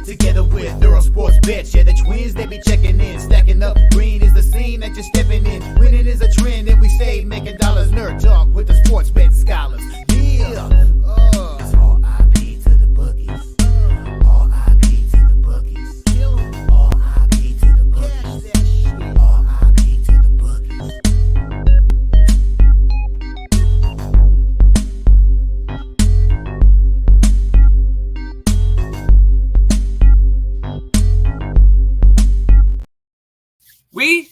together with Earle Sports Bets. Yeah, the twins, they be checking in. Stacking up, green is the scene that you're stepping in. Winning is a trend, and we stay making dollars. Nerd talk with the sports bet scholars. Yeah. It's R.I.P. to the bookies. R.I.P. to the bookies. R.I.P. to the bookies. R.I.P. to the bookies. We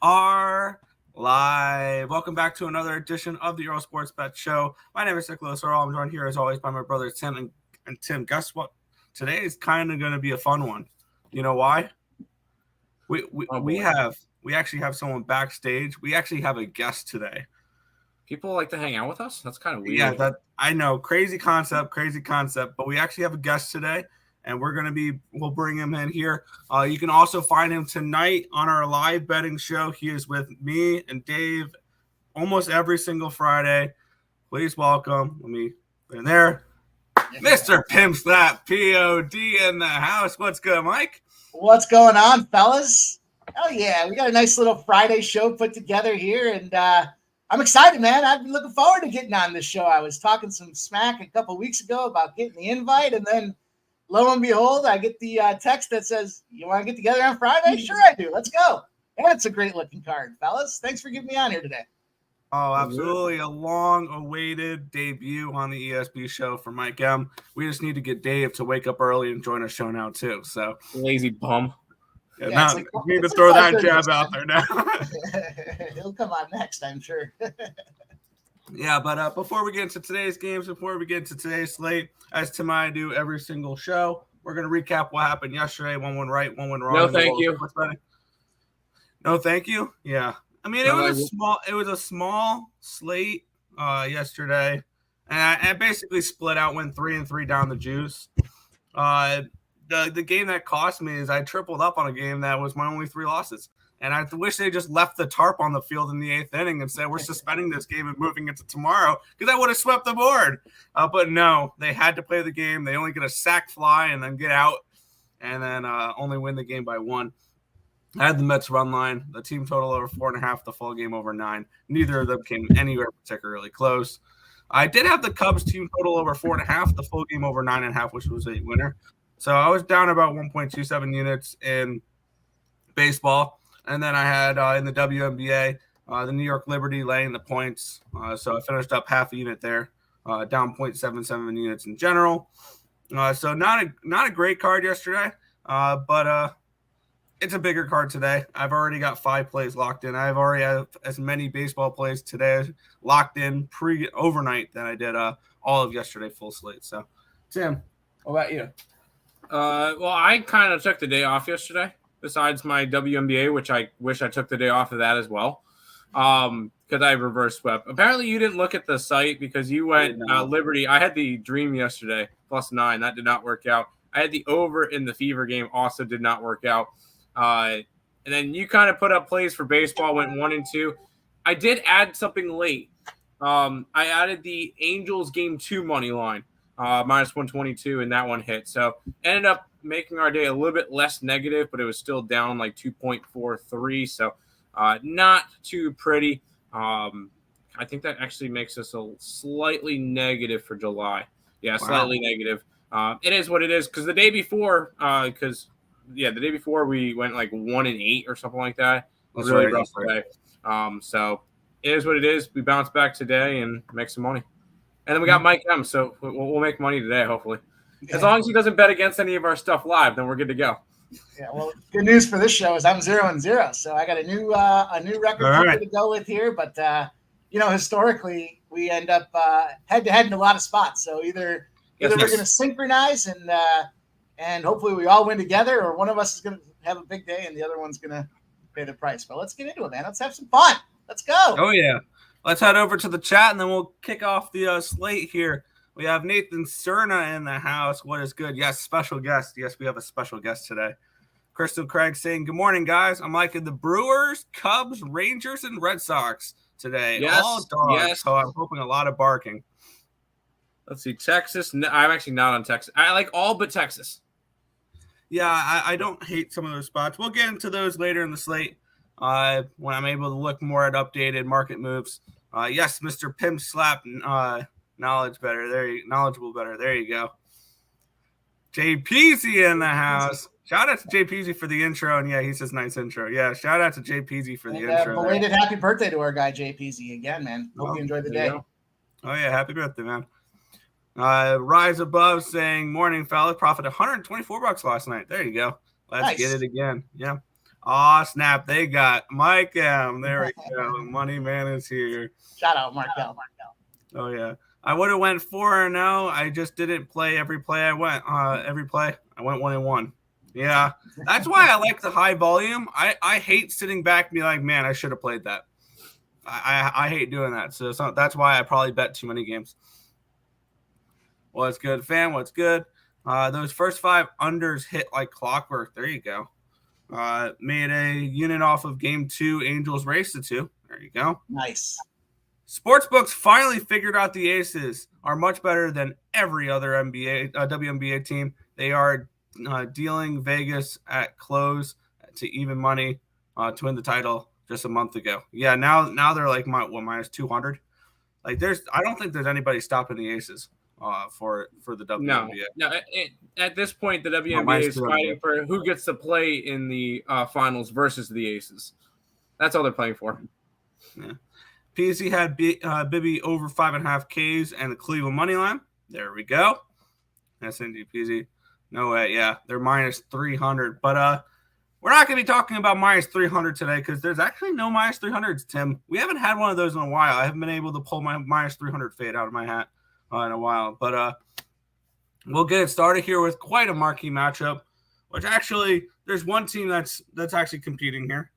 are live. Welcome back to another edition of the Earle Sports Bet Show. My name is Nicholas Earle. I'm joined here as always by my brothers Tim and Tim. Guess what? Today is kind of going to be a fun one. You know why? We actually have someone backstage. We actually have a guest today. People like to hang out with us? That's kind of weird. Yeah, that I know. Crazy concept. But we actually have a guest today. And we'll bring him in here. You can also find him tonight on our live betting show. He is with me and Dave almost every single Friday. Please welcome, there, Mr. Pimp Slap, P.O.D. in the house. What's good, Mike? What's going on, fellas? Oh, yeah, we got a nice little Friday show put together here, and I'm excited, man. I've been looking forward to getting on this show. I was talking some smack a couple weeks ago about getting the invite, and then lo and behold, I get the text that says, you want to get together on Friday? Sure I do. Let's go. And it's a great-looking card, fellas. Thanks for getting me on here today. Oh, absolutely. A long-awaited debut on the ESB show for Mike M. We just need to get Dave to wake up early and join our show now, too. So lazy bum. Yeah, we need to throw that jab out there now. He'll come on next, I'm sure. Yeah, but before we get into today's games, before we get into today's slate, as Tim and I do every single show, we're going to recap what happened yesterday. One went right, one went wrong. No, thank you. No, thank you. Yeah, I mean, it was a small slate yesterday, and I basically split out, went 3-3 down the juice. The game that cost me is I tripled up on a game that was my only 3 losses. And I wish they just left the tarp on the field in the 8th inning and said, we're suspending this game and moving it to tomorrow, because I would have swept the board. But no, they had to play the game. They only get a sack fly and then get out and then only win the game by 1. I had the Mets run line, the team total over 4.5, the full game over 9. Neither of them came anywhere particularly close. I did have the Cubs team total over 4.5, the full game over 9.5, which was a winner. So I was down about 1.27 units in baseball. And then I had in the WNBA, the New York Liberty laying the points. So I finished up half a unit there, down 0.77 units in general. So not a great card yesterday, but it's a bigger card today. I've already got 5 plays locked in. I've already had as many baseball plays today locked in overnight than I did all of yesterday full slate. So, Tim, what about you? Well, I kind of took the day off yesterday. Besides my WNBA, which I wish I took the day off of that as well, because I reverse swept. Apparently, you didn't look at the site because you went Liberty. I had the Dream yesterday, +9. That did not work out. I had the over in the Fever game, also did not work out. And then you kind of put up plays for baseball, went 1 and 2. I did add something late. I added the Angels game 2 money line, -122, and that one hit. So ended up making our day a little bit less negative, but it was still down like 2.43. So not too pretty. I think that actually makes us a slightly negative for July. Yeah, slightly negative. It is what it is, because the day before, the day before we went like 1 and 8 or something like that. It was really rough today. So it is what it is. We bounce back today and make some money. And then we got Mike M, so we'll make money today, hopefully. As long as he doesn't bet against any of our stuff live, then we're good to go. Yeah, well, good news for this show is I'm 0-0, so I got a new record to go with here. But historically, we end up head-to-head in a lot of spots. So either we're going to synchronize and hopefully we all win together, or one of us is going to have a big day and the other one's going to pay the price. But let's get into it, man. Let's have some fun. Let's go. Oh yeah, let's head over to the chat and then we'll kick off the slate here. We have Nathan Cerna in the house. What is good? Yes, special guest. Yes, we have a special guest today. Crystal Craig saying, good morning, guys. I'm liking the Brewers, Cubs, Rangers, and Red Sox today. Yes, all dogs, so I'm hoping a lot of barking. Let's see, Texas. No, I'm actually not on Texas. I like all but Texas. Yeah, I don't hate some of those spots. We'll get into those later in the slate when I'm able to look more at updated market moves. Yes, Mr. Pimp Slap knowledgeable better. There you go. JPZ in the house. Shout out to JPZ for the intro. And yeah, he says nice intro. Yeah, shout out to JPZ for the intro. Belated happy birthday to our guy JPZ again, man. Hope you enjoyed the day. Oh yeah, happy birthday, man. Rise Above saying, morning, fella. Profit $124 last night. There you go. Let's get it again. Yeah. Aw, snap. They got Mike M. There we go. Money Man is here. Shout out, Markel. Oh, yeah. I would have went 4-0. I just didn't play every play I went. Every play, I went 1-1. Yeah. That's why I like the high volume. I hate sitting back and be like, man, I should have played that. I hate doing that. So that's why I probably bet too many games. What's good, fam? What's good? Those first 5 unders hit like clockwork. There you go. Made a unit off of game 2, Angels race to 2. There you go. Nice. Sportsbooks finally figured out the Aces are much better than every other WNBA team. They are dealing Vegas at close to even money to win the title just a month ago. Yeah, now they're like minus 200. Like I don't think there's anybody stopping the Aces for the WNBA. No. At this point, the WNBA is fighting for who gets to play in the finals versus the Aces. That's all they're playing for. Yeah. PZ had Bibby over 5.5 Ks and the Cleveland money line. There we go. That's PZ. No way. Yeah, they're minus 300. But we're not going to be talking about minus 300 today because there's actually no minus 300s, Tim. We haven't had one of those in a while. I haven't been able to pull my minus 300 fade out of my hat in a while. But we'll get it started here with quite a marquee matchup, which actually there's one team that's actually competing here.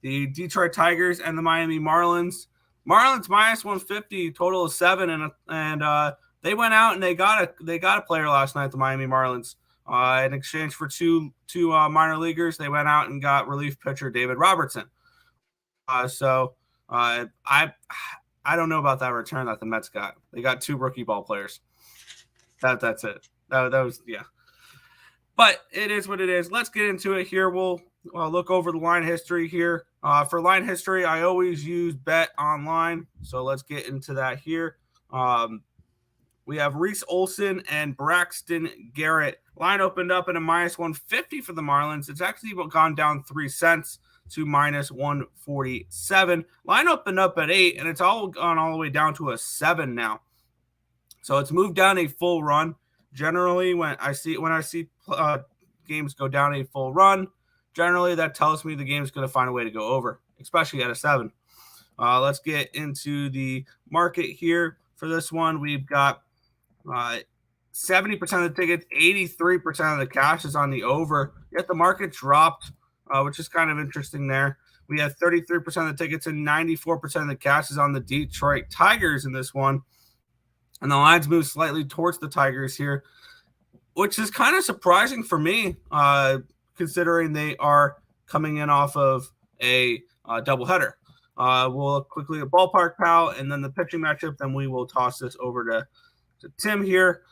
The Detroit Tigers and the Miami Marlins. Marlins minus 150, total of 7, and they went out and they got a player last night. The Miami Marlins, in exchange for two minor leaguers, they went out and got relief pitcher David Robertson. So I don't know about that return that the Mets got. They got 2 rookie ball players. That's it. That was yeah. But it is what it is. Let's get into it here. We'll look over the line history here. For line history, I always use Bet Online. So let's get into that here. We have Reese Olson and Braxton Garrett. Line opened up at a minus 150 for the Marlins. It's actually gone down 3 cents to minus 147. Line opened up at 8, and it's all gone all the way down to a 7 now. So it's moved down a full run. Generally, when I see games go down a full run, generally that tells me the game's going to find a way to go over, especially at a 7. Let's get into the market here. For this one, we've got 70% of the tickets, 83% of the cash is on the over. Yet the market dropped, which is kind of interesting there. We have 33% of the tickets and 94% of the cash is on the Detroit Tigers in this one. And the lines move slightly towards the Tigers here, which is kind of surprising for me, considering they are coming in off of a doubleheader. We'll look quickly at Ballpark Pal and then the pitching matchup. Then we will toss this over to Tim here.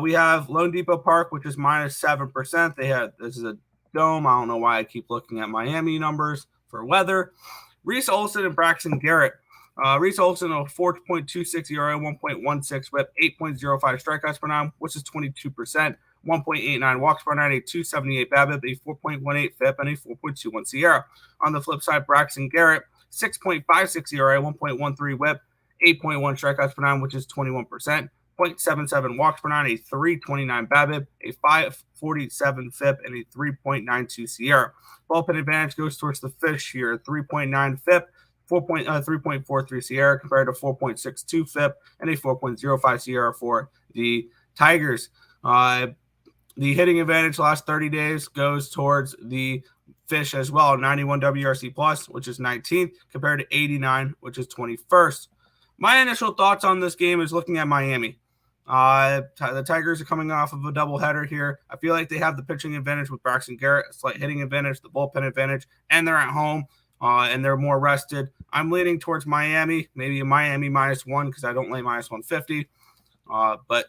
We have Lone Depot Park, which is minus 7%. This is a dome. I don't know why I keep looking at Miami numbers for weather. Reese Olson and Braxton Garrett. Reese Olson, a 4.26 ERA, 1.16 whip, 8.05 strikeouts per 9, which is 22%, 1.89 walks per 9, a 278 BABIP, a 4.18 FIP, and a 4.21 SIERA. On the flip side, Braxton Garrett, 6.56 ERA, 1.13 whip, 8.1 strikeouts per 9, which is 21%, 0.77 walks per 9, a 329 BABIP, a 547 FIP, and a 3.92 SIERA. Bullpen advantage goes towards the fish here, 3.9 FIP, 3.43 SIERA compared to 4.62 FIP and a 4.05 SIERA for the Tigers. The hitting advantage last 30 days goes towards the fish as well. 91 WRC plus, which is 19th, compared to 89, which is 21st. My initial thoughts on this game is looking at Miami. The Tigers are coming off of a doubleheader here. I feel like they have the pitching advantage with Braxton Garrett, a slight hitting advantage, the bullpen advantage, and they're at home. And they're more rested. I'm leaning towards Miami, maybe a Miami minus 1 because I don't lay minus 150. But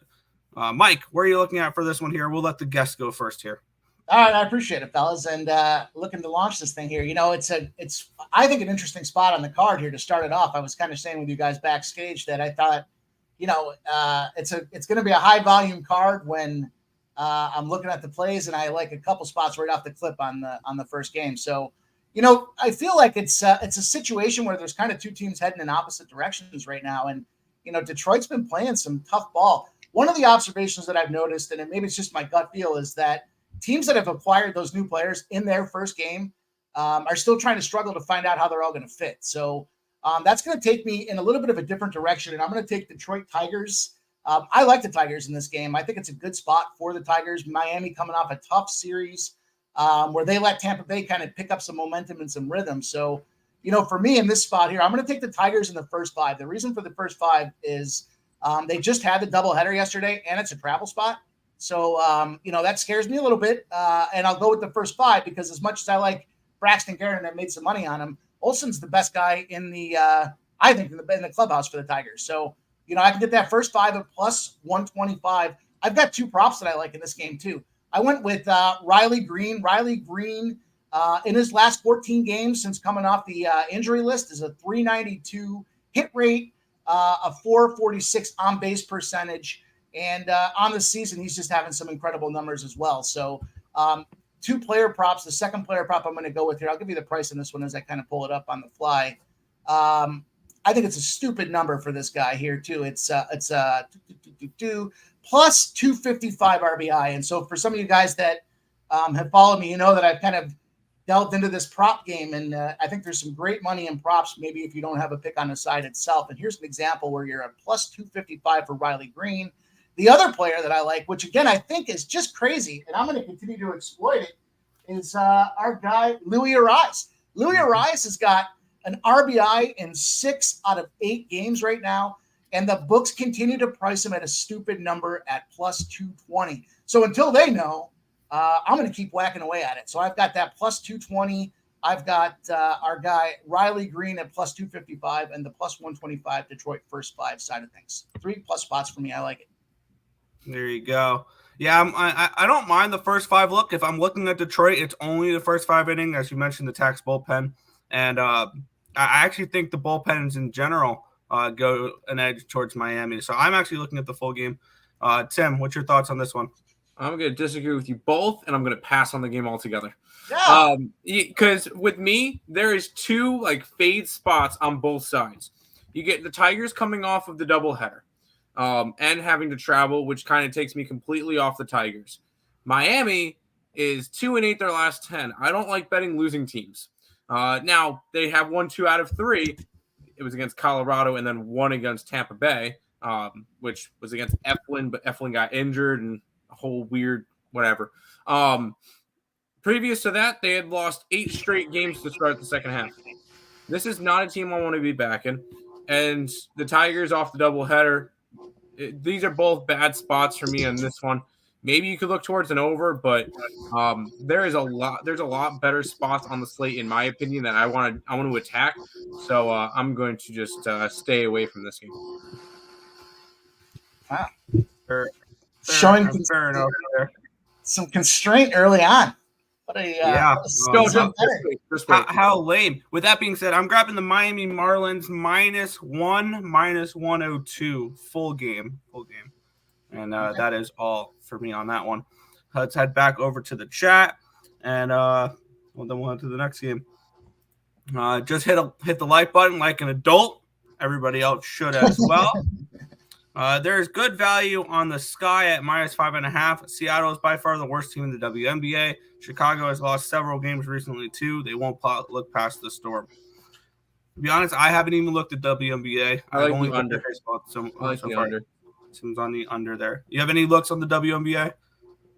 Mike, where are you looking at for this one here? We'll let the guests go first here. All right, I appreciate it, fellas, and looking to launch this thing here. It's I think an interesting spot on the card here to start it off. I was kind of saying with you guys backstage that I thought, it's going to be a high volume card when I'm looking at the plays, and I like a couple spots right off the clip on the first game. So, I feel like it's a situation where there's kind of two teams heading in opposite directions right now, and Detroit's been playing some tough ball. One of the observations that I've noticed, and maybe it's just my gut feel, is that teams that have acquired those new players in their first game are still trying to struggle to find out how they're all going to fit. So that's going to take me in a little bit of a different direction, and I'm going to take Detroit Tigers. I like the Tigers in this game. I think it's a good spot for the Tigers. Miami coming off a tough series where they let Tampa Bay kind of pick up some momentum and some rhythm. So, for me in this spot here, I'm going to take the Tigers in the first 5. The reason for the first 5 is they just had the doubleheader yesterday, and it's a travel spot. So, that scares me a little bit. And I'll go with the first 5 because as much as I like Braxton Garrett and I made some money on him, Olsen's the best guy in the, I think, in the clubhouse for the Tigers. So, I can get that first 5 at plus 125. I've got 2 props that I like in this game, too. I went with Riley Green. Riley Green, in his last 14 games since coming off the injury list, is a 392 hit rate, a 446 on-base percentage. And on the season, he's just having some incredible numbers as well. So 2 player props. The second player prop I'm going to go with here, I'll give you the price on this one as I kind of pull it up on the fly. I think it's a stupid number for this guy here, too. It's plus 255 RBI. And so for some of you guys that have followed me, that I've kind of delved into this prop game. And I think there's some great money in props, maybe if you don't have a pick on the side itself. And here's an example where you're at plus 255 for Riley Green. The other player that I like, which again I think is just crazy, and I'm going to continue to exploit it, is our guy Louis Arise. Louis Arise has got an RBI in 6 out of 8 games right now, and the books continue to price him at a stupid number at plus 220. So until they know, I'm going to keep whacking away at it. So I've got that plus 220. I've got our guy Riley Green at plus 255 and the plus 125 Detroit first 5 side of things. 3+ spots for me. I like it. There you go. Yeah, I don't mind the first 5 look. If I'm looking at Detroit, it's only the first 5 inning, as you mentioned, the tax bullpen. And I actually think the bullpens in general go an edge towards Miami. So I'm actually looking at the full game. Tim, what's your thoughts on this one? I'm going to disagree with you both, and I'm going to pass on the game altogether. Yeah. Because with me, there is 2 fade spots on both sides. You get the Tigers coming off of the doubleheader. And having to travel, which kind of takes me completely off the Tigers. Miami is 2-8 their last 10. I don't like betting losing teams. Now, they have won 2 out of 3. It was against Colorado and then 1 against Tampa Bay, which was against Eflin, but Eflin got injured and a whole weird whatever. Previous to that, they had lost 8 straight games to start the second half. This is not a team I want to be backing. And the Tigers off the doubleheader, these are both bad spots for me on this one. Maybe you could look towards an over, but there's a lot better spots on the slate, in my opinion, that I want to attack. So I'm going to just stay away from this game. Wow. Showing some constraint early on. What a how lame. With that being said, I'm grabbing the Miami Marlins -1, -102 full game. And that is all for me on that one. Let's head back over to the chat, and then we'll head to the next game. Just hit the like button like an adult. Everybody else should as well. There's good value on the Sky at -5.5. Seattle is by far the worst team in the WNBA. Chicago has lost several games recently, too. They won't look past the Storm. To be honest, I haven't even looked at WNBA. I've only looked at baseball so the far. under. Tim's on the under there. You have any looks on the WNBA?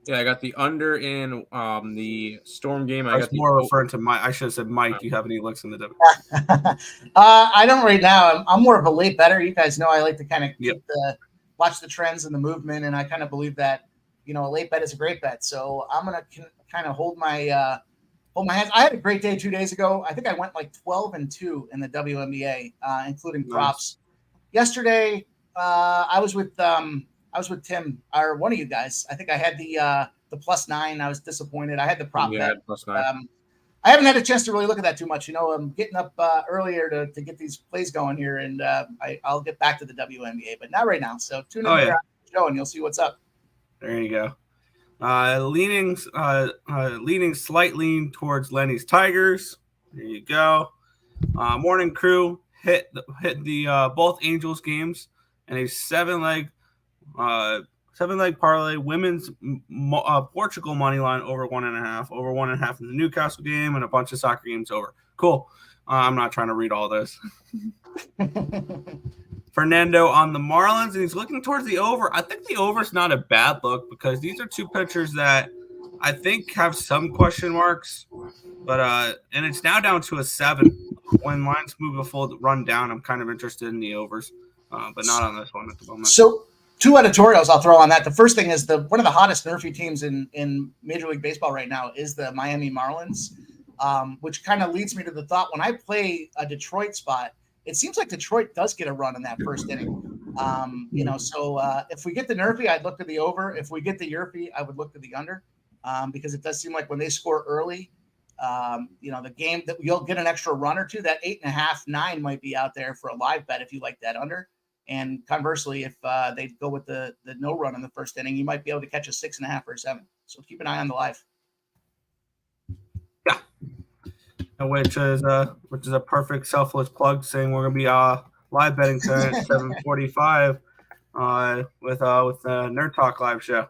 Yeah, I got the under in the Storm game. I was more referring to Mike. I should have said Mike. Do you have any looks in the WNBA? I don't right now. I'm more of a late bettor. You guys know I like to kind of watch the trends and the movement, and I kind of believe that a late bet is a great bet. So I'm gonna kind of hold my hands. I had a great day 2 days ago. I think I went 12-2 in the WNBA, including props. Yesterday, I was with with Tim or one of you guys. I think I had the +9. I was disappointed. I had the prop bet. +9. I haven't had a chance to really look at that too much. I'm getting up earlier to get these plays going here, and I'll get back to the WNBA, but not right now. So tune in here on the show, and you'll see what's up. There you go. Leaning slight lean towards Lenny's Tigers. There you go. Morning crew hit the both Angels games and a seven leg parlay, women's Portugal money line over 1.5 in the Newcastle game, and a bunch of soccer games over. Cool. I'm not trying to read all this. Fernando on the Marlins, and he's looking towards the over. I think the over is not a bad look because these are two pitchers that I think have some question marks, but and it's now down to a 7. When lines move a full run down, I'm kind of interested in the overs, but not on this one at the moment. So 2 editorials I'll throw on that. The first thing is one of the hottest nerfy teams in Major League Baseball right now is the Miami Marlins, which kind of leads me to the thought when I play a Detroit spot, it seems like Detroit does get a run in that first inning. So if we get the nerfy, I'd look to the over. If we get the yerfy, I would look to the under, because it does seem like when they score early, the game that you'll get an extra run or two. That 8.5, 9 might be out there for a live bet if you like that under. And conversely, if they go with the no run in the first inning, you might be able to catch a 6.5 or a 7. So keep an eye on the live. Yeah, which is a perfect selfless plug, saying we're gonna be live betting tonight at 7:45 with the Nerd Talk live show.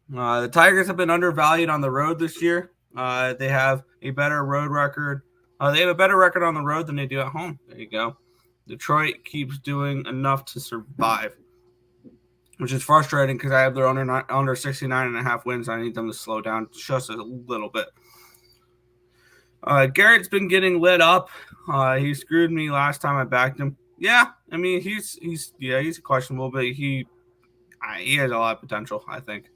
The Tigers have been undervalued on the road this year. They have a better road record. They have a better record on the road than they do at home. There you go. Detroit keeps doing enough to survive, which is frustrating because I have their under 69.5 wins. I need them to slow down just a little bit. Garrett's been getting lit up. He screwed me last time I backed him. Yeah, I mean he's questionable, but he has a lot of potential, I think.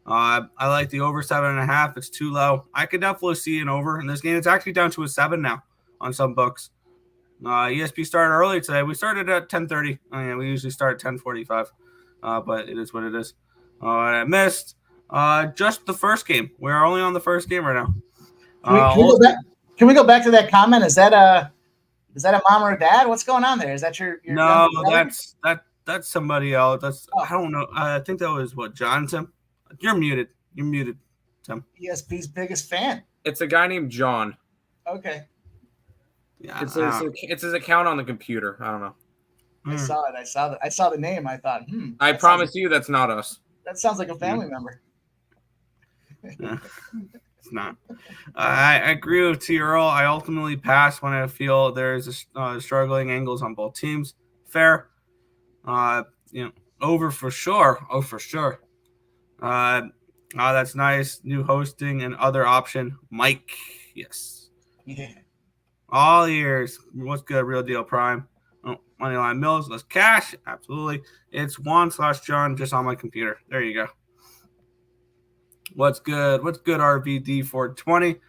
I like the over 7.5. It's too low. I could definitely see an over in this game. It's actually down to a 7 now on some books. ESP started early today. We started at 10:30. We usually start at 10:45, but it is what it is. I missed just the first game. We're only on the first game right now. Can we go back to that comment? Is that a mom or a dad? What's going on there? Is that your no? That's somebody else. I don't know. I think that was John Tim. You're muted. You're muted, Tim. ESP's biggest fan. It's a guy named John. Okay. Yeah, it's his account on the computer. I don't know. I saw it. I saw the name. I thought, I promise you that's not us. That sounds like a family member. It's not. I agree with Earle. I ultimately pass when I feel there's struggling angles on both teams. Fair. Over for sure. Oh, for sure. That's nice. New hosting and other option. Mike. Yes. Yeah. All ears. What's good? Real deal prime. Oh, Moneyline Mills. Let's cash. Absolutely. It's Juan/John just on my computer. There you go. What's good? What's good, RVD 420?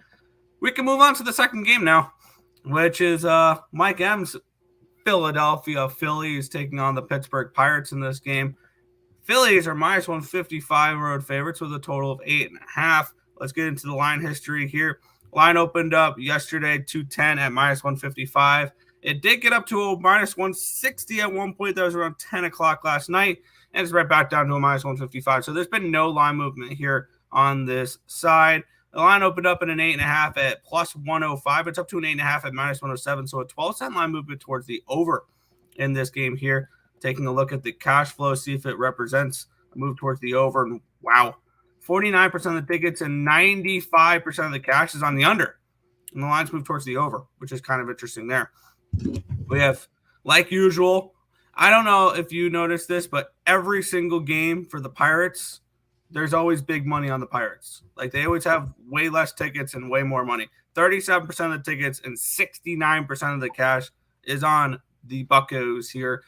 We can move on to the second game now, which is Mike M's Philadelphia Phillies taking on the Pittsburgh Pirates in this game. Phillies are minus 155 road favorites with a total of 8.5. Let's get into the line history here. Line opened up yesterday 210 at minus 155. It did get up to a minus 160 at one point. That was around 10 o'clock last night. And it's right back down to a minus 155. So there's been no line movement here on this side. The line opened up at an 8.5 at plus 105. It's up to an 8.5 at minus 107. So a 12-cent line movement towards the over in this game here. Taking a look at the cash flow, see if it represents a move towards the over. And wow, 49% of the tickets and 95% of the cash is on the under. And the lines move towards the over, which is kind of interesting there. We have, like usual, I don't know if you noticed this, but every single game for the Pirates, there's always big money on the Pirates. Like they always have way less tickets and way more money. 37% of the tickets and 69% of the cash is on the Buccos here.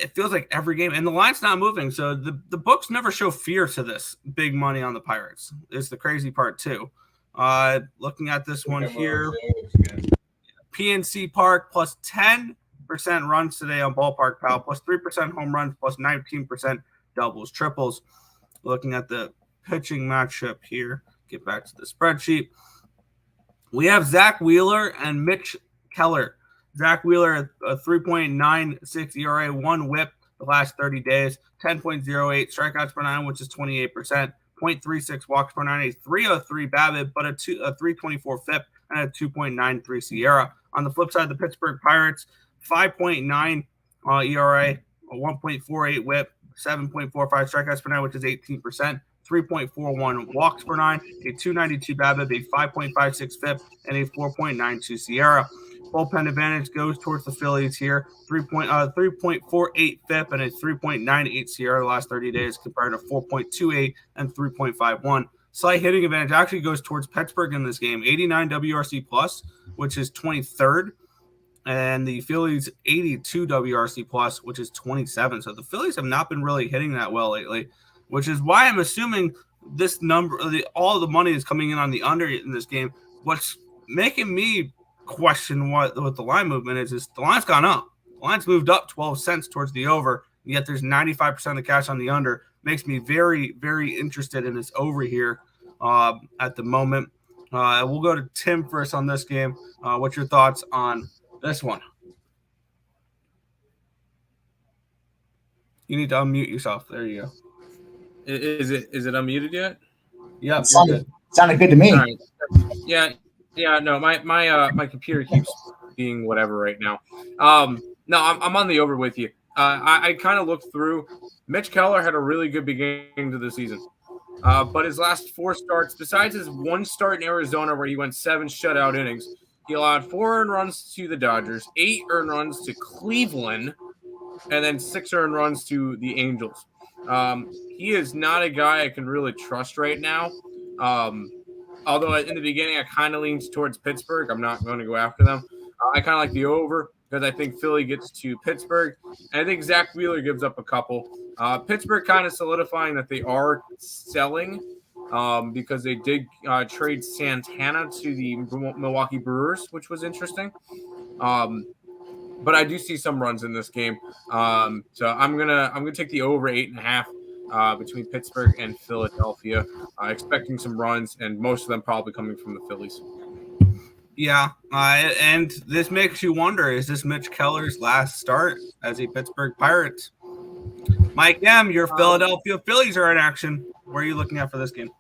It feels like every game, and the line's not moving, so the books never show fear to this big money on the Pirates. Is the crazy part too. Looking at this one here, PNC Park plus 10 runs today on Ballpark Pal, plus 3% home runs, plus 19% doubles, triples. Looking at the pitching matchup here, get back to the spreadsheet. We have Zach Wheeler and Mitch Keller. Zach Wheeler, a 3.96 ERA, 1 whip the last 30 days, 10.08 strikeouts per 9, which is 28%, 0.36 walks per 9, a 3.03 BABIP, but a 3.24 FIP, and a 2.93 SIERA. On the flip side, the Pittsburgh Pirates, 5.9 ERA, a 1.48 whip, 7.45 strikeouts per 9, which is 18%. 3.41 walks per 9, a 2.92 BABIP, a 5.56 FIP, and a 4.92 SIERA. Bullpen advantage goes towards the Phillies here. 3.48 FIP and a 3.98 SIERA the last 30 days compared to 4.28 and 3.51. Slight hitting advantage actually goes towards Pittsburgh in this game. 89 WRC plus, which is 23rd. And the Phillies 82 WRC plus, which is 27. So the Phillies have not been really hitting that well lately, which is why I'm assuming this number, all the money is coming in on the under in this game. What's making me question what the line movement is the line's gone up. The line's moved up 12 cents towards the over, yet there's 95% of cash on the under. Makes me very, very interested in this over here at the moment. We'll go to Tim first on this game. What's your thoughts on this one? You need to unmute yourself. There you go. Is it unmuted yet? Yeah, sounded good to me. Right. Yeah. No, my computer keeps being whatever right now. No, I'm on the over with you. I kind of looked through. Mitch Keller had a really good beginning to the season, but his last 4 starts, besides his 1 start in Arizona where he went 7 shutout innings, he allowed 4 earned runs to the Dodgers, 8 earned runs to Cleveland, and then 6 earned runs to the Angels. He is not a guy I can really trust right now. Although in the beginning I kind of leaned towards Pittsburgh. I'm not going to go after them. I kind of like the over because I think Philly gets to Pittsburgh. And I think Zach Wheeler gives up a couple. Pittsburgh kind of solidifying that they are selling because they did trade Santana to the Milwaukee Brewers, which was interesting. But I do see some runs in this game. So I'm gonna take the over 8.5 between Pittsburgh and Philadelphia, expecting some runs, and most of them probably coming from the Phillies. Yeah, and this makes you wonder, is this Mitch Keller's last start as a Pittsburgh Pirate? Mike M., your Philadelphia Phillies are in action. Where are you looking at for this game?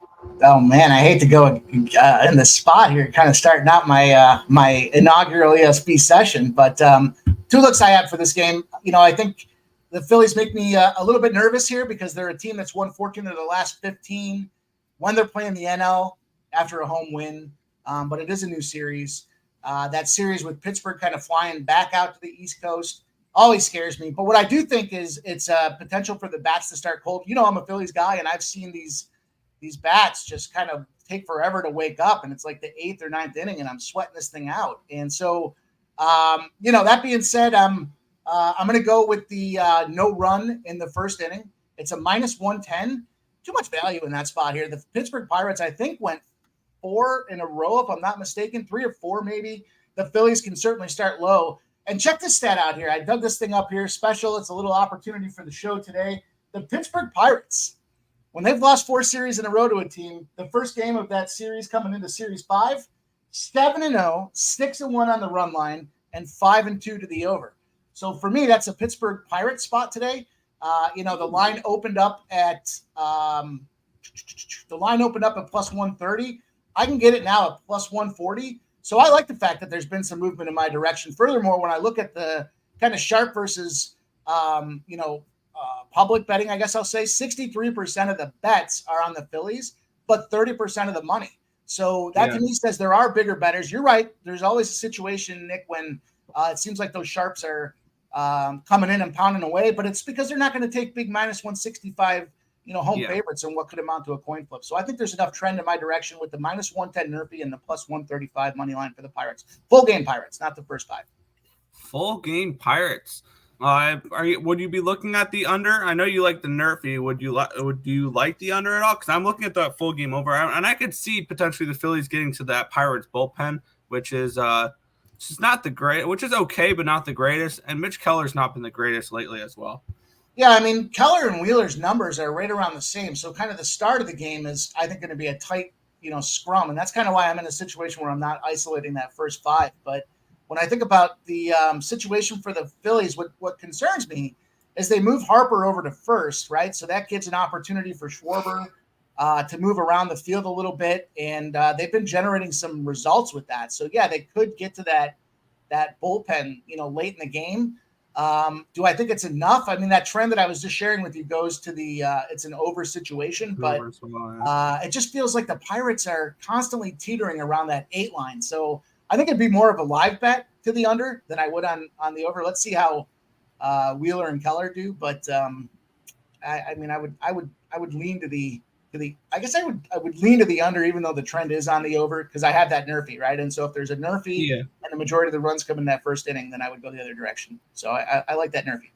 Oh, man, I hate to go in the spot here, kind of starting out my inaugural ESP session, but 2 looks I have for this game. I think the Phillies make me a little bit nervous here because they're a team that's won 14 of the last 15 when they're playing the NL after a home win. But it is a new series. That series with Pittsburgh kind of flying back out to the East Coast always scares me. But what I do think is it's potential for the bats to start cold. I'm a Phillies guy, and I've seen these bats just kind of take forever to wake up, and it's like the 8th or 9th inning, and I'm sweating this thing out. And so, that being said, I'm going to go with the no run in the first inning. It's a -110. Too much value in that spot here. The Pittsburgh Pirates, I think, went 4 in a row, if I'm not mistaken, 3 or 4 maybe. The Phillies can certainly start low. And check this stat out here. I dug this thing up here. Special. It's a little opportunity for the show today. The Pittsburgh Pirates, when they've lost 4 series in a row to a team, the first game of that series coming into Series 5, 7-0, 6-1 on the run line, and 5-2 to the over. So for me, that's a Pittsburgh Pirates spot today. The line opened up at plus 130. I can get it now at plus 140. So I like the fact that there's been some movement in my direction. Furthermore, when I look at the kind of sharp versus, public betting, I guess I'll say 63% of the bets are on the Phillies, but 30% of the money. So that to me says there are bigger bettors. You're right. There's always a situation, Nick, when it seems like those sharps are coming in and pounding away, but it's because they're not going to take big -165 home favorites and what could amount to a coin flip. So I think there's enough trend in my direction with the -110 Nerpy and the plus 135 money line for the Pirates. Full game Pirates, not the first 5. Full game Pirates. Would you be looking at the under? I know you like the Nerfy. Would you like the under at all? Because I'm looking at the full game over, and I could see potentially the Phillies getting to that Pirates bullpen, which is which is not the great, which is okay, but not the greatest. And Mitch Keller's not been the greatest lately as well. Yeah, I mean, Keller and Wheeler's numbers are right around the same. So kind of the start of the game is, I think, going to be a tight, scrum. And that's kind of why I'm in a situation where I'm not isolating that first 5. But when I think about the situation for the Phillies, what concerns me is they move Harper over to first, right? So that gives an opportunity for Schwarber to move around the field a little bit. And they've been generating some results with that. So, yeah, they could get to that bullpen, late in the game. Do I think it's enough? I mean, that trend that I was just sharing with you goes to the it's an over situation, but it just feels like the Pirates are constantly teetering around that 8 line. So I think it'd be more of a live bet to the under than I would on the over. Let's see how Wheeler and Keller do. But I would lean to the I guess I would lean to the under, even though the trend is on the over, because I have that nerfy, right? And so if there's a nerfy and the majority of the runs come in that first inning, then I would go the other direction. So I like that nerfy.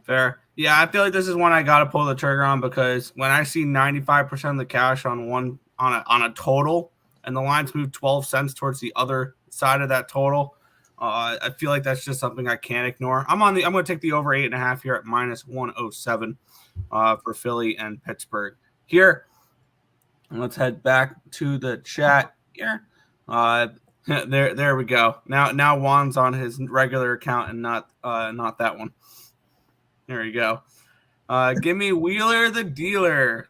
Fair. Yeah, I feel like this is one I got to pull the trigger on, because when I see 95% of the cash on a total and the lines move 12 cents towards the other side of that total, I feel like that's just something I can't ignore. I'm going to take the over 8.5 here at -107 for Philly and Pittsburgh. Here, let's head back to the chat here. There we go. Now Juan's on his regular account and not that one. There you go. Give me Wheeler the dealer.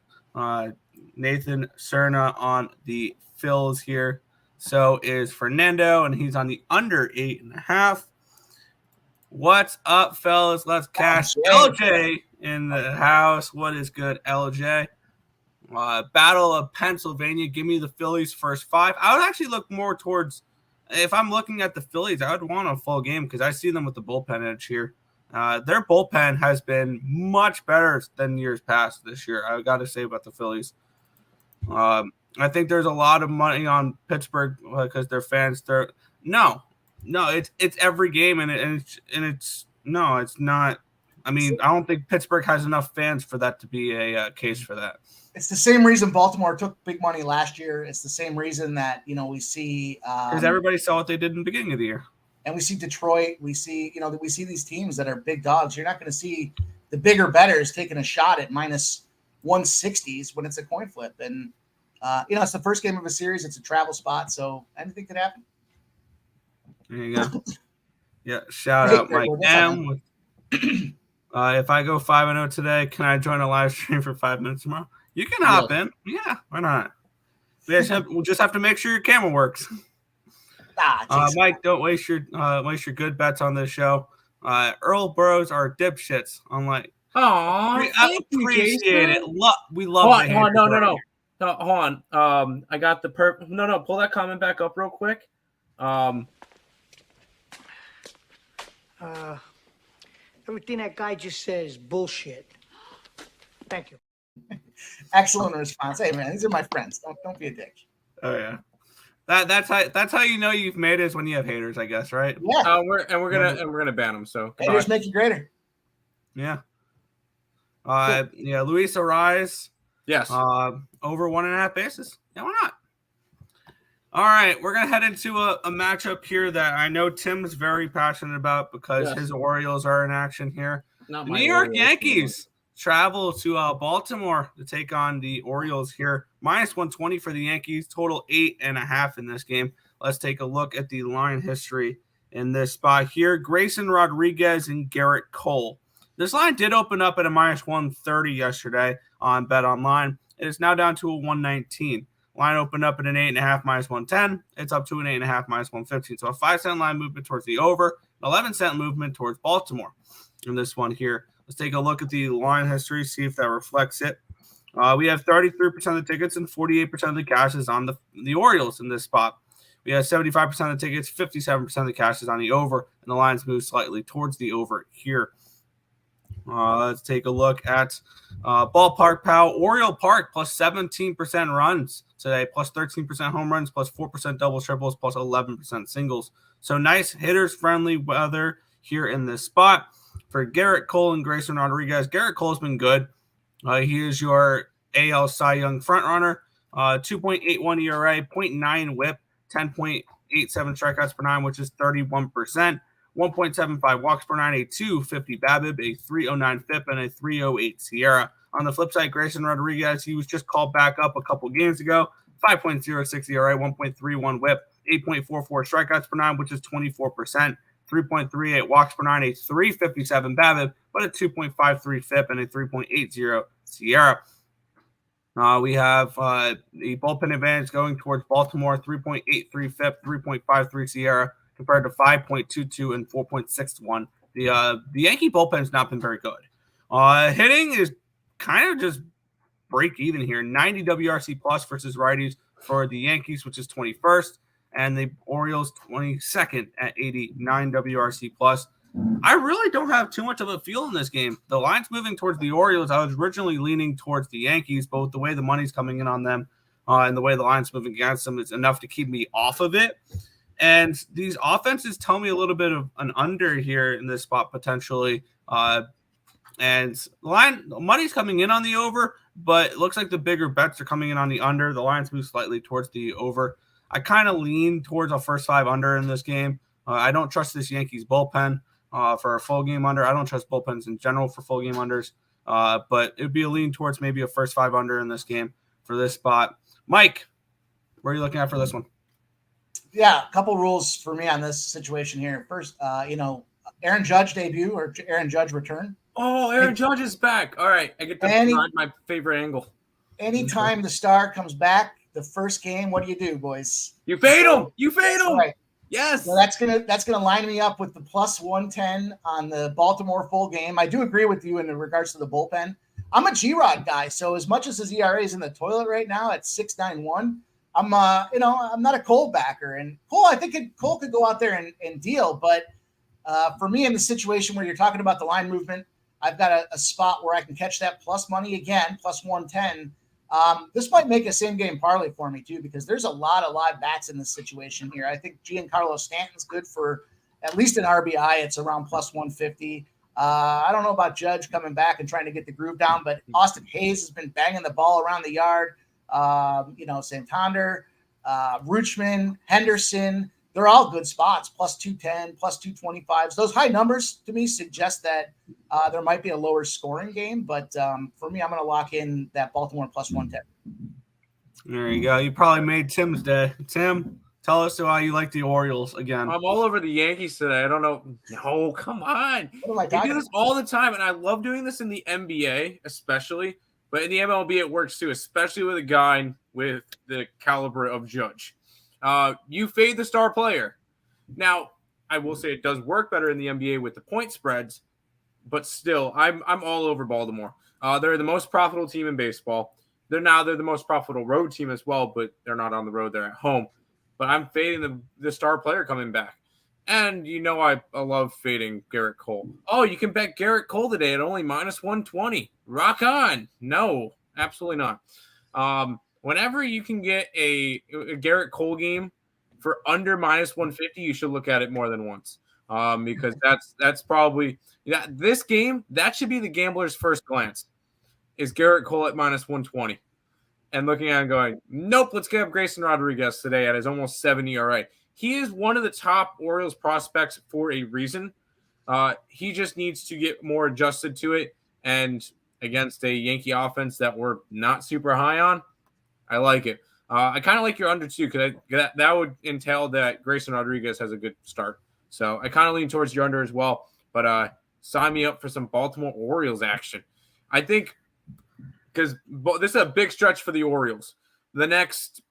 Nathan Cerna on the Phils here. So is Fernando, and he's on the under 8.5. What's up, fellas? Let's cash LJ in the house. What is good, LJ? Battle of Pennsylvania. Give me the Phillies first 5. I would actually look more towards, if I'm looking at the Phillies, I would want a full game because I see them with the bullpen edge here. Their bullpen has been much better than years past this year. I got to say about the Phillies. I think there's a lot of money on Pittsburgh because their fans. No, it's every game, and it's not. I mean, I don't think Pittsburgh has enough fans for that to be a case for that. It's the same reason Baltimore took big money last year. It's the same reason that we see because everybody saw what they did in the beginning of the year, and we see Detroit. We see these teams that are big dogs. You're not going to see the bigger bettors taking a shot at -160s when it's a coin flip, and it's the first game of a series. It's a travel spot, so anything could happen. There you go. Yeah, shout out Mike M. If I go 5-0 today, can I join a live stream for 5 minutes tomorrow? You can hop in. Yeah, why not? We'll just have to make sure your camera works. Mike, don't waste your good bets on this show. Earle Burrows are dipshits. Unlike, I appreciate it. We love it. Hold on. I got the pull that comment back up real quick. Everything that guy just said is bullshit. Thank you. Excellent response. Hey man, these are my friends. Don't be a dick. Oh yeah. That's how you know you've made it, is when you have haters, I guess, right? Yeah. We're gonna ban them. So haters make you greater. Yeah. Luis Ariz. Yes. Over 1.5 bases. Yeah, why not? All right, we're gonna head into a matchup here that I know Tim's very passionate about because his Orioles are in action here. The New York Yankees travel to Baltimore to take on the Orioles here. -120 for the Yankees, total 8.5 in this game. Let's take a look at the line history in this spot here. Grayson Rodriguez and Garrett Cole. This line did open up at a -130 yesterday on Bet Online. It is now down to a 119. Line opened up at an 8.5 -110. It's up to an 8.5 -115. So a 5-cent line movement towards the over, an 11-cent movement towards Baltimore in this one here. Let's take a look at the line history, see if that reflects it. We have 33% of the tickets and 48% of the cash is on the Orioles in this spot. We have 75% of the tickets, 57% of the cash is on the over, and the lines move slightly towards the over here. Let's take a look at Ballpark Pal. Oriole Park plus 17% runs today, plus 13% home runs, plus 4% double triples, plus 11% singles. So nice hitters-friendly weather here in this spot. For Garrett Cole and Grayson Rodriguez, Garrett Cole's been good. He is your AL Cy Young frontrunner. 2.81 ERA, 0.9 WHIP, 10.1 strikeouts per 9, which is 31%. 1.75 walks per 9, a 250 BABIP, a 309 FIP, and a 308 SIERA. On the flip side, Grayson Rodriguez, he was just called back up a couple games ago. 5.06 ERA, 1.31 WHIP, 8.44 strikeouts per 9, which is 24%. 3.38 walks per 9, a 357 BABIP, but a 2.53 FIP and a 3.80 SIERA. We have the bullpen advantage going towards Baltimore, 3.83 FIP, 3.53 SIERA, compared to 5.22 and 4.61. The Yankee bullpen's not been very good. Hitting is kind of just break even here. 90 WRC plus versus righties for the Yankees, which is 21st, and the Orioles 22nd at 89 WRC plus. I really don't have too much of a feel in this game. The line's moving towards the Orioles. I was originally leaning towards the Yankees, but with the way the money's coming in on them and the way the line's moving against them, it's enough to keep me off of it. And these offenses tell me a little bit of an under here in this spot potentially. And the money's coming in on the over, but it looks like the bigger bets are coming in on the under. The line's moved slightly towards the over. I kind of lean towards a first 5 under in this game. I don't trust this Yankees bullpen for a full game under. I don't trust bullpens in general for full game unders, but it would be a lean towards maybe a first 5 under in this game for this spot. Mike, where are you looking at for this one? Yeah, a couple rules for me on this situation here. First, Aaron Judge debut or Aaron Judge return. Oh, Aaron Judge is back. All right, I get to find my favorite angle. Anytime the star comes back, the first game, what do, boys? You fade him. You fade him. Right. Yes. So that's gonna line me up with the plus 110 on the Baltimore full game. I do agree with you in regards to the bullpen. I'm a G-Rod guy, so as much as his ERA is in the toilet right now at 6.91, I'm not a Cole backer, and Cole, I think Cole could go out there and deal, but for me in the situation where you're talking about the line movement, I've got a spot where I can catch that plus money again, plus 110. This might make a same game parlay for me too, because there's a lot of live bats in this situation here. I think Giancarlo Stanton's good for at least an RBI. It's around plus 150. I don't know about Judge coming back and trying to get the groove down, but Austin Hayes has been banging the ball around the yard. Santander, Rutschman, Henderson, they're all good spots, plus 210, plus 225. Those high numbers to me suggest that there might be a lower scoring game, but for me, I'm going to lock in that Baltimore plus 110. There you go. You probably made Tim's day. Tim, tell us why you like the Orioles again. I'm all over the Yankees today. I don't know. No, come on. I do this all the time, and I love doing this in the NBA especially, but in the MLB it works too, especially with a guy with the caliber of Judge. You fade the star player. Now, I will say it does work better in the NBA with the point spreads, but still, I'm all over Baltimore. They're the most profitable team in baseball. They're the most profitable road team as well, but they're not on the road. They're at home. But I'm fading the star player coming back. And I love fading Garrett Cole. Oh, you can bet Garrett Cole today at only minus 120. Rock on. No, absolutely not. Whenever you can get a Garrett Cole game for under minus 150, you should look at it more than once. Because that's probably this game, that should be the gambler's first glance. Is Garrett Cole at minus 120? And looking at it and going, nope, let's get up Grayson Rodriguez today at his almost 7 ERA. He is one of the top Orioles prospects for a reason. He just needs to get more adjusted to it. And against a Yankee offense that we're not super high on, I like it. I kind of like your under too, because that would entail that Grayson Rodriguez has a good start. So I kind of lean towards your under as well. But sign me up for some Baltimore Orioles action. I think because this is a big stretch for the Orioles. The next,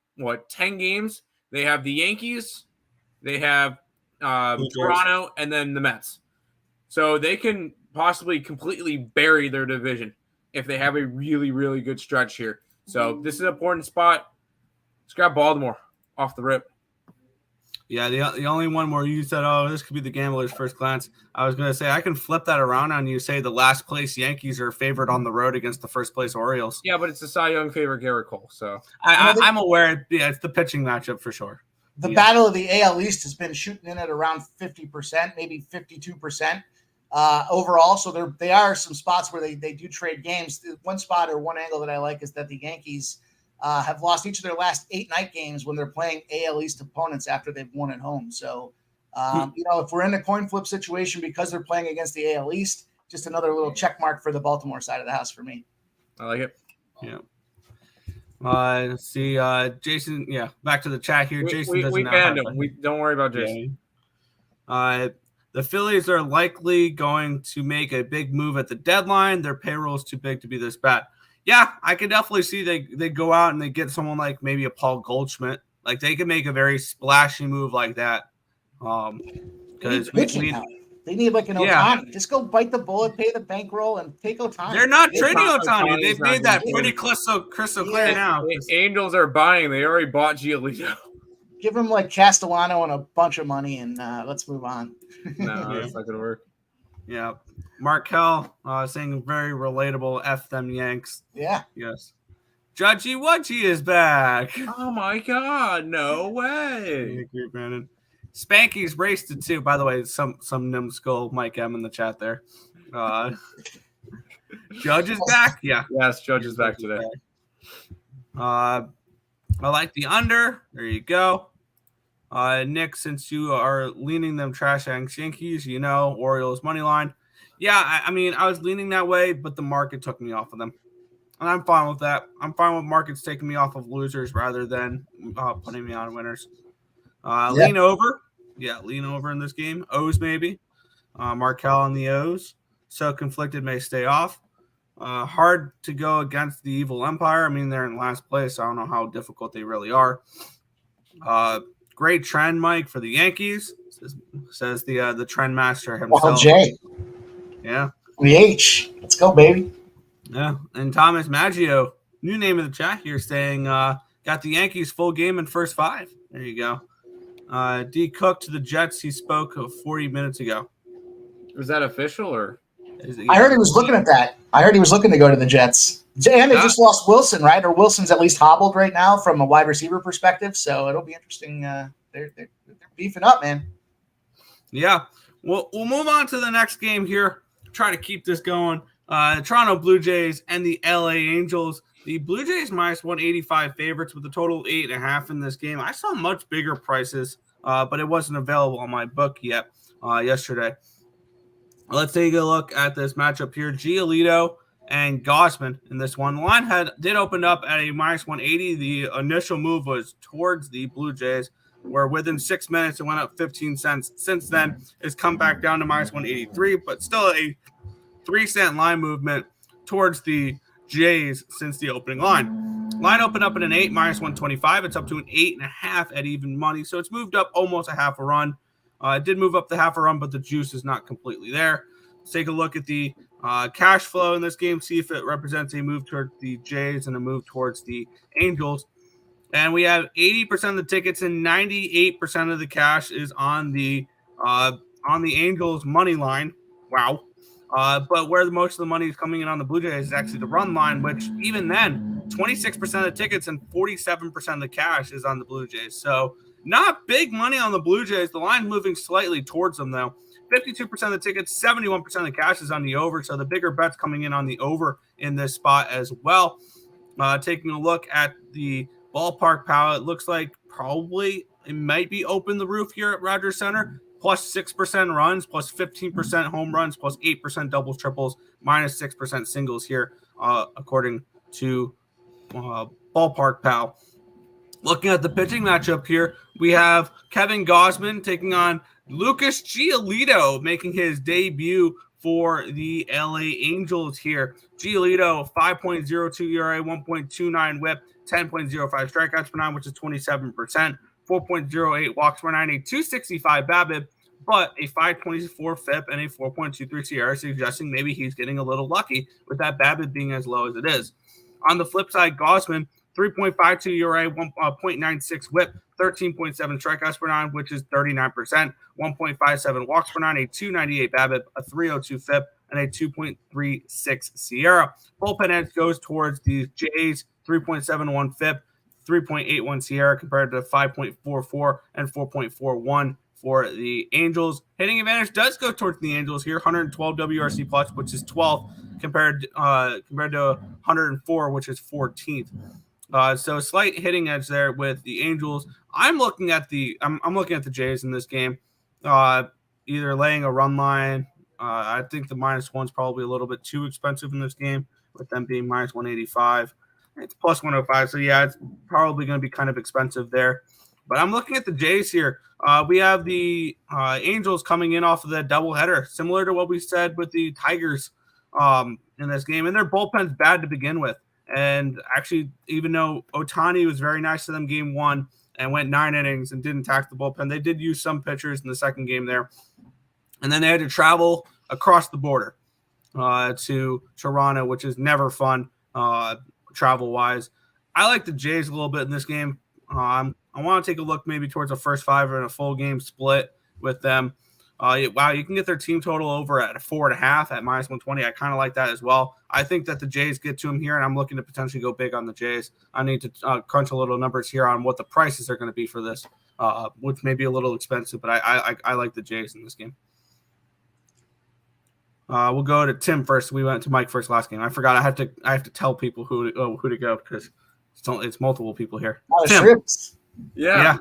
10 games, they have the Yankees, they have Toronto, and then the Mets. So they can possibly completely bury their division if they have a really, really good stretch here. So this is an important spot. Let's grab Baltimore off the rip. Yeah, the only one where you said, oh, this could be the gambler's first glance, I was going to say I can flip that around on you, say the last place Yankees are favored on the road against the first place Orioles. Yeah, but it's the Cy Young favorite Garrett Cole. So I'm aware. Yeah, it's the pitching matchup for sure. The battle of the AL East has been shooting in at around 50%, maybe 52% overall. So there are some spots where they do trade games. One spot or one angle that I like is that the Yankees have lost each of their last 8 night games when they're playing AL East opponents after they've won at home. So, if we're in a coin flip situation because they're playing against the AL East, just another little check mark for the Baltimore side of the house for me. I like it. Yeah. Let's see. Jason, back to the chat here. Jason doesn't we know. banned him. Don't worry about Jason. The Phillies are likely going to make a big move at the deadline. Their payroll is too big to be this bad. Yeah, I can definitely see they go out and they get someone like maybe a Paul Goldschmidt. Like they could make a very splashy move like that. Because they need like an Ohtani. Just go bite the bullet, pay the bankroll, and take Ohtani. They're not trading Ohtani. They've made that pretty crystal clear now. The Angels are buying. They already bought Giolito. Give him like Castellano and a bunch of money, and let's move on. No, that's not gonna work. Yeah, Markel saying very relatable. F them Yanks. Yeah. Yes. Judgy Wudgy is back. Oh my God! No way. Thank you, Brandon. Spanky's raced to 2. By the way, some numbskull Mike M in the chat there. Judge is back. Yeah. Yes, Judge is back today. I like the under. There you go. Nick, since you are leaning them trash Yankees, Orioles money line. Yeah, I mean, I was leaning that way, but the market took me off of them. And I'm fine with that. I'm fine with markets taking me off of losers rather than putting me on winners. Lean over. Yeah, lean over in this game. O's maybe. Markel on the O's. So conflicted may stay off. Hard to go against the evil empire. I mean, they're in last place. I don't know how difficult they really are. Great trend, Mike, for the Yankees, says the trend master himself. Well, Jay. Yeah. The H. Let's go, baby. Yeah. And Thomas Maggio, new name of the chat here, saying got the Yankees full game in first 5. There you go. D. Cook to the Jets. He spoke 40 minutes ago. Was that official or? I heard he was looking at that. I heard he was looking to go to the Jets. And they just lost Wilson, right? Or Wilson's at least hobbled right now from a wide receiver perspective. So it'll be interesting. They're beefing up, man. Yeah. We'll move on to the next game here. Try to keep this going. Toronto Blue Jays and the LA Angels. The Blue Jays minus 185 favorites with a total of 8.5 in this game. I saw much bigger prices, but it wasn't available on my book yet yesterday. Let's take a look at this matchup here. Giolito and Gausman in this one. The line did open up at a minus 180. The initial move was towards the Blue Jays, where within 6 minutes it went up 15 cents. Since then, it's come back down to minus 183, but still a 3-cent line movement towards the Jays since the opening line. Line opened up at an 8, minus 125. It's up to an 8.5 at even money, so it's moved up almost a half a run. It did move up the half a run, but the juice is not completely there. Let's take a look at the cash flow in this game, see if it represents a move toward the Jays and a move towards the Angels. And we have 80% of the tickets and 98% of the cash is on the Angels money line. Wow. But where most of the money is coming in on the Blue Jays is actually the run line, which even then, 26% of the tickets and 47% of the cash is on the Blue Jays. So not big money on the Blue Jays. The line moving slightly towards them, though. 52% of the tickets, 71% of the cash is on the over. So the bigger bets coming in on the over in this spot as well. Taking a look at the ballpark power, it looks like probably it might be open the roof here at Rogers Center. Plus 6% runs, plus 15% home runs, plus 8% doubles, triples, minus 6% singles here, according to Ballpark Pal. Looking at the pitching matchup here, we have Kevin Gausman taking on Lucas Giolito, making his debut for the LA Angels here. Giolito, 5.02 ERA, 1.29 whip, 10.05 strikeouts per 9, which is 27%. 4.08 walks per 9, a 265 BABIP, but a 5.24 FIP and a 4.23 SIERA, suggesting maybe he's getting a little lucky with that BABIP being as low as it is. On the flip side, Gausman, 3.52 ERA, 1.96 whip, 13.7 strikeouts per 9, which is 39%, 1.57 walks per 9, a 298 BABIP, a 302 FIP, and a 2.36 SIERA. Bullpen edge goes towards the Jays, 3.71 FIP, 3.81 SIERA compared to 5.44 and 4.41 for the Angels. Hitting advantage does go towards the Angels here, 112 WRC plus, which is 12th compared to 104, which is 14th. So a slight hitting edge there with the Angels. I'm looking at the Jays in this game, either laying a run line. I think the -1's probably a little bit too expensive in this game, with them being -185. It's plus 105, so yeah, it's probably going to be kind of expensive there. But I'm looking at the Jays here. We have the Angels coming in off of the doubleheader, similar to what we said with the Tigers in this game. And their bullpen's bad to begin with. And actually, even though Ohtani was very nice to them game 1 and went 9 innings and didn't tax the bullpen, they did use some pitchers in the second game there. And then they had to travel across the border to Toronto, which is never fun travel-wise. I like the Jays a little bit in this game. I want to take a look maybe towards a first 5 and a full game split with them. Wow, you can get their team total over at 4.5 at -120. I kind of like that as well. I think that the Jays get to them here, and I'm looking to potentially go big on the Jays. I need to crunch a little numbers here on what the prices are going to be for this, which may be a little expensive, but I like the Jays in this game. We'll go to Tim first. We went to Mike first last game. I forgot. I have to tell people who to go because it's multiple people here. Tim. Yeah.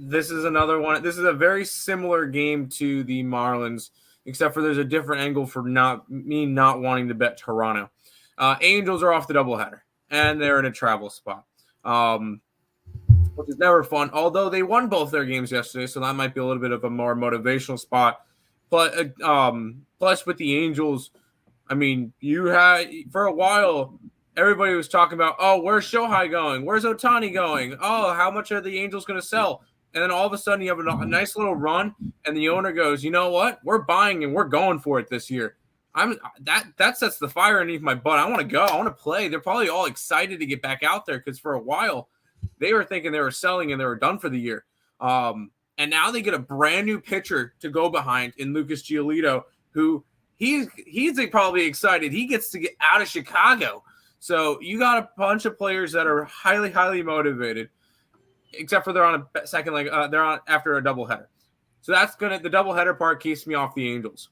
This is another one. This is a very similar game to the Marlins, except for there's a different angle for not wanting to bet Toronto. Angels are off the doubleheader, and they're in a travel spot, which is never fun. Although they won both their games yesterday, so that might be a little bit of a more motivational spot. But plus with the Angels, I mean, you had for a while everybody was talking about, oh, where's Shohei going? Where's Ohtani going? Oh, how much are the Angels going to sell? And then all of a sudden you have a nice little run, and the owner goes, you know what? We're buying and we're going for it this year. That sets the fire underneath my butt. I want to go. I want to play. They're probably all excited to get back out there because for a while they were thinking they were selling and they were done for the year. And now they get a brand new pitcher to go behind in Lucas Giolito, who he's probably excited. He gets to get out of Chicago. So you got a bunch of players that are highly, highly motivated, except for they're on a second leg. They're on after a doubleheader. So the doubleheader part keeps me off the Angels.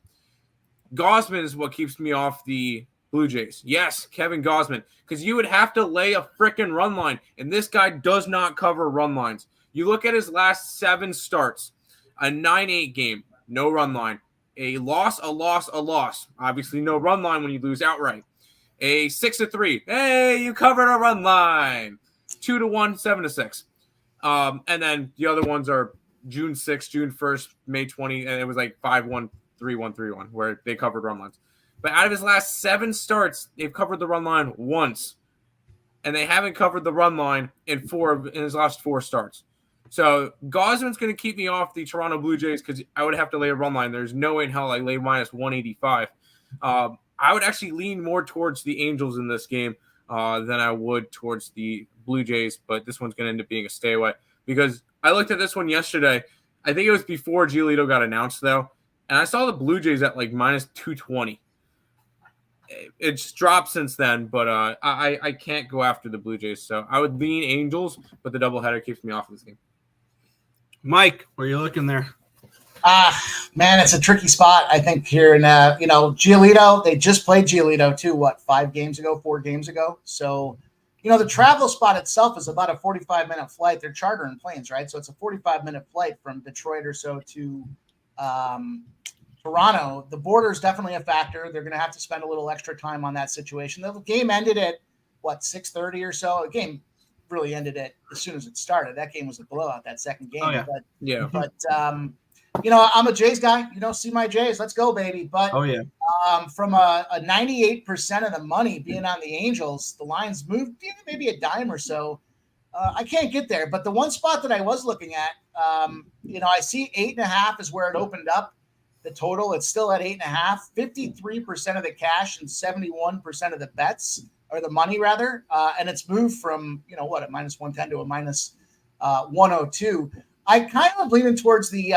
Gausman is what keeps me off the Blue Jays. Yes, Kevin Gausman, because you would have to lay a freaking run line, and this guy does not cover run lines. You look at his last 7 starts, a 9-8 game, no run line. A loss, a loss, a loss. Obviously, no run line when you lose outright. A 6-3. Hey, you covered a run line. 2-1, 7-6. And then the other ones are June 6th, June 1st, May 20, and it was like 5-1, 3-1, 3-1, where they covered run lines. But out of his last 7 starts, they've covered the run line once. And they haven't covered the run line in his last 4 starts. So Gausman's going to keep me off the Toronto Blue Jays because I would have to lay a run line. There's no way in hell I lay -185. I would actually lean more towards the Angels in this game than I would towards the Blue Jays, but this one's going to end up being a stay away because I looked at this one yesterday. I think it was before Giolito got announced, though, and I saw the Blue Jays at like -220. It's dropped since then, but I can't go after the Blue Jays, so I would lean Angels, but the doubleheader keeps me off of this game. Mike, where are you looking there? Man, it's a tricky spot, I think, here. And, Giolito, they just played Giolito too, 4 games ago. So, the travel spot itself is about a 45-minute flight. They're chartering planes, right? So it's a 45-minute flight from Detroit or so to Toronto. The border is definitely a factor. They're going to have to spend a little extra time on that situation. The game ended at, 6:30 or so? The game really ended at as soon as it started. That game was a blowout, that second game. Oh, yeah. But I'm a Jays guy. See my Jays. Let's go, baby. But from a 98% of the money being on the Angels, the lines moved maybe a dime or so. I can't get there. But the one spot that I was looking at, I see 8.5 is where it opened up. The total, it's still at 8.5. 53% of the cash and 71% of the bets, or the money rather. And it's moved from, at -110 to a -102. I kind of leaning towards the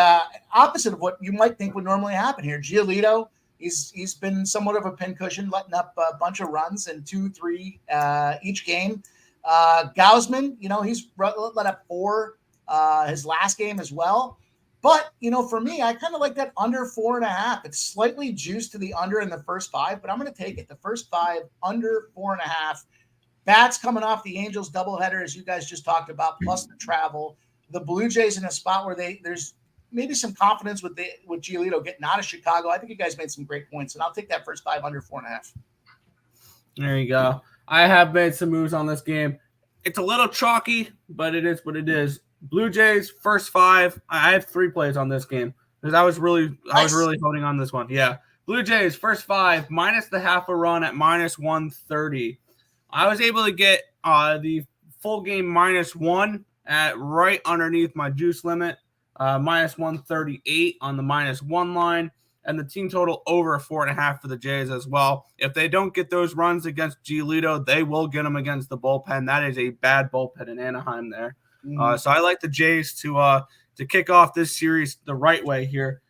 opposite of what you might think would normally happen here. Giolito, he's been somewhat of a pincushion, letting up a bunch of runs in 2-3 each game. Gausman, he's let up 4 his last game as well. But, for me, I kind of like that under 4.5. It's slightly juiced to the under in the first 5, but I'm going to take it. The first 5, under 4.5. Bats coming off the Angels doubleheader, as you guys just talked about, plus the travel. The Blue Jays in a spot where there's maybe some confidence with Giolito getting out of Chicago. I think you guys made some great points, and I'll take that first 5 under 4.5. There you go. I have made some moves on this game. It's a little chalky, but it is what it is. Blue Jays first 5. I have 3 plays on this game because I was really holding on this one. Yeah, Blue Jays first 5 minus the half a run at -130. I was able to get the full game -1 at right underneath my juice limit, -138 on the -1 line, and the team total over 4.5 for the Jays as well. If they don't get those runs against Giolito, they will get them against the bullpen. That is a bad bullpen in Anaheim there. So I like the Jays to kick off this series the right way here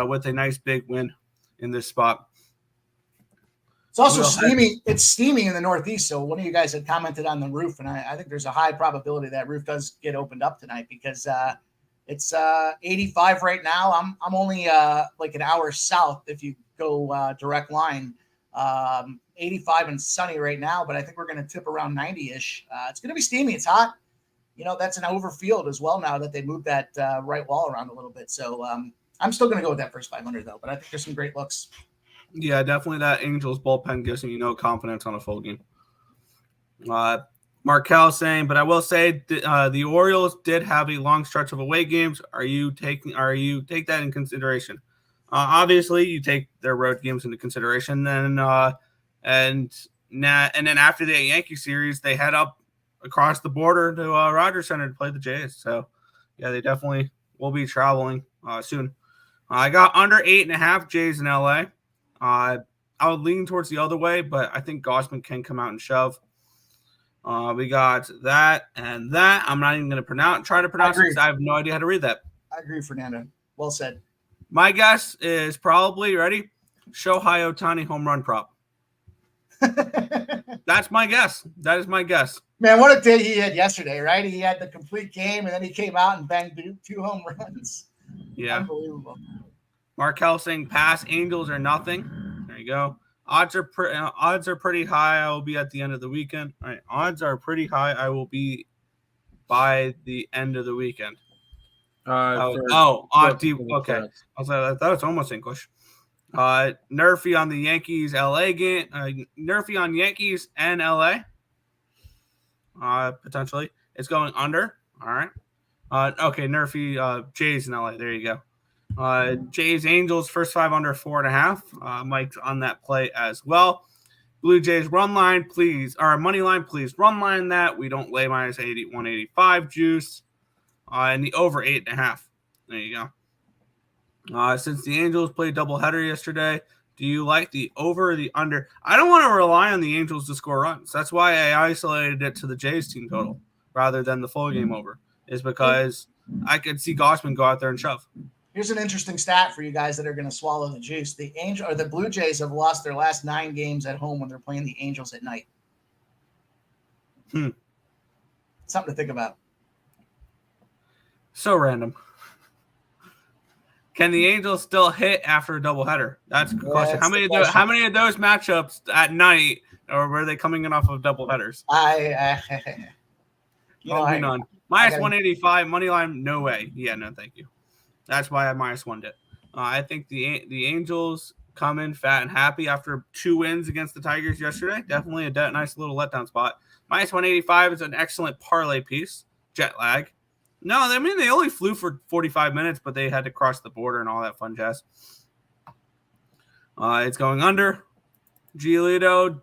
with a nice big win in this spot. It's also steamy. It's steamy in the Northeast. So one of you guys had commented on the roof, and I think there's a high probability that roof does get opened up tonight because it's 85 right now. I'm only like an hour south if you go direct line. 85 and sunny right now, but I think we're going to tip around 90-ish. It's going to be steamy. It's hot. That's an overfield as well now that they moved that right wall around a little bit. So I'm still going to go with that first 500 though, but I think there's some great looks. Yeah, definitely that Angels bullpen gives me no confidence on a full game. Markel saying, but I will say the Orioles did have a long stretch of away games. Are you take that in consideration? Obviously, you take their road games into consideration. And then after the Yankee series, they head up across the border to Rogers Center to play the Jays. So, yeah, they definitely will be traveling soon. I got under 8.5 Jays in LA. I would lean towards the other way, but I think Gausman can come out and shove. We got that and that. I'm not even going to try to pronounce it because I have no idea how to read that. I agree, Fernando. Well said. My guess is probably, ready? Shohei Ohtani home run prop. That's my guess. That is my guess. Man, what a day he had yesterday, right? He had the complete game, and then he came out and banged 2 home runs. Yeah. Unbelievable. Markel saying pass, Angels or nothing. There you go. Odds are pretty high. I will be at the end of the weekend. All right. Odds are pretty high. I will be by the end of the weekend. Okay. I thought it was almost English. Nerfy on the Yankees LA game. Nerfy on Yankees and LA. Potentially. It's going under. All right. Okay, Nerfy Jays in LA. There you go. Jays Angels first 5 under 4.5. Mike's on that play as well. Blue Jays run line, please. Or money line, please. Run line that. We don't lay -185 juice. And the over 8.5. There you go. Since the Angels played doubleheader yesterday, do you like the over or the under? I don't want to rely on the Angels to score runs. That's why I isolated it to the Jays team total rather than the full game over. Is because I could see Gausman go out there and shove. Here's an interesting stat for you guys that are going to swallow the juice. The Blue Jays have lost their last 9 games at home when they're playing the Angels at night. Something to think about. So random. Can the Angels still hit after a doublehetter? That's a good question. How many of those matchups at night, or were they coming in off of doubleheaders? None. -185 money line. No way. Yeah, no, thank you. That's why I -1'd it. I think the Angels come in fat and happy after 2 wins against the Tigers yesterday. Definitely a nice little letdown spot. -185 is an excellent parlay piece. Jet lag. No, I mean, they only flew for 45 minutes, but they had to cross the border and all that fun jazz. It's going under. Giolito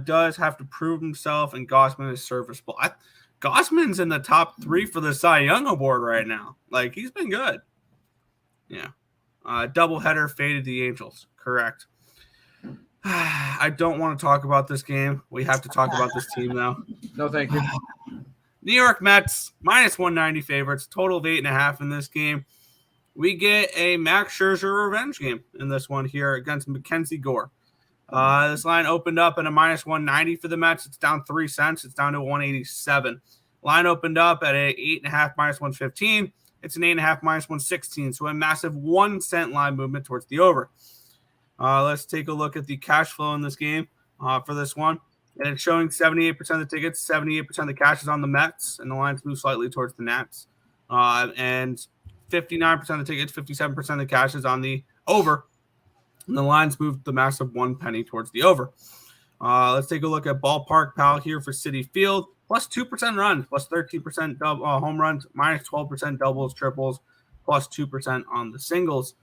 does have to prove himself, and Gausman is serviceable. Gausman's in the top 3 for the Cy Young Award right now. Like, he's been good. Yeah. Doubleheader faded the Angels. Correct. I don't want to talk about this game. We have to talk about this team, though. No, thank you. New York Mets, -190 favorites, total of 8.5 in this game. We get a Max Scherzer revenge game in this one here against Mackenzie Gore. This line opened up at a -190 for the Mets. It's down 3 cents. It's down to 187. Line opened up at a 8.5 -115. It's an 8.5 minus 116, so a massive 1 cent line movement towards the over. Let's take a look at the cash flow in this game for this one. And it's showing 78% of the tickets, 78% of the cash is on the Mets, and the lines move slightly towards the Nats. And 59% of the tickets, 57% of the cash is on the over. And the lines moved the massive 1 penny towards the over. Let's take a look at Ballpark Pal here for Citi Field. Plus 2% runs, plus 13% home runs, minus 12% doubles, triples, plus 2% on the singles.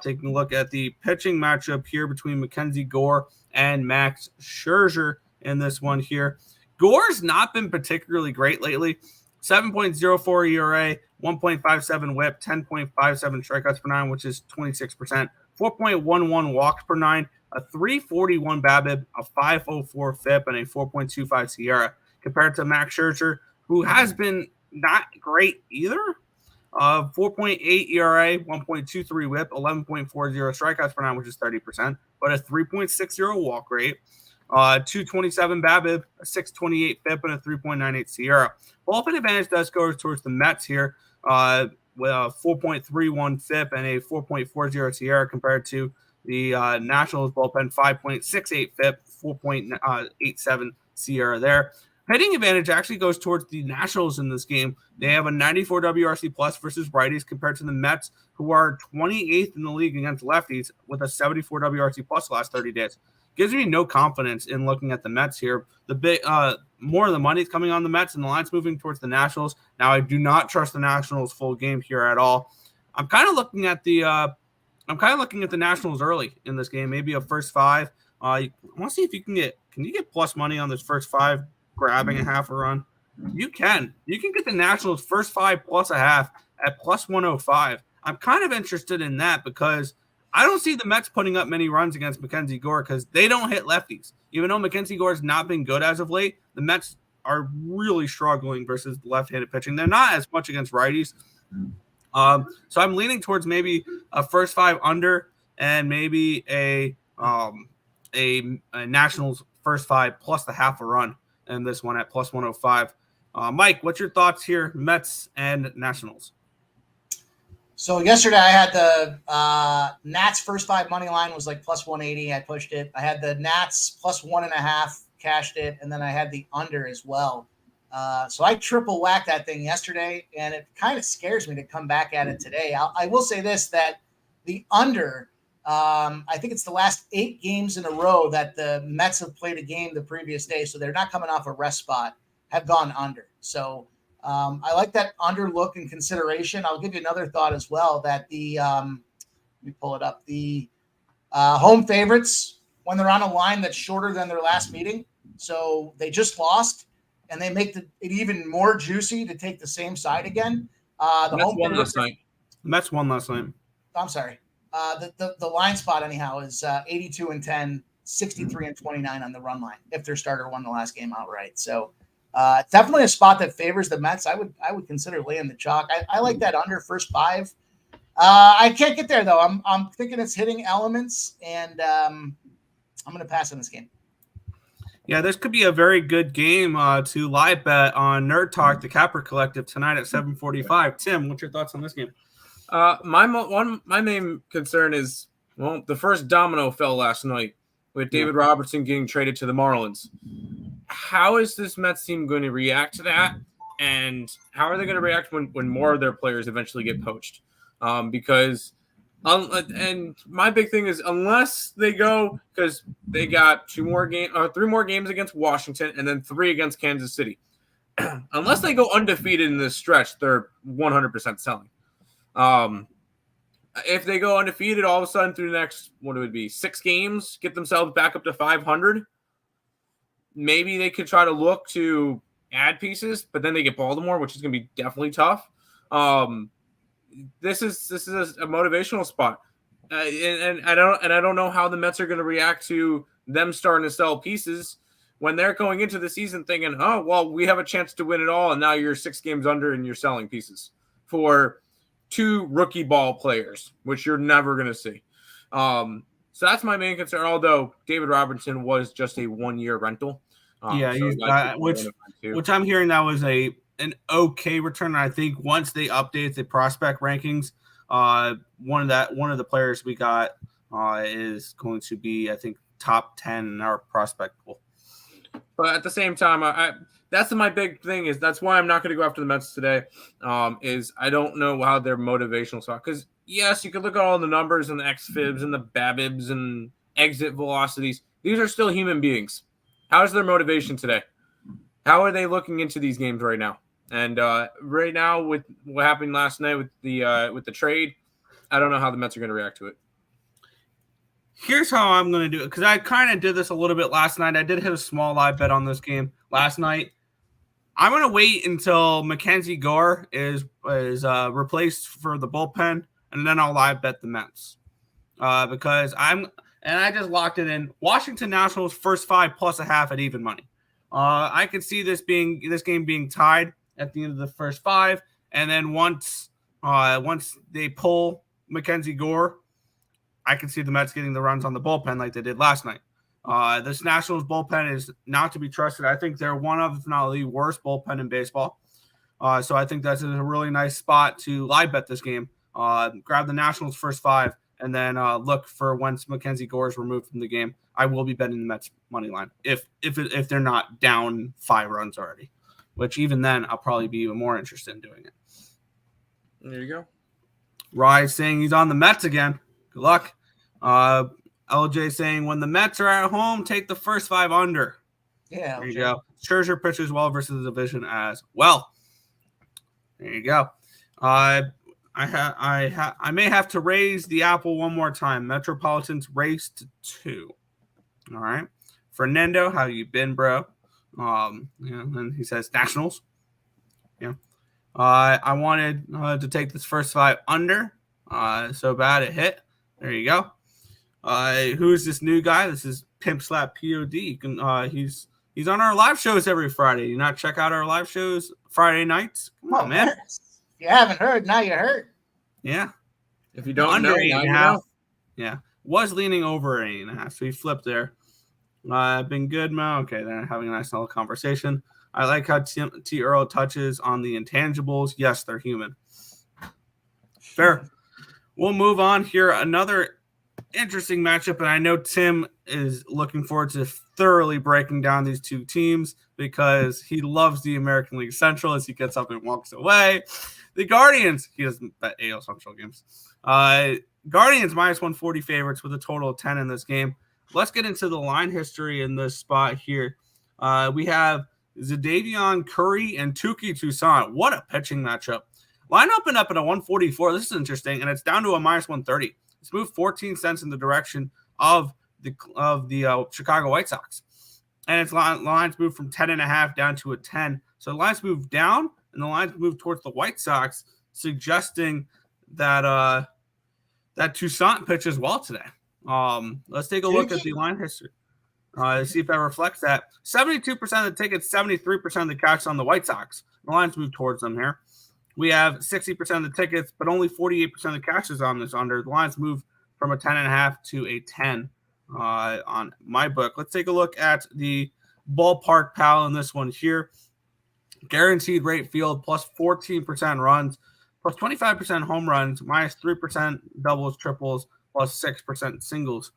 Taking a look at the pitching matchup here between Mackenzie Gore and Max Scherzer in this one here. Gore's not been particularly great lately. 7.04 ERA, 1.57 whip, 10.57 strikeouts per nine, which is 26%. 4.11 walks per nine, a 3.41 BABIP, a 5.04 FIP, and a 4.25 SIERA, compared to Max Scherzer, who has been not great either. 4.8 ERA, 1.23 whip, 11.40 strikeouts per nine, which is 30%, but a 3.60 walk rate, 2.27 BABIP, a 6.28 FIP, and a 3.98 SIERA. Bullpen advantage does go towards the Mets here, with a 4.31 FIP and a 4.40 SIERA, compared to the Nationals bullpen, 5.68 FIP, 4.87 SIERA there. Hitting advantage actually goes towards the Nationals in this game. They have a 94 WRC plus versus righties, compared to the Mets, who are 28th in the league against lefties with a 74 WRC plus the last 30 days. Gives me no confidence in looking at the Mets here. The big more of the money is coming on the Mets, and the line's moving towards the Nationals. Now, I do not trust the Nationals full game here at all. I'm kind of looking at the Nationals early in this game, maybe a first five. I want to see if you can get plus money on this first five, grabbing a half a run. You can get the Nationals first five plus a half at plus 105. I'm kind of interested in that because I don't see the Mets putting up many runs against Mackenzie Gore because they don't hit lefties. Even though Mackenzie Gore has not been good as of late, the Mets are really struggling versus left-handed pitching. They're not as much against righties. So I'm leaning towards maybe a first five under and maybe a Nationals first five plus the half a run in this one at plus 105. Mike, what's your thoughts here, Mets and Nationals? So yesterday I had the Nats first five money line was like plus 180. I pushed it. I had the Nats plus 1.5, cashed it, and then I had the under as well. So I triple whacked that thing yesterday, and it kind of scares me to come back at it today. I will say this, that the under, I think it's the last 8 games in a row that the Mets have played a game the previous day, so they're not coming off a rest spot, have gone under. So I like that under look and consideration. I'll give you another thought as well, that the let me pull it up. The home favorites, when they're on a line that's shorter than their last meeting, so they just lost, and they make it even more juicy to take the same side again. The Mets home won last night. Mets won last night. I'm sorry. The line spot anyhow is 82-10, 63-29 on the run line if their starter won the last game outright. So it's definitely a spot that favors the Mets. I would consider laying the chalk. I like that under first five. I can't get there though. I'm thinking it's hitting elements, and I'm going to pass on this game. Yeah, this could be a very good game to live bet on Nerd Talk, the Cappit Collective, tonight at 7:45. Tim, what's your thoughts on this game? My main concern is, well, the first domino fell last night with David Robertson getting traded to the Marlins. How is this Mets team going to react to that? And how are they going to react when more of their players eventually get poached? Because my big thing is, unless they go, because they got 3 more games against Washington and then 3 against Kansas City. Unless they go undefeated in this stretch, they're 100% selling. If they go undefeated all of a sudden through the next, 6 games, get themselves back up to 500, maybe they could try to look to add pieces, but then they get Baltimore, which is going to be definitely tough. This is a motivational spot, and I don't know how the Mets are going to react to them starting to sell pieces when they're going into the season thinking, oh, well, we have a chance to win it all, and now you're 6 games under and you're selling pieces for 2 rookie ball players, which you're never going to see. So that's my main concern, although David Robertson was just a 1-year rental. Which I'm hearing that was a an okay return. I think once they update the prospect rankings, one of the players we got is going to be, I think, top 10 in our prospect pool. But at the same time, that's my big thing. Is that's why I'm not going to go after the Mets today. Is I don't know how their motivational stock. Because yes, you could look at all the numbers and the xFibs and the BABIPs and exit velocities. These are still human beings. How's their motivation today? How are they looking into these games right now? And right now, with what happened last night with the trade, I don't know how the Mets are going to react to it. Here's how I'm going to do it, because I kind of did this a little bit last night. I did hit a small live bet on this game last night. I'm going to wait until Mackenzie Gore is replaced for the bullpen, and then I'll live bet the Mets. Because I just locked it in. Washington Nationals first 5 plus a half at even money. I could see this game being tied at the end of the first 5, and then once they pull Mackenzie Gore, I can see the Mets getting the runs on the bullpen like they did last night. This Nationals bullpen is not to be trusted. I think they're one of, if not the worst bullpen in baseball. So I think that's a really nice spot to live bet this game. Grab the Nationals first 5, and then look for once Mackenzie Gore is removed from the game. I will be betting the Mets money line if they're not down 5 runs already, which even then I'll probably be even more interested in doing it. There you go. Rye saying he's on the Mets again. Good luck. LJ saying when the Mets are at home, take the first 5 under. Yeah. There you go. Scherzer pitches well versus the division as well. There you go. I may have to raise the apple one more time. Metropolitans raised to 2. All right. Fernando, how you been, bro? And he says Nationals. Yeah. I wanted to take this first 5 under. So bad it hit. There you go. Who's this new guy? This is Pimp Slap POD. You can he's on our live shows every Friday. You not check out our live shows Friday nights? Come on, man. You haven't heard, now you heard. Yeah. If you don't under know, 8.5. Yeah. Was leaning over 8.5, so he flipped there. Been good, Mo. Okay, they're having a nice little conversation. I like how T. Earle touches on the intangibles. Yes, they're human. Fair. We'll move on here. Another interesting matchup, and I know Tim is looking forward to thoroughly breaking down these two teams because he loves the American League Central as he gets up and walks away. The Guardians, he doesn't bet AL Central games. Guardians minus 140 favorites with a total of 10 in this game. Let's get into the line history in this spot here. We have Zadavion Curry and Touki Toussaint. What a pitching matchup. Line opened up at a 144. This is interesting, and it's down to a minus 130. It's moved 14 cents in the direction of the Chicago White Sox. And its lines moved from 10.5 down to a 10. So the lines moved down, and the lines moved towards the White Sox, suggesting that that Toussaint pitches well today. Let's take a look at the line history. See if that reflects that. 72% of the tickets, 73% of the cash on the White Sox. The lines move towards them here. We have 60% of the tickets, but only 48% of the cash is on this under. The lines move from a 10.5 to a 10 on my book. Let's take a look at the ballpark pal in this one here. Guaranteed rate field plus 14% runs, plus 25% home runs, minus 3% doubles, triples, plus 6% singles.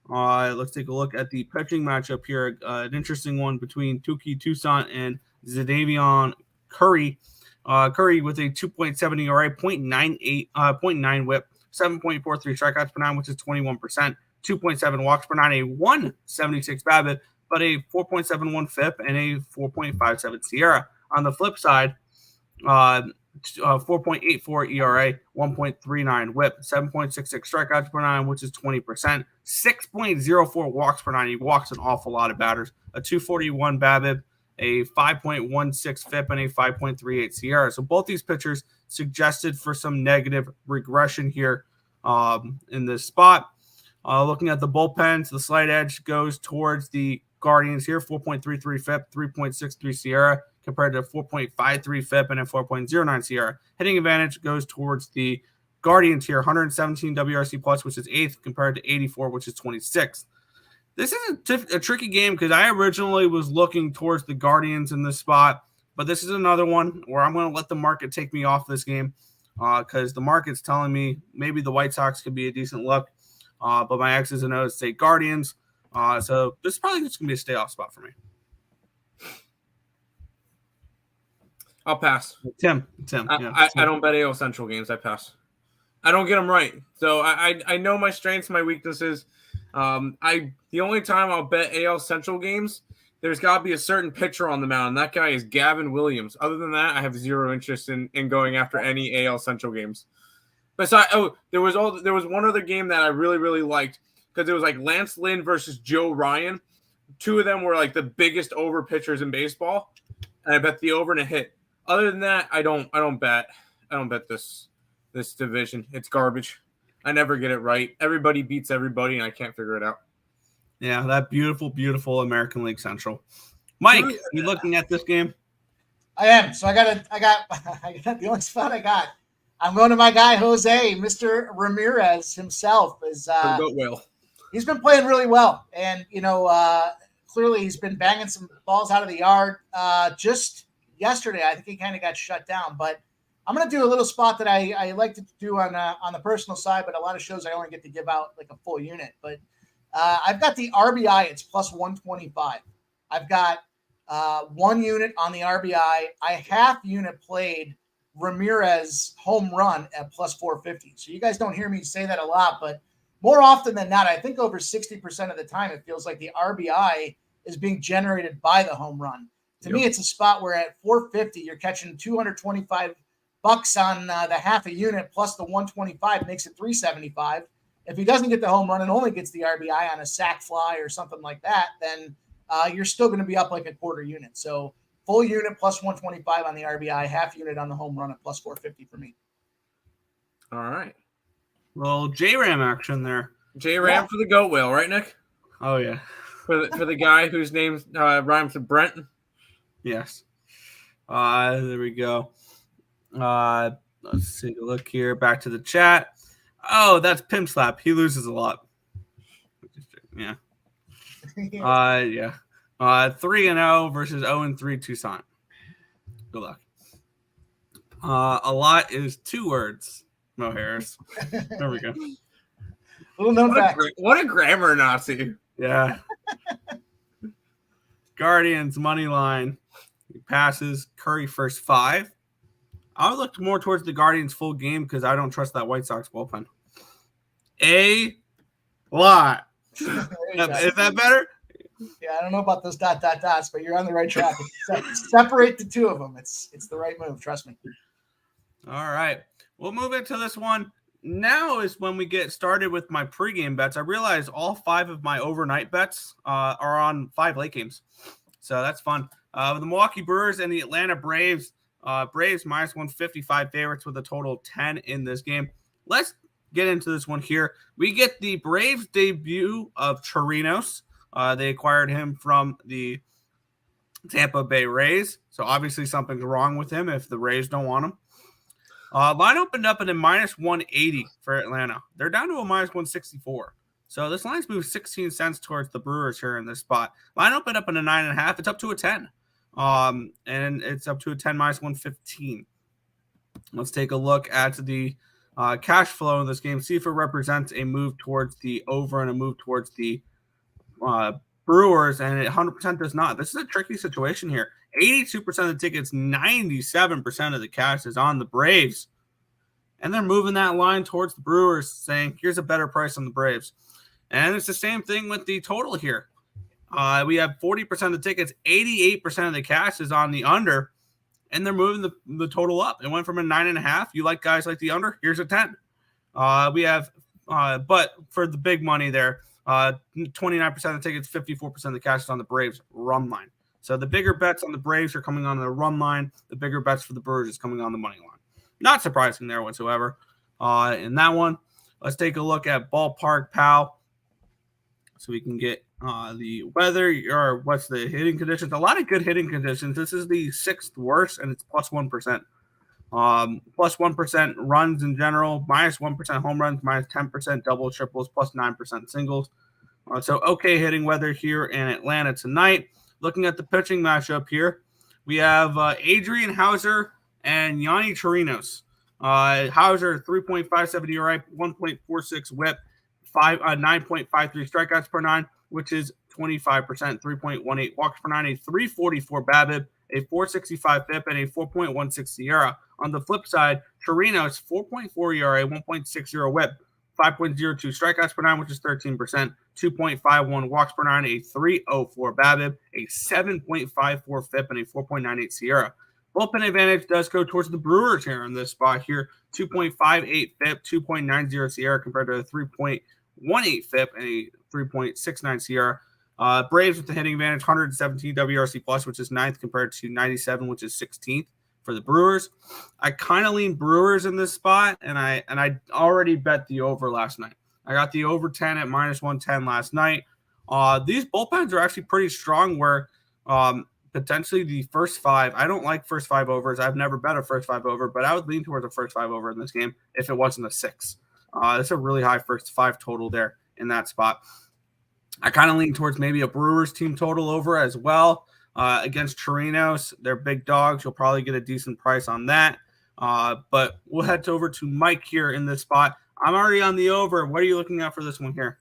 Let's take a look at the pitching matchup here. An interesting one between Touki Toussaint and Zadavion Curry. Curry with a 2.7 ERA, 0.9 whip, 7.43 strikeouts per 9, which is 21%, 2.7 walks per 9, a 176 BABIP, but a 4.71 FIP and a 4.57 SIERA. On the flip side, 4.84 ERA, 1.39 whip, 7.66 strikeouts per 9, which is 20%, 6.04 walks per 9. He walks an awful lot of batters, a 241 BABIP, a 5.16 FIP, and a 5.38 SIERA. So both these pitchers suggested for some negative regression here in this spot. Looking at the bullpens, the slight edge goes towards the Guardians here, 4.33 FIP, 3.63 SIERA, compared to 4.53 FIP and a 4.09 SIERA. Hitting advantage goes towards the Guardians here, 117 WRC plus, which is 8th, compared to 84, which is 26th. This is a tricky game because I originally was looking towards the Guardians in this spot But this is another one where I'm going to let the market take me off this game because the market's telling me maybe the White Sox could be a decent look. But my X's and O's say Guardians. So this is probably just going to be a stay-off spot for me. I'll pass. Tim. I don't bet AL Central games. I pass. I don't get them right. So I know my strengths, my weaknesses. The only time I'll bet AL Central games, there's got to be a certain pitcher on the mound. And that guy is Gavin Williams. Other than that, I have zero interest in going after any AL Central games. Besides, there was one other game that I really, really liked because it was like Lance Lynn versus Joe Ryan. Two of them were like the biggest over pitchers in baseball, and I bet the over and a hit. Other than that, I don't bet this division. It's garbage. I never get it right. Everybody beats everybody, and I can't figure it out. Yeah, that beautiful, beautiful American League Central. Mike, you looking at this game? I am. So I got the only spot I got. I'm going to my guy Jose, Mr. Ramirez himself. He's been playing really well, and clearly he's been banging some balls out of the yard. Just yesterday, I think he kind of got shut down. But I'm going to do a little spot that I like to do on the personal side, but a lot of shows I only get to give out like a full unit. But I've got the RBI. It's plus 125. I've got 1 unit on the RBI. I half unit played Ramirez home run at plus 450. So you guys don't hear me say that a lot, but more often than not, I think over 60% of the time, it feels like the RBI is being generated by the home run. To me, it's a spot where at 450, you're catching $225 on the half a unit plus the 125 makes it 375. If he doesn't get the home run and only gets the RBI on a sac fly or something like that, then you're still going to be up like a quarter unit. So full unit plus 125 on the RBI, half unit on the home run at plus 450 for me. All right. Well, J-Ram action there. J-Ram for the goat whale, right, Nick? Oh, yeah. For the guy whose name rhymes with Brent? Yes. There we go. Let's take a look here. Back to the chat. Oh, that's Pimp Slap. He loses a lot. Yeah. Yeah. 3-0 versus 0-3 Tucson. Good luck. A lot is 2 words. Mo Harris. There we go. What a grammar Nazi. Yeah. Guardians money line. He passes. Curry first 5. I would look more towards the Guardians full game because I don't trust that White Sox bullpen. A lot. Is that better? Yeah, I don't know about those dots, but you're on the right track. Separate the 2 of them. It's the right move. Trust me. All right. We'll move into this one. Now is when we get started with my pregame bets. I realize all 5 of my overnight bets are on 5 late games. So that's fun. The Milwaukee Brewers and the Atlanta Braves. Braves minus 155 favorites with a total of 10 in this game. Let's get into this one here. We get the Braves debut of Chirinos. They acquired him from the Tampa Bay Rays. So obviously something's wrong with him if the Rays don't want him. Line opened up at a minus 180 for Atlanta. They're down to a minus 164. So this line's moved 16 cents towards the Brewers here in this spot. Line opened up in a 9.5. It's up to a 10. And it's up to a 10 minus 115. Let's take a look at the cash flow in this game. See if it represents a move towards the over and a move towards the Brewers, and it 100% does not. This is a tricky situation here. 82% of the tickets, 97% of the cash is on the Braves. And they're moving that line towards the Brewers, saying, here's a better price on the Braves. And it's the same thing with the total here. We have 40% of the tickets, 88% of the cash is on the under, and they're moving the total up. It went from a 9.5. You like guys like the under? Here's a 10. We have, but for the big money there, 29% of the tickets, 54% of the cash is on the Braves run line. So the bigger bets on the Braves are coming on the run line. The bigger bets for the Brewers is coming on the money line. Not surprising there whatsoever. In that one, let's take a look at Ballpark Pal so we can get the weather or what's the hitting conditions. A lot of good hitting conditions. This is the 6th worst, and it's plus 1%. Plus 1% runs in general, minus 1% home runs, minus 10% doubles, triples, plus 9% singles. So okay hitting weather here in Atlanta tonight. Looking at the pitching matchup here, We have Adrian Hauser and Yanni Chirinos. Hauser, 3.57 ERA, 1.46 whip, 9.53 strikeouts per nine, which is 25%, 3.18 walks per nine, a 344 BABIP, a 465 FIP, and a 4.16 SIERA. On the flip side, Chirinos, 4.4 ERA, 1.60 whip, 5.02 strikeouts per nine, which is 13%, 2.51 walks per nine, a 304 BABIP, a 7.54 FIP, and a 4.98 SIERA. Bullpen advantage does go towards the Brewers here in this spot here. 2.58 FIP, 2.90 SIERA compared to a 3.18 FIP and a 3.69 SIERA. Braves with the hitting advantage, 117 WRC plus, which is 9th compared to 97, which is 16th for the Brewers. I kind of lean Brewers in this spot, and I already bet the over last night. I got the over 10 at -110 last night. These bullpens are actually pretty strong where potentially the first five. I don't like first five overs. I've never bet a first five over, but I would lean towards a first five over in this game if it wasn't a 6. It's a really high first five total there in that spot. I kind of lean towards maybe a Brewers team total over as well against Chirinos. They're big dogs. You'll probably get a decent price on that. But we'll head over to Mike here in this spot. I'm already on the over. What are you looking at for this one here?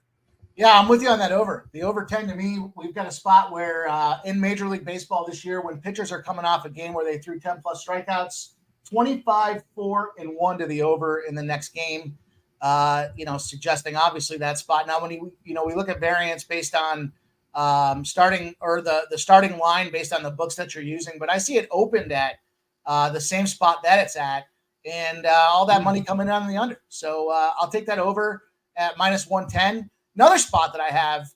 Yeah, I'm with you on that over. The over 10 to me, we've got a spot where in Major League Baseball this year, when pitchers are coming off a game where they threw 10 plus strikeouts, 25-4-1 to the over in the next game. Suggesting obviously that spot. Now, when we look at variance based on starting or the starting line based on the books that you're using, but I see it opened at the same spot that it's at, and all that money coming down the under. So I'll take that over at -110. Another spot that I have,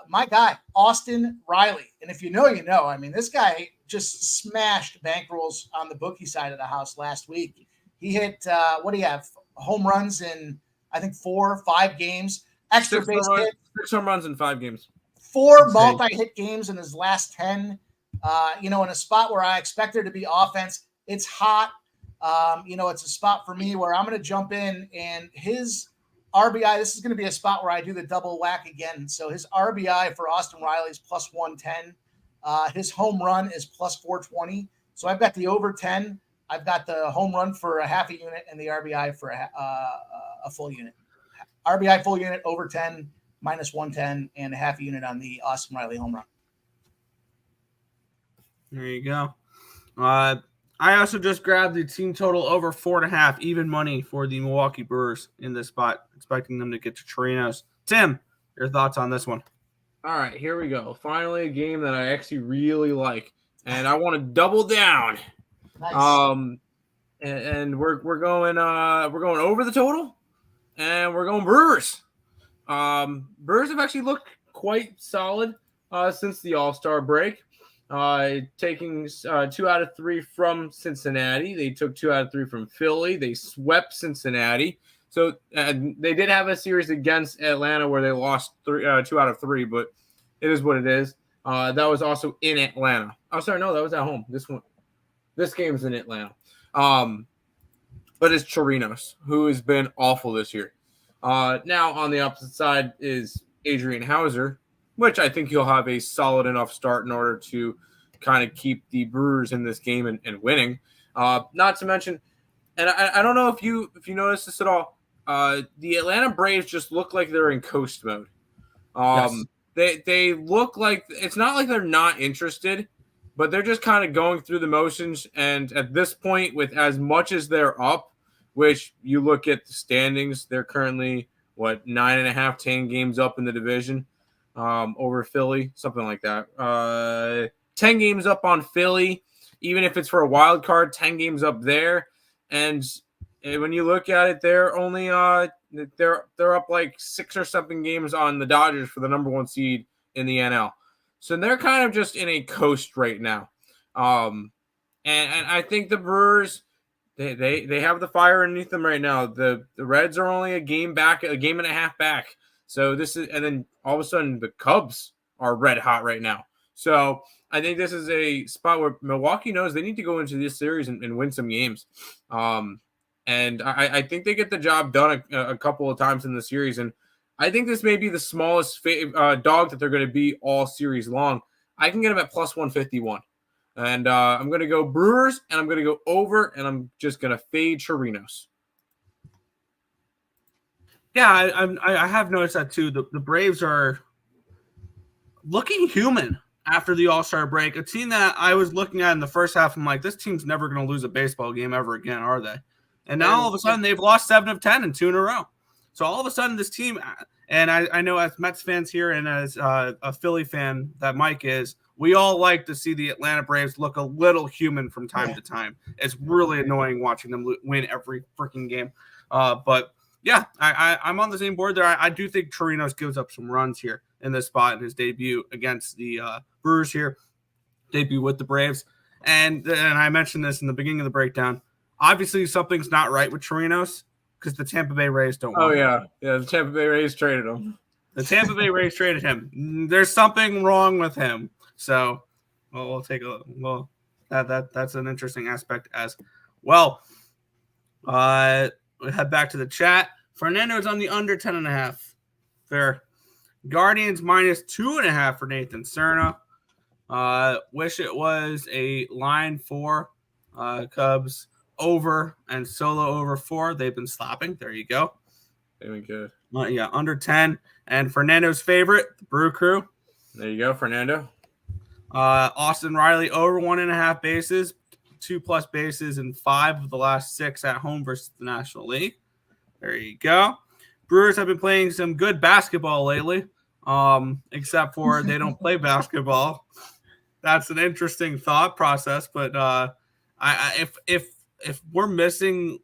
my guy, Austin Riley. And if you know, you know. I mean, this guy just smashed bankrolls on the bookie side of the house last week. He hit, what do you have? Home runs in, I think, 4 or 5 games. Extra base hit. 6 home runs in 5 games. 4 multi-hit games in his last 10. In a spot where I expect there to be offense. It's hot. It's a spot for me where I'm going to jump in, and his RBI, this is going to be a spot where I do the double whack again. So his RBI for Austin Riley is +110. His home run is +420. So I've got the over 10. I've got the home run for a half a unit and the RBI for a full unit. RBI full unit over 10, -110, and a half a unit on the Austin Riley home run. There you go. I also just grabbed the team total over 4.5, even money for the Milwaukee Brewers in this spot, expecting them to get to Chirinos. Tim, your thoughts on this one? All right, here we go. Finally, a game that I actually really like, and I want to double down. Nice. And we're going over the total, and we're going Brewers. Brewers have actually looked quite solid since the All-Star break. Taking 2 out of 3 from Cincinnati. They took 2 out of 3 from Philly. They swept Cincinnati. So they did have a series against Atlanta where they lost 2 out of 3, but it is what it is. That was also in Atlanta. Oh, sorry, no, that was at home. This game's in Atlanta. But it's Chirinos, who has been awful this year. Now on the opposite side is Adrian Hauser, which I think he'll have a solid enough start in order to kind of keep the Brewers in this game and winning. Not to mention, and I don't know if you noticed this at all, the Atlanta Braves just look like they're in coast mode. Yes. They look like it's not like they're not interested, but they're just kind of going through the motions. And at this point, with as much as they're up, which you look at the standings, they're currently 9.5, 10 games up in the division. Over Philly, something like that. 10 games up on Philly, even if it's for a wild card, 10 games up there. And when you look at it, they're only they're up like 6 or something games on the Dodgers for the number 1 seed in the NL. So they're kind of just in a coast right now. And I think the Brewers, they have the fire underneath them right now. The Reds are only a game and a half back. So this is, and then all of a sudden the Cubs are red hot right now. So I think this is a spot where Milwaukee knows they need to go into this series and win some games. And I think they get the job done a couple of times in the series. And I think this may be the smallest dog that they're going to be all series long. I can get them at +151. And I'm going to go Brewers, and I'm going to go over, and I'm just going to fade Chirinos. Yeah, I have noticed that too. The Braves are looking human after the All-Star break. A team that I was looking at in the first half, I'm like, this team's never going to lose a baseball game ever again, are they? And now all of a sudden they've lost 7 of 10 in 2 in a row. So all of a sudden this team, and I know as Mets fans here and as a Philly fan that Mike is, we all like to see the Atlanta Braves look a little human from time to time. It's really annoying watching them win every freaking game. But yeah, I'm on the same board there. I do think Chirinos gives up some runs here in this spot in his debut against the Brewers here, debut with the Braves. And I mentioned this in the beginning of the breakdown. Obviously, something's not right with Chirinos because the Tampa Bay Rays don't want him. Yeah, the Tampa Bay Rays traded him. The Tampa Bay Rays traded him. There's something wrong with him. So we'll take a look. Well, that's an interesting aspect as well. We head back to the chat. Fernando's on the under 10.5. Fair. Guardians minus 2.5 for Nathan Cerna. Wish it was a line 4. Cubs over and Solo over 4. They've been slapping. There you go. Very good. Yeah, under 10. And Fernando's favorite, the Brew Crew. There you go, Fernando. Austin Riley over 1.5 bases, 2+ bases in 5 of the last 6 at home versus the National League. There you go. Brewers have been playing some good basketball lately, except for they don't play basketball. That's an interesting thought process, but if we're missing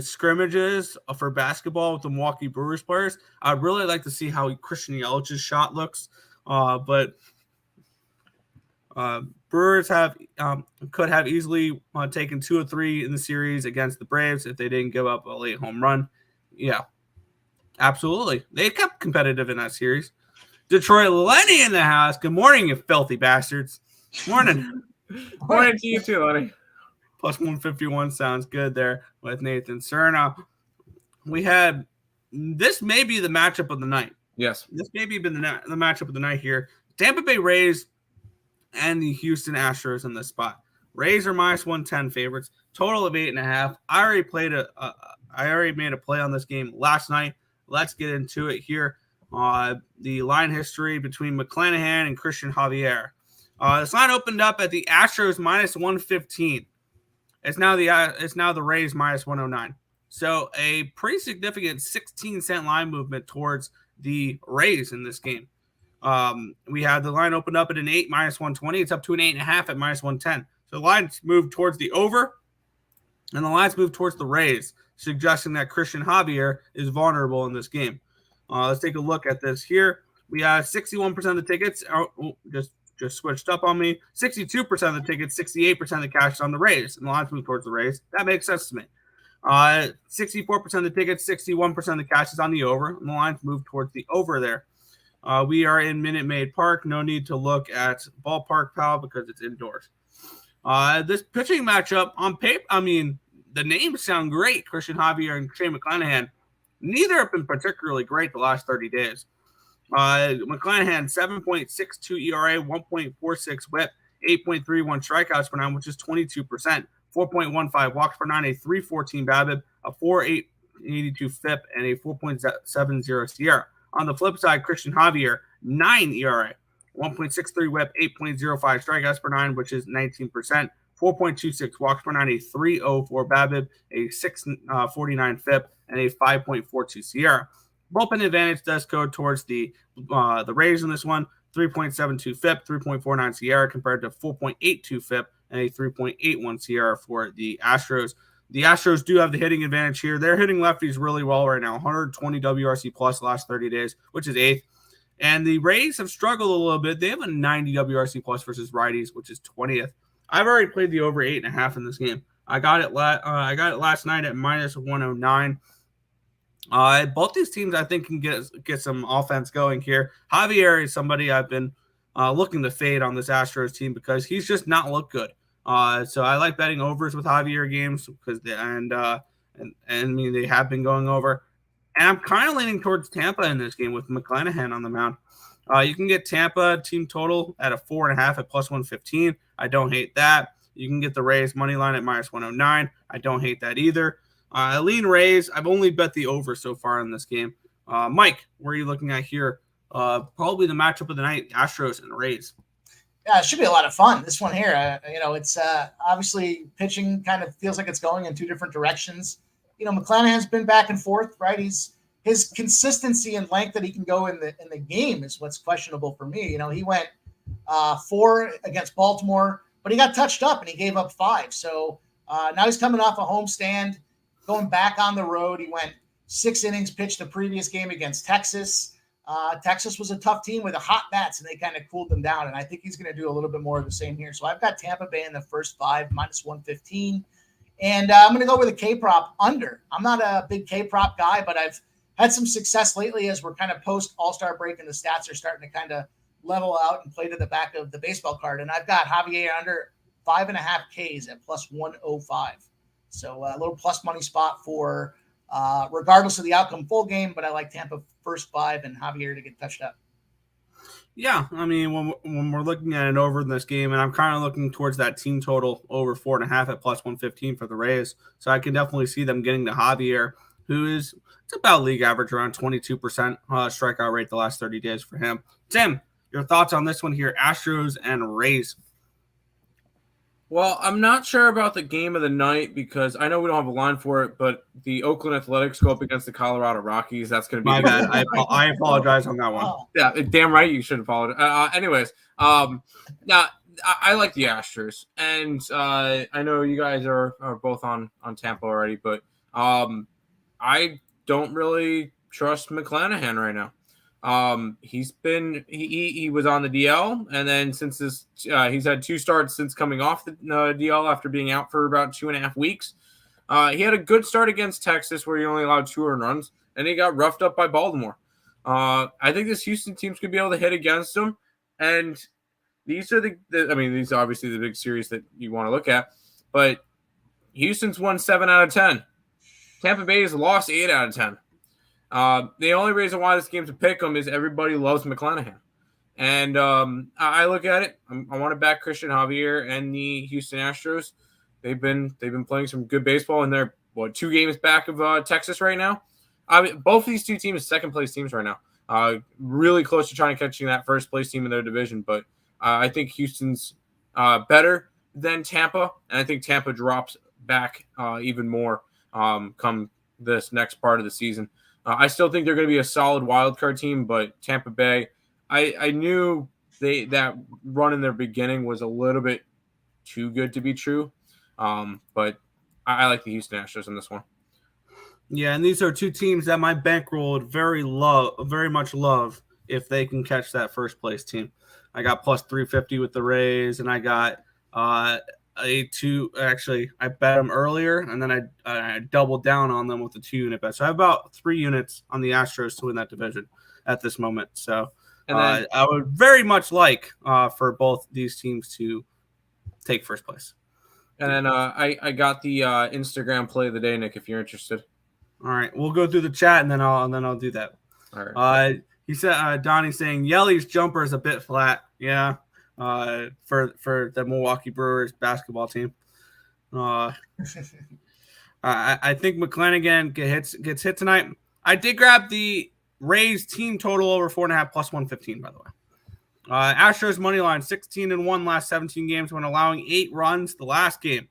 scrimmages for basketball with the Milwaukee Brewers players, I'd really like to see how Christian Yelich's shot looks. But Brewers could have easily taken 2 or 3 in the series against the Braves if they didn't give up a late home run. Yeah, absolutely. They kept competitive in that series. Detroit Lenny in the house. Good morning, you filthy bastards. Morning. Morning to you too, Lenny. Plus 151 sounds good there with Nathan Cerna. We had this may be the matchup of the night. Yes. This may be been the matchup of the night here. Tampa Bay Rays and the Houston Astros in this spot. Rays are minus 110 favorites. Total of 8.5. I already made a play on this game last night. Let's get into it here. The line history between McClanahan and Christian Javier. This line opened up at the Astros minus 115. It's now the Rays minus 109. So a pretty significant 16-cent line movement towards the Rays in this game. We had the line opened up at an 8 minus 120. It's up to an 8.5 at minus 110. So the lines moved towards the over, and the lines moved towards the Rays, suggesting that Christian Javier is vulnerable in this game. Let's take a look at this here. We have 61% of the tickets. Just switched up on me. 62% of the tickets, 68% of the cash is on the Rays, and the lines move towards the Rays. That makes sense to me. 64% of the tickets, 61% of the cash is on the over, and the lines move towards the over there. We are in Minute Maid Park. No need to look at Ballpark Pal because it's indoors. This pitching matchup on paper, I mean, the names sound great. Christian Javier and Shane McClanahan. Neither have been particularly great the last 30 days. McClanahan, 7.62 ERA, 1.46 whip, 8.31 strikeouts per 9, which is 22%, 4.15 walks per 9, a 3.14 BABIP, a 4.82 FIP, and a 4.70 SIERA. On the flip side, Christian Javier, 9 ERA, 1.63 whip, 8.05 strikeouts per 9, which is 19%, 4.26 walks per 9, a 3.04 BABIP, a 6.49 FIP, and a 5.42 SIERA. Bullpen advantage does go towards the Rays in this one. 3.72 FIP, 3.49 SIERA compared to 4.82 FIP and a 3.81 SIERA for the Astros. The Astros do have the hitting advantage here. They're hitting lefties really well right now. 120 WRC plus the last 30 days, which is 8th. And the Rays have struggled a little bit. They have a 90 WRC plus versus righties, which is 20th. I've already played the over 8.5 in this game. I got it last night at minus 109. Both these teams, I think, can get some offense going here. Javier is somebody I've been looking to fade on this Astros team because he's just not looked good. So I like betting overs with Javier games because I mean they have been going over. And I'm kind of leaning towards Tampa in this game with McClanahan on the mound. You can get Tampa team total at a 4.5 at plus 115. I don't hate that. You can get the Rays money line at -109. I don't hate that either. Lean Rays, I've only bet the over so far in this game. Mike, where are you looking at here? Probably the matchup of the night, Astros and Rays. Yeah, it should be a lot of fun. This one here, it's obviously pitching kind of feels like it's going in two different directions. McClanahan's been back and forth, right? His consistency and length that he can go in the game is what's questionable for me. He went 4 against Baltimore, but he got touched up and he gave up 5. So now he's coming off a homestand, going back on the road. He went 6 innings pitched the previous game against Texas. Texas was a tough team with the hot bats, and they kind of cooled them down. And I think he's going to do a little bit more of the same here. So I've got Tampa Bay in the first 5, -115. And I'm going to go with a K-prop under. I'm not a big K-prop guy, but I've had some success lately as we're kind of post All-Star break and the stats are starting to kind of level out and play to the back of the baseball card. And I've got Javier under 5.5 Ks at +105. So a little plus money spot for regardless of the outcome full game, but I like Tampa first 5 and Javier to get touched up. Yeah, I mean, when we're looking at an over in this game, and I'm kind of looking towards that team total over 4.5 at +115 for the Rays, so I can definitely see them getting to Javier, who is it's about league average, around 22% strikeout rate the last 30 days for him. Tim, your thoughts on this one here, Astros and Rays? Well, I'm not sure about the game of the night because I know we don't have a line for it, but the Oakland Athletics go up against the Colorado Rockies. That's going to be my bad. I apologize on that one. Yeah, damn right you should apologize. Anyways, now I like the Astros, and I know you guys are both on Tampa already, but I don't really trust McClanahan right now. He was on the DL, and then since this, he's had 2 starts since coming off the DL after being out for about 2.5 weeks. He had a good start against Texas where he only allowed 2 earned runs, and he got roughed up by Baltimore. I think this Houston team's going to be able to hit against him, and these are these are obviously the big series that you want to look at, but Houston's won 7 out of 10. Tampa Bay has lost 8 out of 10. The only reason why this game's a pick 'em is everybody loves McClanahan. And I look at it. I want to back Christian Javier and the Houston Astros. They've been playing some good baseball, and they're 2 games back of Texas right now. Both of these 2 teams, second place teams right now. Really close to trying to catching that first place team in their division. But I think Houston's better than Tampa, and I think Tampa drops back even more come this next part of the season. I still think they're going to be a solid wild card team, but Tampa Bay, I knew that run in their beginning was a little bit too good to be true. But I like the Houston Astros in this one. Yeah, and these are 2 teams that my bankroll would very much love if they can catch that first place team. I got +350 with the Rays, and I got actually I bet them earlier, and then I doubled down on them with the 2-unit bet. So I have about 3 units on the Astros to win that division at this moment. So I would very much like for both these teams to take first place. And then I got the Instagram play of the day, Nick, if you're interested. All right, we'll go through the chat, and then I'll do that. All right. He said Donnie's saying Yelly's jumper is a bit flat. Yeah. For the Milwaukee Brewers basketball team. I think McClanahan gets hit tonight. I did grab the Rays team total over 4.5 +115, by the way. Astros money line 16-1 last 17 games when allowing 8 runs the last game.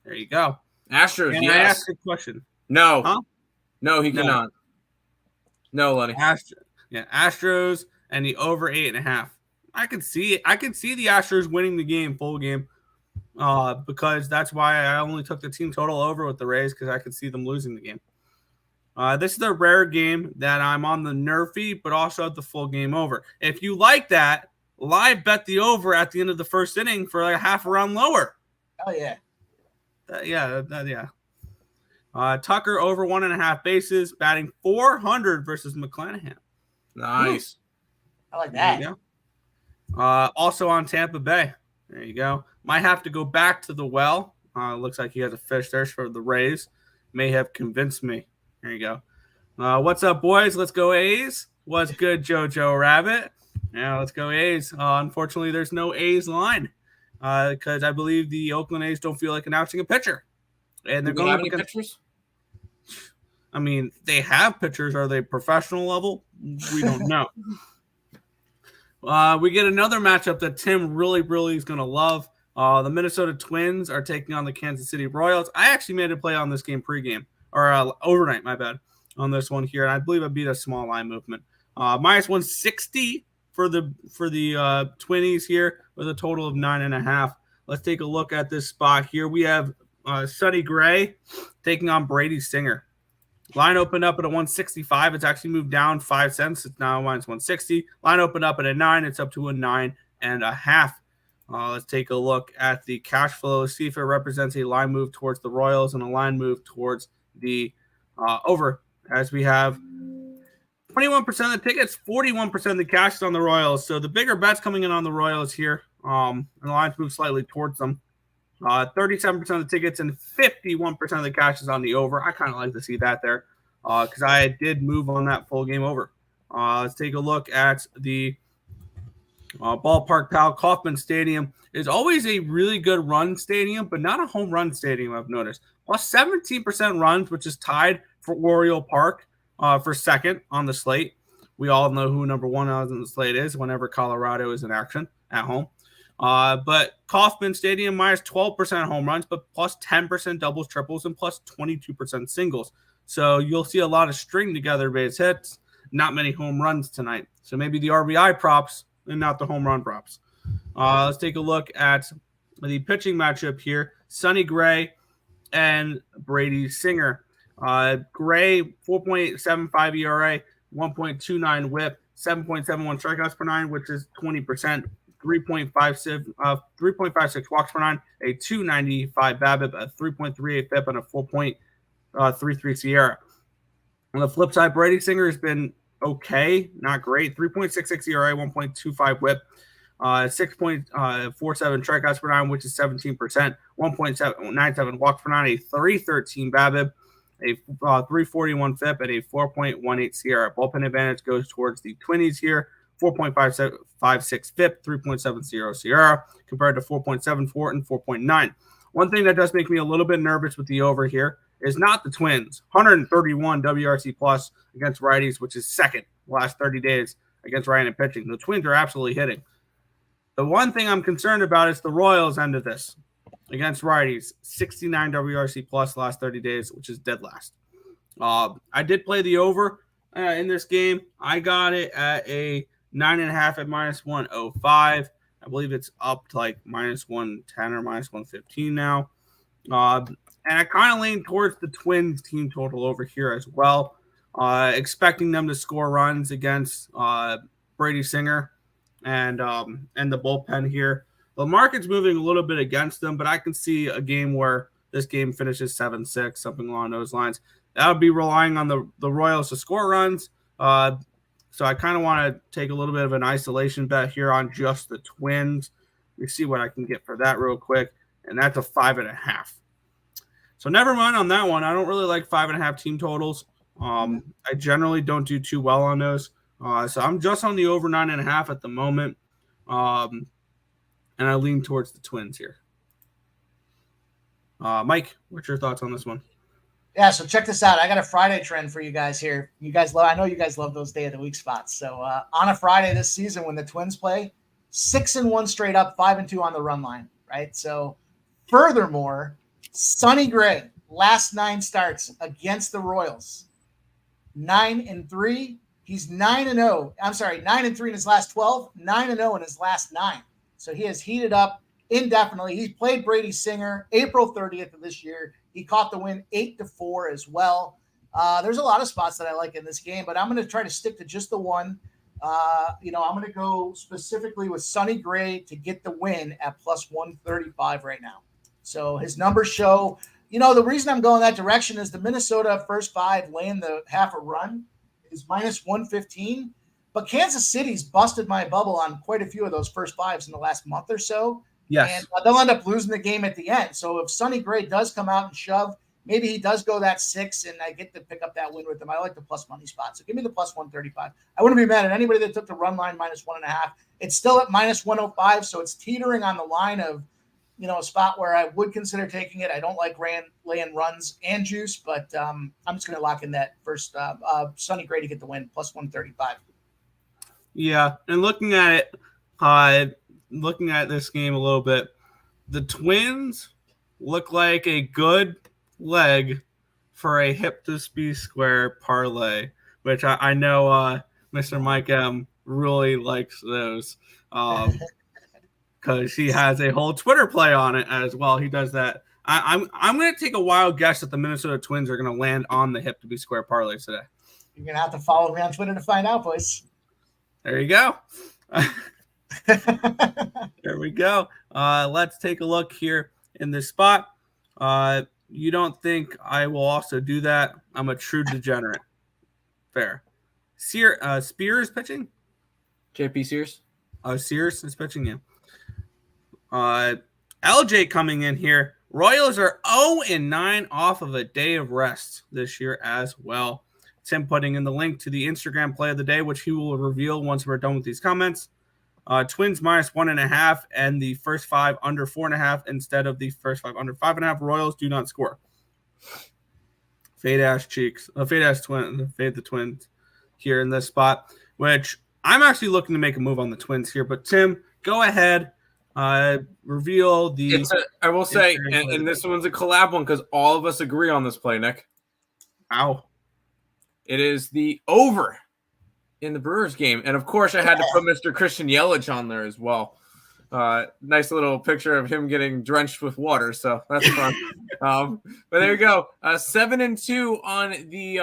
There you go. Astros, and yes. I asked a question. No. Huh? No, he cannot. No, Lenny. Astros and the over 8.5. I can see it. I can see the Astros winning the game, full game, because that's why I only took the team total over with the Rays, because I could see them losing the game. This is a rare game that I'm on the nerfy, but also at the full game over. If you like that, live bet the over at the end of the first inning for like a half a round lower. Oh, yeah. Yeah. Tucker over 1.5 bases, batting .400 versus McClanahan. Nice. I like that. There you go. Also on Tampa Bay. There you go. Might have to go back to the well. Looks like he has a fish there for the Rays. May have convinced me. There you go. What's up, boys? Let's go A's. What's good, JoJo Rabbit? Yeah, let's go A's. Unfortunately, there's no A's line because I believe the Oakland A's don't feel like announcing a pitcher. And they're going up against pitchers. I mean, they have pitchers. Are they professional level? We don't know. We get another matchup that Tim really is going to love. The Minnesota Twins are taking on the Kansas City Royals. I actually made a play on this game pregame, or overnight, my bad, on this one here. And I believe I beat a small line movement. Minus 160 for the Twinnies here with a total of 9.5. Let's take a look at this spot here. We have Sonny Gray taking on Brady Singer. Line opened up at a 165. It's actually moved down 5 cents. It's now minus 160. Line opened up at a 9. It's up to a 9.5. Let's take a look at the cash flow. See if it represents a line move towards the Royals and a line move towards the over. As we have 21% of the tickets, 41% of the cash is on the Royals. So the bigger bets coming in on the Royals here. And the lines move slightly towards them. 37% of the tickets and 51% of the cash is on the over. I kind of like to see that there because I did move on that full game over. Let's take a look at the Ballpark Pal. Kauffman Stadium is always a really good run stadium, but not a home run stadium, I've noticed. Plus 17% runs, which is tied for Oriole Park for second on the slate. We all know who number one on the slate is whenever Colorado is in action at home. But Kauffman Stadium minus 12% home runs, but plus 10% doubles, triples, and plus 22% singles. So you'll see a lot of string together base hits, not many home runs tonight. So maybe the RBI props and not the home run props. Let's take a look at the pitching matchup here. Sonny Gray and Brady Singer. Gray, 4.75 ERA, 1.29 whip, 7.71 strikeouts per 9, which is 20%. 3.56 walks per 9, a 2.95 BABIP, a 3.38 FIP, and a 4.33 Sierra. On the flip side, Brady Singer has been okay, not great. 3.66 ERA, 1.25 WHIP, 6.47 strikeouts per 9, which is 17%. 1.97 walks per 9, a 3.13 BABIP, a 3.41 FIP, and a 4.18 Sierra. Bullpen advantage goes towards the Twinnies here. 4.56 FIP, 3.70 Sierra, compared to 4.74 and 4.9. One thing that does make me a little bit nervous with the over here is not the Twins. 131 WRC plus against righties, which is second the last 30 days against right-handed pitching. The Twins are absolutely hitting. The one thing I'm concerned about is the Royals end of this against righties. 69 WRC plus last 30 days, which is dead last. I did play the over in this game. I got it at a 9.5 at minus 105. I believe it's up to like minus 110 or minus 115 now. And I kind of lean towards the Twins team total over here as well, expecting them to score runs against Brady Singer and the bullpen here. The market's moving a little bit against them, but I can see a game where this game finishes 7-6, something along those lines. That would be relying on the Royals to score runs. So I kind of want to take a little bit of an isolation bet here on just the Twins. Let me see what I can get for that real quick. And that's a 5.5. So never mind on that one. I don't really like 5.5 team totals. I generally don't do too well on those. So I'm just on the over 9.5 at the moment. And I lean towards the Twins here. Mike, what's your thoughts on this one? Yeah, so check this out. I got a Friday trend for you guys here. I know you guys love those day of the week spots. So on a Friday this season, when the Twins play, 6-1 straight up, 5-2 on the run line, right? So furthermore, Sonny Gray, last 9 starts against the Royals, 9-3. He's 9-0. I'm sorry, 9-3 in his last 12, 9-0 in his last 9. So he has heated up indefinitely. He's played Brady Singer April 30th of this year. He caught the win 8-4 as well. There's a lot of spots that I like in this game, but I'm going to try to stick to just the one. I'm going to go specifically with Sonny Gray to get the win at plus 135 right now. So his numbers show, the reason I'm going that direction is the Minnesota first 5 laying the half a run is minus 115. But Kansas City's busted my bubble on quite a few of those first 5s in the last month or so. Yes. And they'll end up losing the game at the end. So if Sonny Gray does come out and shove, maybe he does go that 6 and I get to pick up that win with him. I like the plus money spot. So give me the plus 135. I wouldn't be mad at anybody that took the run line minus 1.5. It's still at minus 105, so it's teetering on the line of, a spot where I would consider taking it. I don't like laying runs and juice, but I'm just going to lock in that first Sonny Gray to get the win, plus 135. Yeah, and looking at this game a little bit, the Twins look like a good leg for a hip to speed square parlay, which I know Mr. Mike M really likes those because he has a whole Twitter play on it as well. He does that. I'm going to take a wild guess that the Minnesota Twins are going to land on the hip to be square parlay today. You're going to have to follow me on Twitter to find out, boys. There you go. There we go. Let's take a look here in this spot. You don't think I will also do that? I'm a true degenerate. Fair. Spears pitching? JP Sears? Sears is pitching, yeah. LJ coming in here. Royals are 0-9 off of a day of rest this year as well. Tim putting in the link to the Instagram play of the day, which he will reveal once we're done with these comments. Twins minus 1.5 and the first 5 under 4.5 instead of the first 5 under 5.5. Royals do not score. Fade the Twins here in this spot, which I'm actually looking to make a move on the Twins here. But Tim, go ahead. Reveal the. I will say, and this one's a collab one because all of us agree on this play, Nick. Ow. It is the over in the Brewers game. And, of course, I had to put Mr. Christian Yelich on there as well. Nice little picture of him getting drenched with water, so that's fun. But there you go. 7-2 on the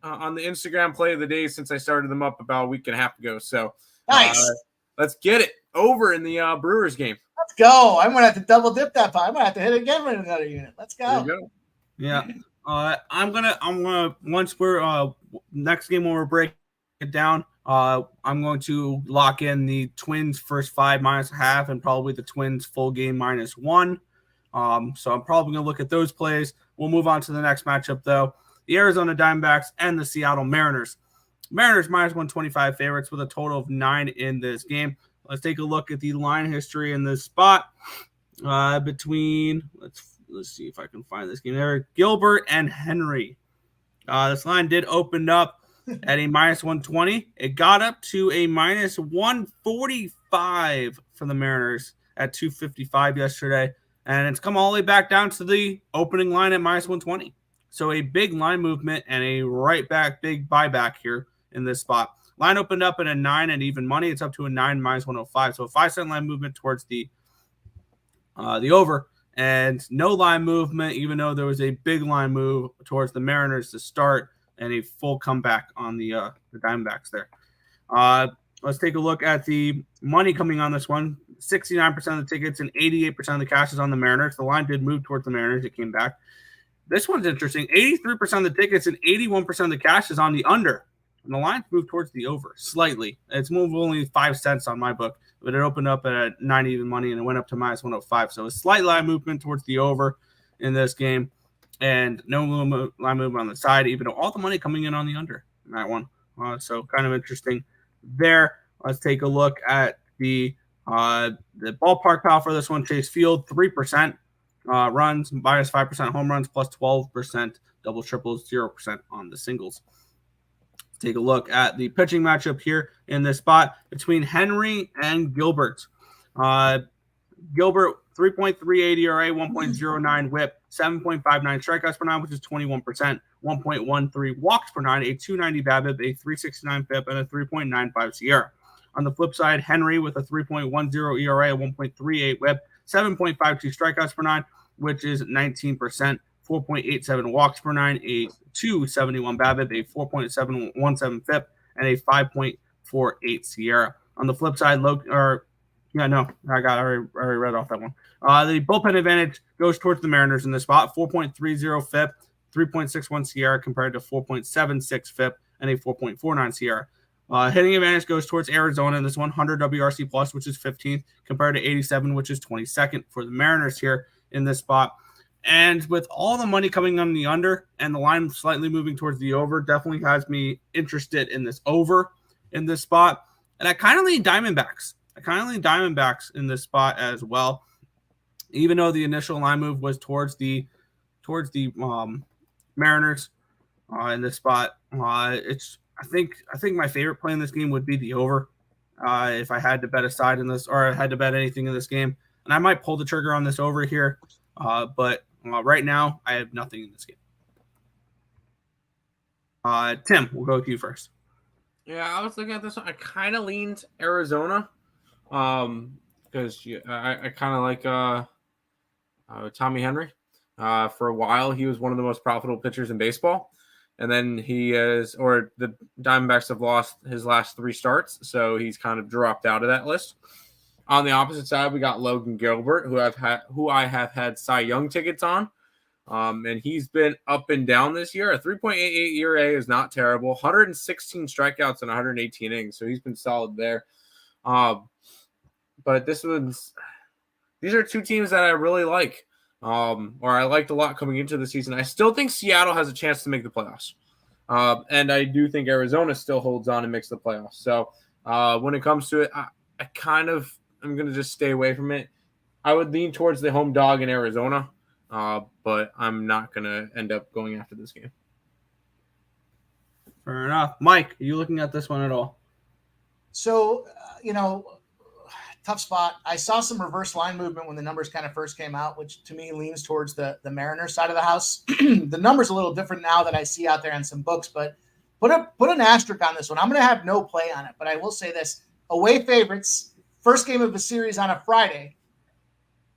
Instagram play of the day since I started them up about a week and a half ago. So nice. Let's get it over in the Brewers game. Let's go. I'm gonna have to double dip that pie. I'm gonna have to hit it again with another unit. Let's go. There you go. Yeah. I'm gonna once we're next game when we're breaking it down, I'm going to lock in the Twins first 5 minus a half and probably the Twins full game minus 1. So I'm probably gonna look at those plays. We'll move on to the next matchup though. The Arizona Diamondbacks and the Seattle Mariners. Mariners minus 125 favorites with a total of 9 in this game. Let's take a look at the line history in this spot between let's see if I can find this game there. Gilbert and Henry. This line did open up at a minus 120. It got up to a minus 145 for the Mariners at 255 yesterday. And it's come all the way back down to the opening line at minus 120. So a big line movement and a right back big buyback here in this spot. Line opened up at a 9 and even money. It's up to a 9 minus 105. So a 5-cent line movement towards the over. And no line movement, even though there was a big line move towards the Mariners to start and a full comeback on the Diamondbacks there. Let's take a look at the money coming on this one. 69% of the tickets and 88% of the cash is on the Mariners. The line did move towards the Mariners. It came back. This one's interesting. 83% of the tickets and 81% of the cash is on the under. And the line moved towards the over slightly. It's moved only 5 cents on my book, but it opened up at 9 even money and it went up to minus 105. So a slight line movement towards the over in this game and no line movement on the side, even though all the money coming in on the under in that one. So kind of interesting there. Let's take a look at the ballpark pal for this one. Chase Field, 3% runs, minus 5% home runs, plus 12% double triples, 0% on the singles. Take a look at the pitching matchup here in this spot between Henry and Gilbert. Gilbert, 3.38 ERA, 1.09 whip, 7.59 strikeouts per 9, which is 21%, 1.13 walks per 9, a 290 BABIP, a 369 FIP, and a 3.95 SIERA. On the flip side, Henry with a 3.10 ERA, a 1.38 whip, 7.52 strikeouts per 9, which is 19%. 4.87 walks per 9, a 271 BABIP, a 4.717 FIP, and a 5.48 SIERA. On the flip side, I already read off that one. The bullpen advantage goes towards the Mariners in this spot. 4.30 FIP, 3.61 SIERA compared to 4.76 FIP and a 4.49 SIERA. Hitting advantage goes towards Arizona in this one. 100 WRC plus, which is 15th, compared to 87, which is 22nd for the Mariners here in this spot. And with all the money coming on the under and the line slightly moving towards the over, definitely has me interested in this over in this spot. And I kind of lean Diamondbacks. In this spot as well. Even though the initial line move was towards the Mariners in this spot, I think my favorite play in this game would be the over. If I had to bet a side in this, or I had to bet anything in this game, and I might pull the trigger on this over here, but right now I have nothing in this game. Tim, we'll go with you first. Yeah, I was looking at this one. I kind of leaned Arizona, because I kind of like Tommy Henry. For a while, he was one of the most profitable pitchers in baseball. And then the Diamondbacks have lost his last 3 starts, so he's kind of dropped out of that list. On the opposite side, we got Logan Gilbert, who I have had Cy Young tickets on. And he's been up and down this year. A 3.88 ERA is not terrible. 116 strikeouts and 118 innings, so he's been solid there. But these are 2 teams that I really like. Or I liked a lot coming into the season. I still think Seattle has a chance to make the playoffs. And I do think Arizona still holds on and makes the playoffs. So when it comes to it, I'm going to just stay away from it. I would lean towards the home dog in Arizona, but I'm not going to end up going after this game. Fair enough. Mike, are you looking at this one at all? So, tough spot. I saw some reverse line movement when the numbers kind of first came out, which to me leans towards the Mariners side of the house. The number's a little different now that I see out there in some books, but put an asterisk on this one. I'm going to have no play on it, but I will say this. Away favorites, first game of the series on a Friday.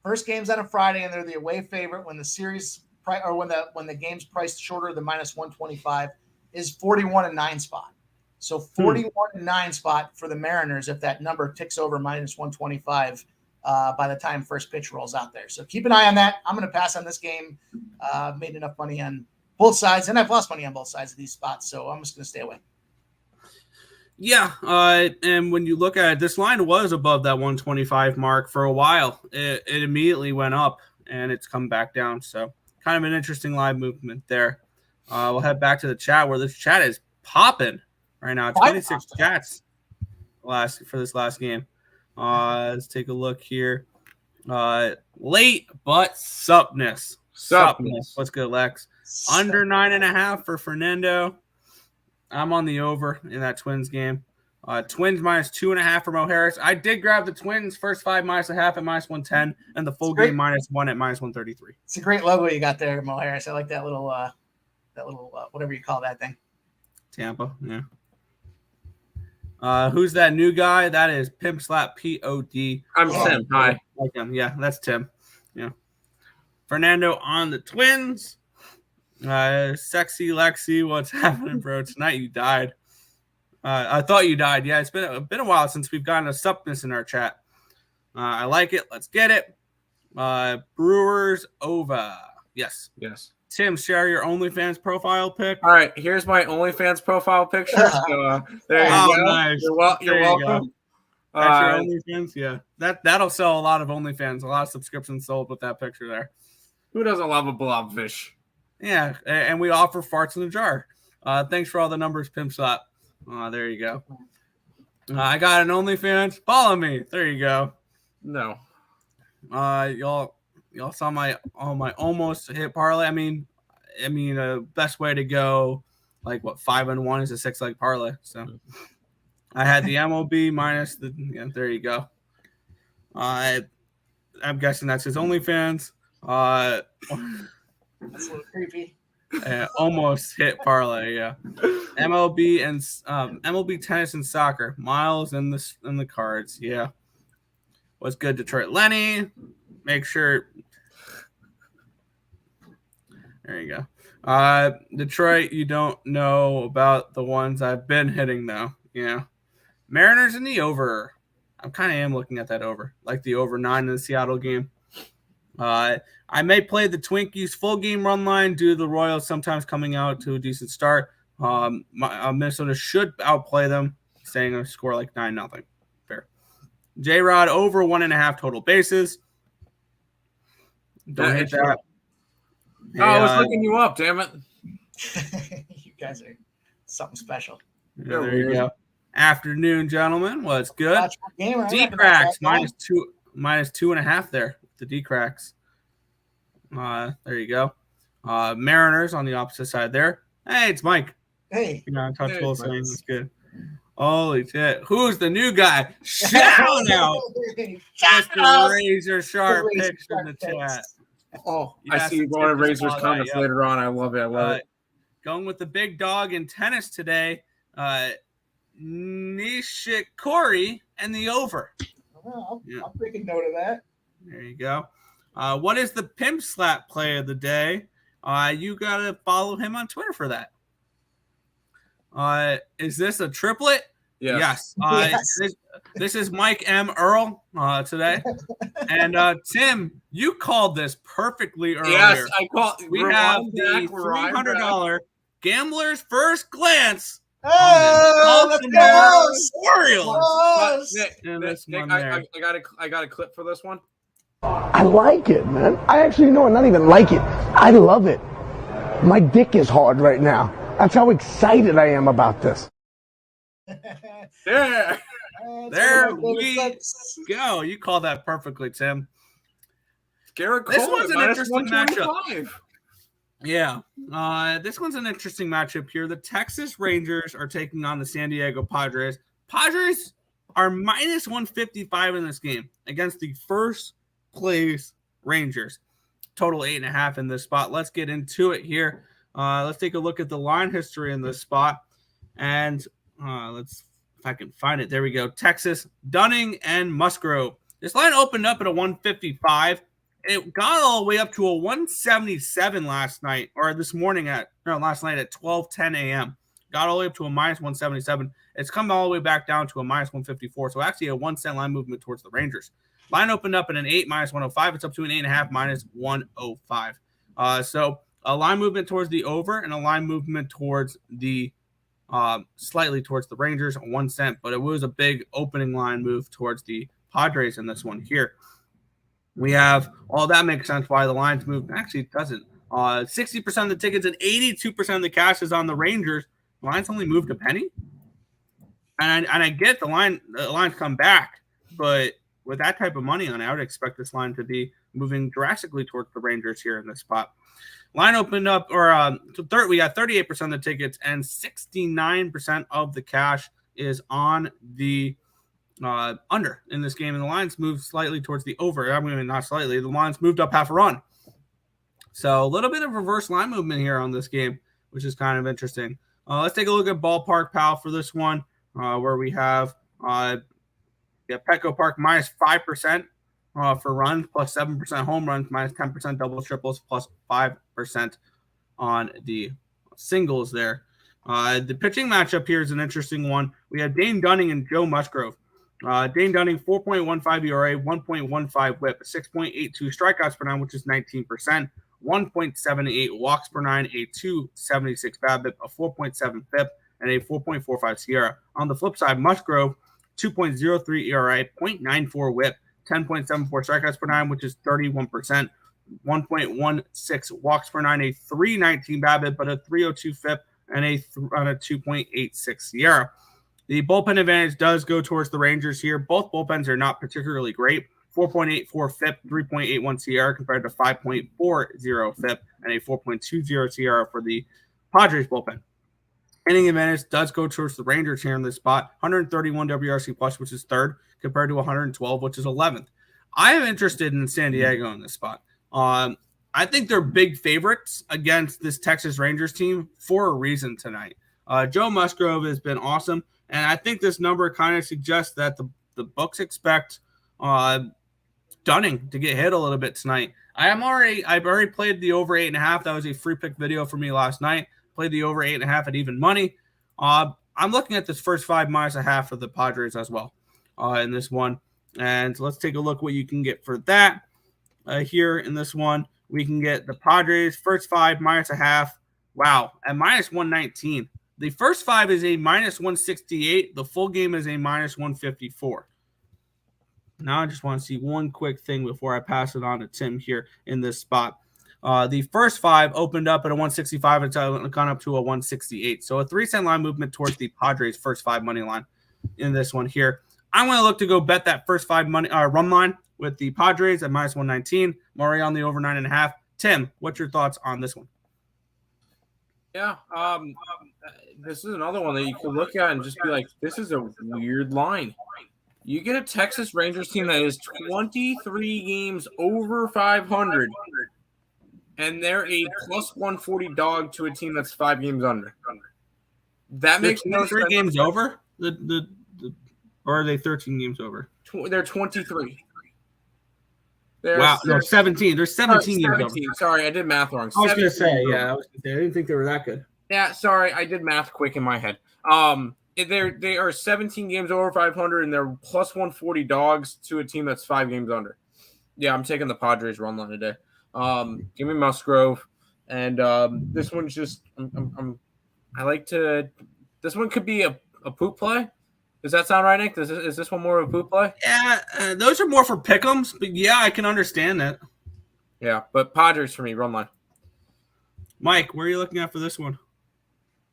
First game's on a Friday, and they're the away favorite when the series when the game's priced shorter than -125 is 41-9 spot. So 41-9 spot for the Mariners if that number ticks over -125 by the time first pitch rolls out there. So keep an eye on that. I'm going to pass on this game. Made enough money on both sides, and I've lost money on both sides of these spots, so I'm just going to stay away. Yeah, and when you look at it, this line was above that 125 mark for a while. It immediately went up, and it's come back down. So kind of an interesting line movement there. We'll head back to the chat where this chat is popping right now. 26 chats for this last game. Let's take a look here. Late but supness. What's good, Lex? Under 9.5 for Fernando. I'm on the over in that Twins game. Twins -2.5 for Mo Harris. I did grab the Twins first 5 -0.5 at -110 and the full game -1 at -133. It's a great logo you got there, Mo Harris. I like that little whatever you call that thing. Tampa, yeah. Who's that new guy? That is Pimp Slap POD. I'm Tim. Hi. Like him. Yeah, that's Tim. Yeah. Fernando on the Twins. Sexy Lexi, what's happening, bro? Tonight you died. I thought you died. Yeah, it's been a while since we've gotten a supness in our chat. I like it. Let's get it. Brewers over. Yes. Tim, share your OnlyFans profile pic. All right, here's my OnlyFans profile picture. So, there you go. Nice. You're welcome. That's your OnlyFans? Yeah. That'll sell a lot of OnlyFans. A lot of subscriptions sold with that picture there. Who doesn't love a blobfish? Yeah, and we offer farts in a jar. Thanks for all the numbers, Pimp Slap. There you go. I got an OnlyFans. Follow me. There you go. No. Y'all saw my almost hit parlay. I mean, best way to go, 5-1 is a 6-leg parlay. So I had the MLB minus the. Yeah, there you go. I'm guessing that's his OnlyFans. That's a little creepy. Almost hit parlay. Yeah. MLB and MLB tennis and soccer. Miles in the cards. Yeah. What's good, Detroit? Lenny. Make sure. There you go. Detroit, you don't know about the ones I've been hitting, though. Yeah. Mariners in the over. I kind of am looking at that over. Like the over 9 in the Seattle game. I may play the Twinkies full game run line due to the Royals sometimes coming out to a decent start. Minnesota should outplay them, saying a score like 9-0. Fair. J-Rod over 1.5 total bases. Don't hit that. Hey, I was looking you up, damn it. You guys are something special. Yeah, there you go. afternoon, gentlemen. What's good? D-Cracks minus 2.5 there. The D-Cracks. There you go. Mariners on the opposite side there. Hey, it's Mike. Hey. Untouchable saying it's good. Holy shit. Who's the new guy? Shout out. Mr. Razor Sharp picks in the chat. Oh, yes, I see you going to Razor's comments later on. I love it. Going with the big dog in tennis today. Nishikori and the over. I'll take a note of that. There you go. What is the pimp slap play of the day? You got to follow him on Twitter for that. Is this a triplet? Yes. This is Mike M. Earle today. And Tim, you called this perfectly earlier. Yes, I called. We have the $300 Gambler's First Glance. Oh, let's go! Orioles. Nick, I got a clip for this one. I like it, man. I actually not even like it. I love it. My dick is hard right now. That's how excited I am about this. There we go. You called that perfectly, Tim. This one's an interesting matchup. Yeah. This one's an interesting matchup here. The Texas Rangers are taking on the San Diego Padres. Padres are minus 155 in this game against the first place Rangers. Total 8.5 in this spot. Let's get into it here. Let's take a look at the line history in this spot. And if I can find it. There we go. Texas, Dunning, and Musgrove. This line opened up at a 155. It got all the way up to a 177 last night at 12:10 a.m. Got all the way up to a minus 177. It's come all the way back down to a minus 154. So actually a 1 cent line movement towards the Rangers. Line opened up at an 8 minus 105. It's up to an 8.5 minus 105. So a line movement towards the over and a line movement towards the slightly towards the Rangers, 1 cent, but it was a big opening line move towards the Padres in this one here. We have all that makes sense why the lines moved. Actually, it doesn't. 60% of the tickets and 82% of the cash is on the Rangers. The lines only moved a penny. And I get the lines come back, but with that type of money on it, I would expect this line to be moving drastically towards the Rangers here in this spot. Line opened up, we got 38% of the tickets and 69% of the cash is on the under in this game. And the lines moved slightly towards the over. I mean, not slightly. The lines moved up half a run. So a little bit of reverse line movement here on this game, which is kind of interesting. Let's take a look at Ballpark Pal for this one, where we have Petco Park minus 5%. For runs, plus 7% home runs, minus 10% doubles, triples, plus 5% on the singles there. The pitching matchup here is an interesting one. We have Dane Dunning and Joe Musgrove. Dane Dunning, 4.15 ERA, 1.15 whip, 6.82 strikeouts per nine, which is 19%, 1.78 walks per nine, a 2.76 BABIP, a 4.7 FIP, and a 4.45 SIERA. On the flip side, Musgrove, 2.03 ERA, 0.94 whip, 10.74 strikeouts per nine, which is 31%, 1.16 walks per nine, a 3.19 BABIP, but a 3.02 FIP, and a 2.86 SIERA. The bullpen advantage does go towards the Rangers here. Both bullpens are not particularly great. 4.84 FIP, 3.81 SIERA compared to 5.40 FIP, and a 4.20 SIERA for the Padres bullpen. Inning advantage does go towards the Rangers here in this spot. 131 WRC plus, which is third, compared to 112, which is 11th. I am interested in San Diego in this spot. I think they're big favorites against this Texas Rangers team for a reason tonight. Joe Musgrove has been awesome, and I think this number kind of suggests that the books expect Dunning to get hit a little bit tonight. I've already played the over 8.5. That was a free pick video for me last night. Played the over 8.5 at even money. I'm looking at this first 5 minus a half for the Padres as well in this one. And let's take a look what you can get for that here in this one. We can get the Padres first 5 minus a half. Wow, at minus 119. The first 5 is a minus 168. The full game is a minus 154. Now I just want to see one quick thing before I pass it on to Tim here in this spot. The first 5 opened up at a 165 and it's gone up to a 168. So a 3 cent line movement towards the Padres' first 5 money line. in this one here. I'm going to look to go bet that first 5 run line with the Padres at minus 119. Murray on the over 9.5. Tim, what's your thoughts on this one? Yeah, this is another one that you can look at and just be like, this is a weird line. You get a Texas Rangers team that is 23 games over 500, and they're a plus 140 dog to a team that's 5 games under. That makes no sense. 3 games over? Or are they 13 games over? They're 23. Wow, no, 17. There's 17 games over. Sorry, I did math wrong. I was going to say, I didn't think they were that good. Yeah, sorry, I did math quick in my head. They are 17 games over 500, and they're plus 140 dogs to a team that's 5 games under. Yeah, I'm taking the Padres run line today. Give me Musgrove, and this one's just I like to. This one could be a poop play. Does that sound right, Nick? Is this one more of a poop play? Yeah, those are more for pick'ems, but yeah, I can understand that. Yeah, but Padres for me, run line. Mike, where are you looking at for this one?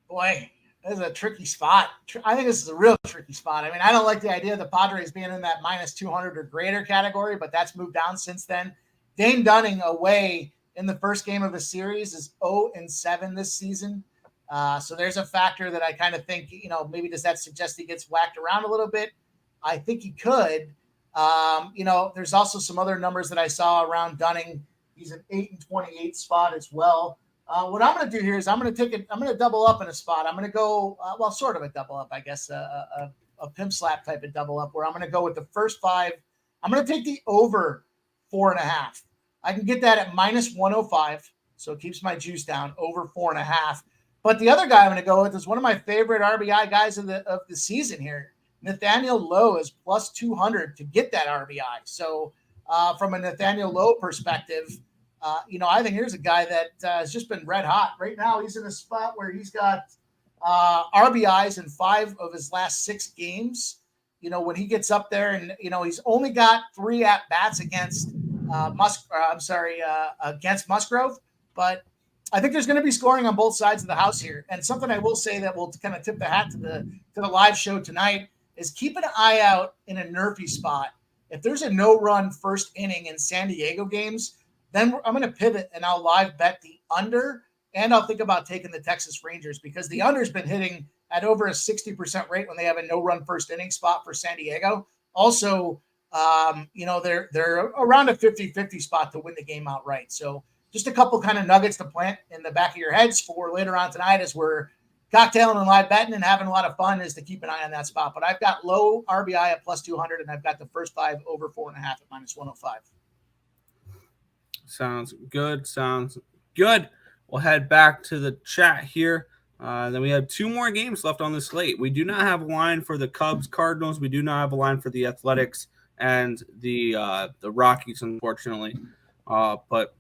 Boy, this is a tricky spot. I think this is a real tricky spot. I mean, I don't like the idea of the Padres being in that minus 200 or greater category, but that's moved down since then. Dane Dunning away in the first game of the series is 0-7 this season. So there's a factor that I kind of think, maybe does that suggest he gets whacked around a little bit? I think he could. There's also some other numbers that I saw around Dunning. He's an 8-28 spot as well. What I'm going to do here is I'm going to double up in a spot. I'm going to go, sort of a double up, I guess, a pimp slap type of double up where I'm going to go with the first 5. I'm going to take the over 4.5. I can get that at minus 105. So it keeps my juice down over 4.5. But the other guy I'm going to go with is one of my favorite RBI guys of the season here. Nathaniel Lowe is plus 200 to get that RBI. So from a Nathaniel Lowe perspective, I think here's a guy that has just been red hot. Right now, he's in a spot where he's got RBIs in 5 of his last 6 games. When he gets up there and, he's only got 3 at-bats against against Musgrove. But I think there's going to be scoring on both sides of the house here. And something I will say that will kind of tip the hat to the live show tonight is keep an eye out in a nerfy spot. If there's a no-run first inning in San Diego games, then I'm going to pivot and I'll live bet the under, and I'll think about taking the Texas Rangers because the under's been hitting at over a 60% rate when they have a no-run first inning spot for San Diego. Also, they're around a 50-50 spot to win the game outright. So just a couple kind of nuggets to plant in the back of your heads for later on tonight as we're cocktailing and live betting and having a lot of fun is to keep an eye on that spot. But I've got low RBI at plus 200, and I've got the first 5 over 4.5 at minus 105. Sounds good. We'll head back to the chat here. Then we have 2 more games left on the slate. We do not have a line for the Cubs, Cardinals. We do not have a line for the Athletics and the Rockies, unfortunately. But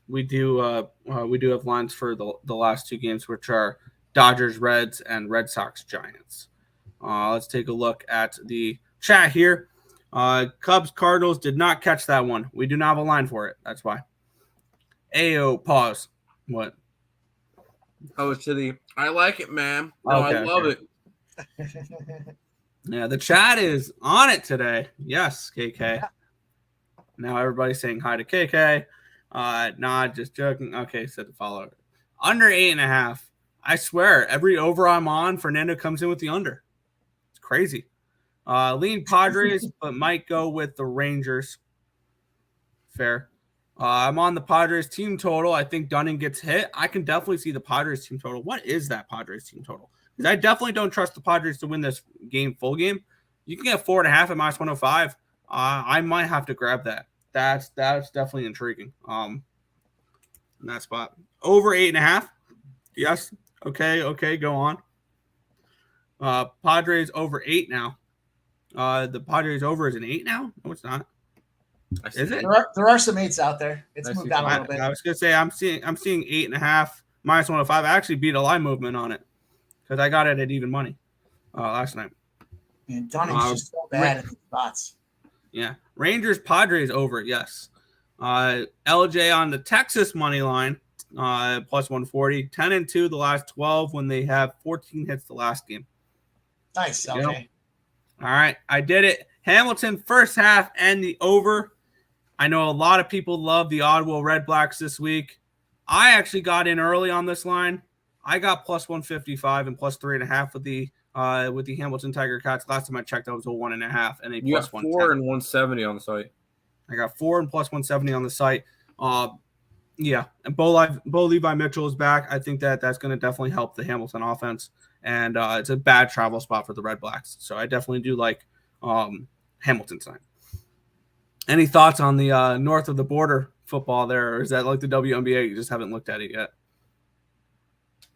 we do have lines for the last 2 games, which are Dodgers, Reds, and Red Sox, Giants. Let's take a look at the chat here. Cubs, Cardinals did not catch that one. We do not have a line for it. That's why. Ayo, pause. What? Oh, it's to the I like it, man. No, okay, I love it. Yeah, the chat is on it today. Yes, KK. Now everybody's saying hi to KK. Nah, just joking. Okay, said the follower. Under 8.5. I swear, every over I'm on, Fernando comes in with the under. It's crazy. Lean Padres, but might go with the Rangers. Fair. I'm on the Padres team total. I think Dunning gets hit. I can definitely see the Padres team total. What is that Padres team total? Because I definitely don't trust the Padres to win this game full game. You can get 4.5 at minus 105. I might have to grab that. That's definitely intriguing. In that spot. Over 8.5. Yes. Okay, go on. Padres over 8 now. The Padres over is an 8 now? No, it's not. Is it? There are some 8s out there. It's moved down a little bit. I was gonna say I'm seeing 8.5 minus 105. I actually beat a line movement on it because I got it at even money last night. And Dunning's just so bad at the spots. Yeah, Rangers Padres over. Yes. LJ on the Texas money line plus 140. 10-2 the last 12 when they have 14 hits the last game. Nice. Okay. All right. I did it. Hamilton first half and the over. I know a lot of people love the Ottawa Red Blacks this week. I actually got in early on this line. I got plus 155 and plus 3.5 with the Hamilton Tiger Cats. Last time I checked, that was a 1.5 and a You plus got 4 110. and 170 on the site. I got 4 and plus 170 on the site. Yeah, and Bo Levi Mitchell is back. I think that's going to definitely help the Hamilton offense, and it's a bad travel spot for the Red Blacks. So I definitely do like Hamilton tonight. Any thoughts on the north of the border football there, or is that like the WNBA? You just haven't looked at it yet,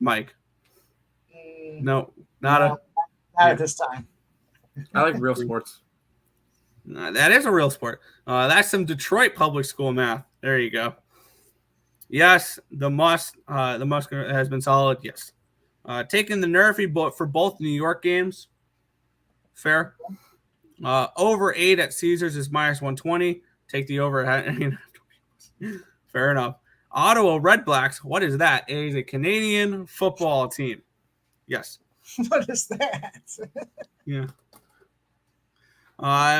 Mike? No, not at this time. I like real sports. That is a real sport. That's some Detroit public school math. There you go. Yes, the Musk has been solid. Yes, taking the Nerfy for both New York games. Fair. Over 8 at Caesars is minus 120. Take the over. Fair enough. Ottawa Red Blacks. What is that? It is a Canadian football team. Yes. What is that? Yeah.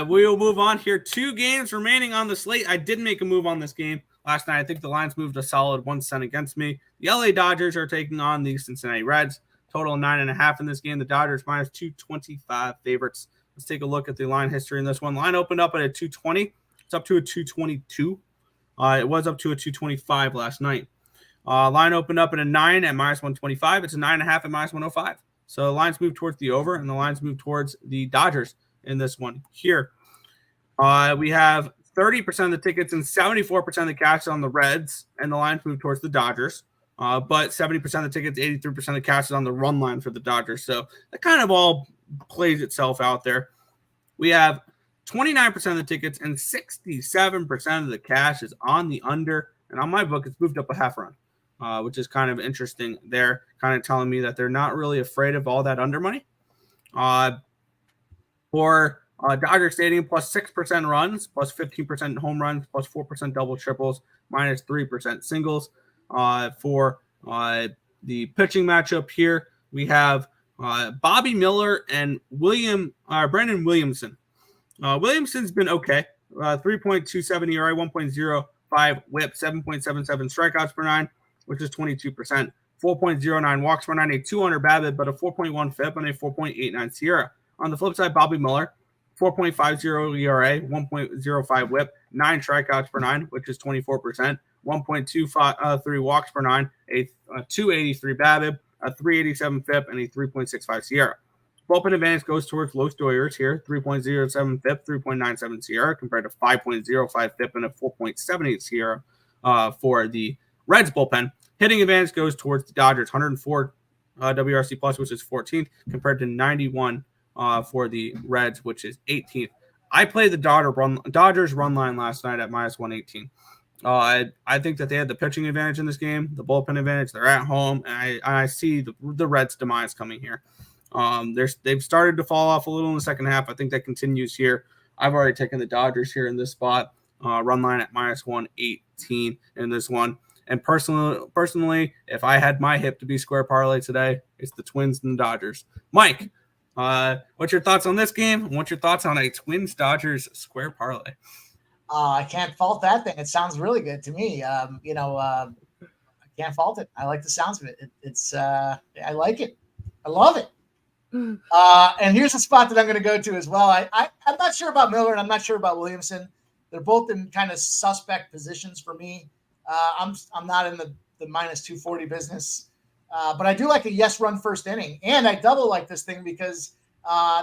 We will move on here. 2 games remaining on the slate. I did make a move on this game last night. I think the lines moved a solid 1 cent against me. The LA Dodgers are taking on the Cincinnati Reds. Total 9.5 in this game. The Dodgers minus 225 favorites. Let's take a look at the line history in this one. Line opened up at a 220. It's up to a 222. It was up to a 225 last night. Line opened up at a 9 at minus 125. It's a 9.5 at minus 105. So the lines move towards the over, and the lines move towards the Dodgers in this one here. We have 30% of the tickets and 74% of the cash on the Reds, and the lines move towards the Dodgers. But 70% of the tickets, 83% of the cash is on the run line for the Dodgers. So that kind of all plays itself out there. We have 29% of the tickets and 67% of the cash is on the under. And on my book, it's moved up a half run, which is kind of interesting there, kind of telling me that they're not really afraid of all that under money. For Dodger Stadium, plus 6% runs, plus 15% home runs, plus 4% double triples, minus 3% singles. For the pitching matchup here, we have Bobby Miller and Brandon Williamson. Williamson's been okay. 3.27 ERA, 1.05 whip, 7.77 strikeouts per 9, which is 22%. 4.09 walks per 9, a 200 BABIP, but a 4.1 FIP and a 4.89 SIERA. On the flip side, Bobby Miller, 4.50 ERA, 1.05 whip, 9 strikeouts per 9, which is 24%. 1.23 walks per 9, a 283 BABIP, a 387 FIP, and a 3.65 SIERA. Bullpen advantage goes towards Los Doyers here, 3.07 FIP, 3.97 SIERA, compared to 5.05 FIP and a 4.78 SIERA for the Reds bullpen. Hitting advantage goes towards the Dodgers, 104 WRC plus, which is 14th, compared to 91 for the Reds, which is 18th. I played the Dodgers run line last night at minus 118. I think that they had the pitching advantage in this game, the bullpen advantage. They're at home, and I see the Reds' demise coming here. They've started to fall off a little in the second half. I think that continues here. I've already taken the Dodgers here in this spot. Run line at minus 118 in this one. And personally, if I had my hip to be square parlay today, it's the Twins and the Dodgers. Mike, what's your thoughts on this game? What's your thoughts on a Twins-Dodgers square parlay? I can't fault that thing. It sounds really good to me. I can't fault it. I like the sounds of it. I like it. I love it. And here's a spot that I'm going to go to as well. I'm not sure about Miller and I'm not sure about Williamson. They're both in kind of suspect positions for me. I'm not in the minus 240 business, but I do like a yes run first inning, and I double like this thing because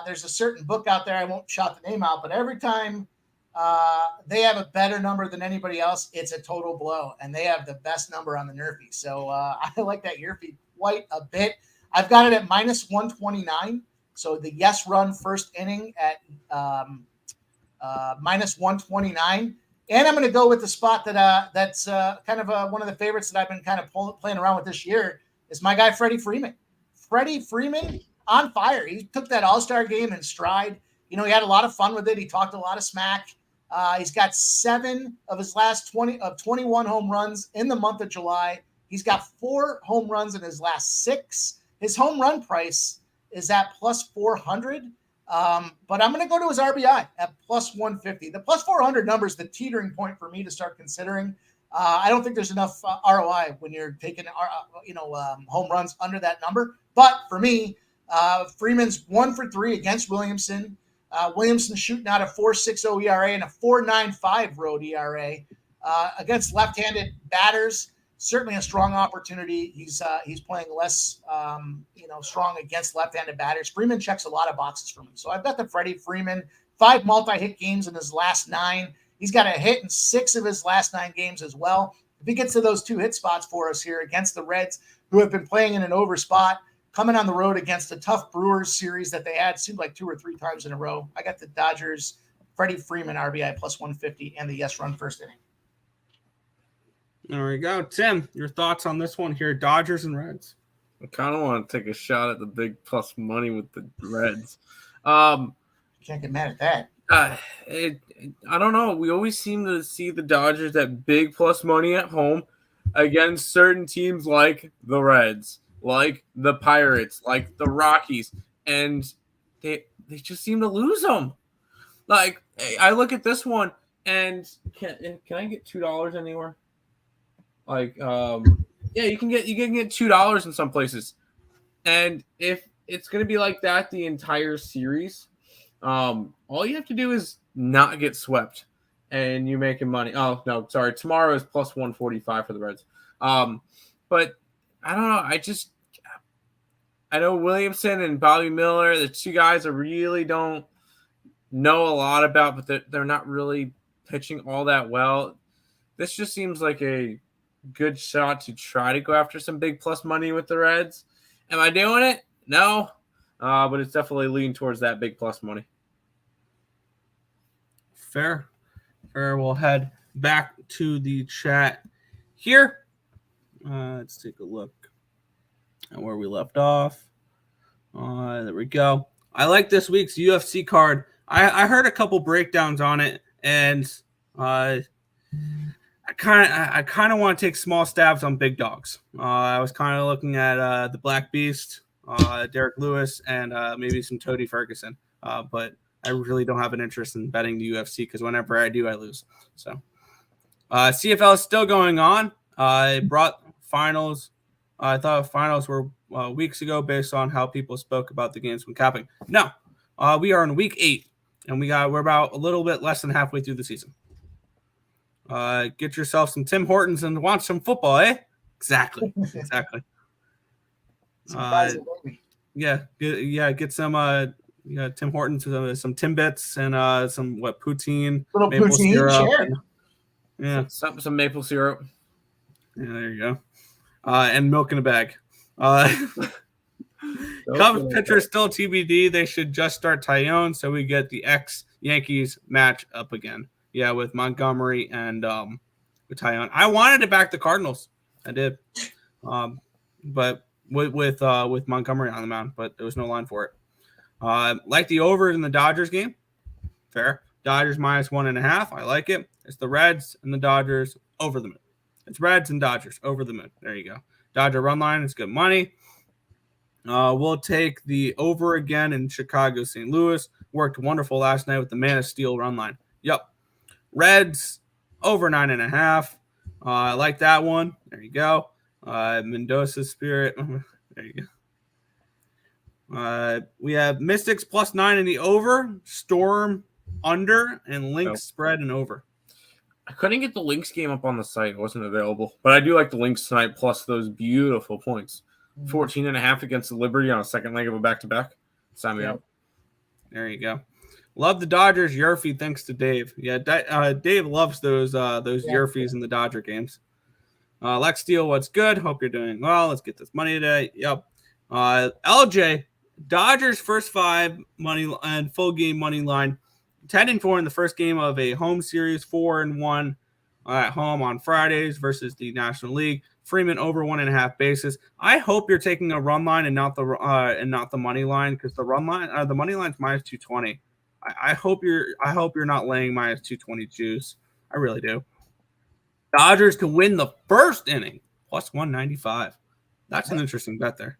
there's a certain book out there. I won't shout the name out, but every time they have a better number than anybody else, it's a total blow, and they have the best number on the Nerfy. So I like that Nerfy quite a bit. I've got it at minus 129. So the yes run first inning at minus 129. And I'm going to go with the spot that's kind of one of the favorites that I've been kind of playing around with this year is my guy, Freddie Freeman. Freddie Freeman on fire. He took that All-Star game in stride. He had a lot of fun with it. He talked a lot of smack. He's got 7 of his last 21 home runs in the month of July. He's got 4 home runs in his last 6. His home run price is at plus 400. But I'm going to go to his RBI at plus 150. The plus 400 number is the teetering point for me to start considering. I don't think there's enough ROI when you're taking, home runs under that number. But for me, Freeman's 1 for 3 against Williamson. Williamson shooting out a 4.60 ERA and a 4.95 road ERA against left-handed batters. Certainly a strong opportunity. He's playing less, strong against left-handed batters. Freeman checks a lot of boxes for me. So I've got the Freddie Freeman, 5 multi-hit games in his last 9. He's got a hit in 6 of his last 9 games as well. If he gets to those 2 hit spots for us here against the Reds, who have been playing in an over spot, coming on the road against a tough Brewers series that they had, seemed like 2 or 3 times in a row. I got the Dodgers, Freddie Freeman, RBI plus 150, and the yes run first inning. There we go. Tim, your thoughts on this one here, Dodgers and Reds? I kind of want to take a shot at the big plus money with the Reds. Can't get mad at that. I don't know. We always seem to see the Dodgers at big plus money at home against certain teams like the Reds, like the Pirates, like the Rockies, and they just seem to lose them. Like, I look at this one, and can I get $2 anywhere? Like, yeah, you can get $2 in some places, and if it's going to be like that the entire series, all you have to do is not get swept, and you're making money. Oh no, sorry, tomorrow is plus 145 for the Reds. But I don't know. I know Williamson and Bobby Miller, the 2 guys I really don't know a lot about, but they're not really pitching all that well. This just seems like a good shot to try to go after some big plus money with the Reds. Am I doing it? No. But it's definitely leaning towards that big plus money. Fair. We'll head back to the chat here. Let's take a look at where we left off. There we go. I like this week's UFC card. I heard a couple breakdowns on it, and I kind of want to take small stabs on big dogs. I was kind of looking at the Black Beast, Derek Lewis, and maybe some Tony Ferguson. But I really don't have an interest in betting the UFC because whenever I do, I lose. So CFL is still going on. I brought finals. I thought finals were weeks ago based on how people spoke about the games when capping. No, we are in week 8, and we're about a little bit less than halfway through the season. Get yourself some Tim Hortons and watch some football, eh? Exactly. Get some Tim Hortons, some Timbits, and some poutine, little maple poutine, syrup, sure. And, Some maple syrup. Yeah, there you go. And milk in a bag. Cubs pitcher still TBD. They should just start Tyone so we get the ex-Yankees match up again. Yeah, with Montgomery and with Tyone. I wanted to back the Cardinals. I did. But with Montgomery on the mound, but there was no line for it. Like the over in the Dodgers game. Fair. Dodgers minus 1.5. I like it. It's the Reds and the Dodgers over the moon. It's Reds and Dodgers over the moon. There you go. Dodger run line is good money. We'll take the over again in Chicago, St. Louis. Worked wonderful last night with the Man of Steel run line. Yep. Reds over 9.5. I like that one. There you go. Mendoza Spirit. There you go. We have Mystics plus 9 in the over, Storm under, and Lynx spread and over. I couldn't get the Lynx game up on the site. It wasn't available. But I do like the Lynx tonight plus those beautiful points. 14.5 against the Liberty on a second leg of a back-to-back. Sign me up. There you go. Love the Dodgers. Yerfie, thanks to Dave. Yeah, Dave loves those Yerfies in the Dodger games. Lex Steele, what's good? Hope you're doing well. Let's get this money today. Yep. LJ, Dodgers first 5 money and full game money line. 10-4 in the first game of a home series. 4-1 at home on Fridays versus the National League. Freeman over 1.5 bases. I hope you're taking a run line and not the money line, because the run line, the money line's minus 220. I hope you're not laying minus 220 juice. I really do. Dodgers to win the first inning plus 195. That's an interesting bet there.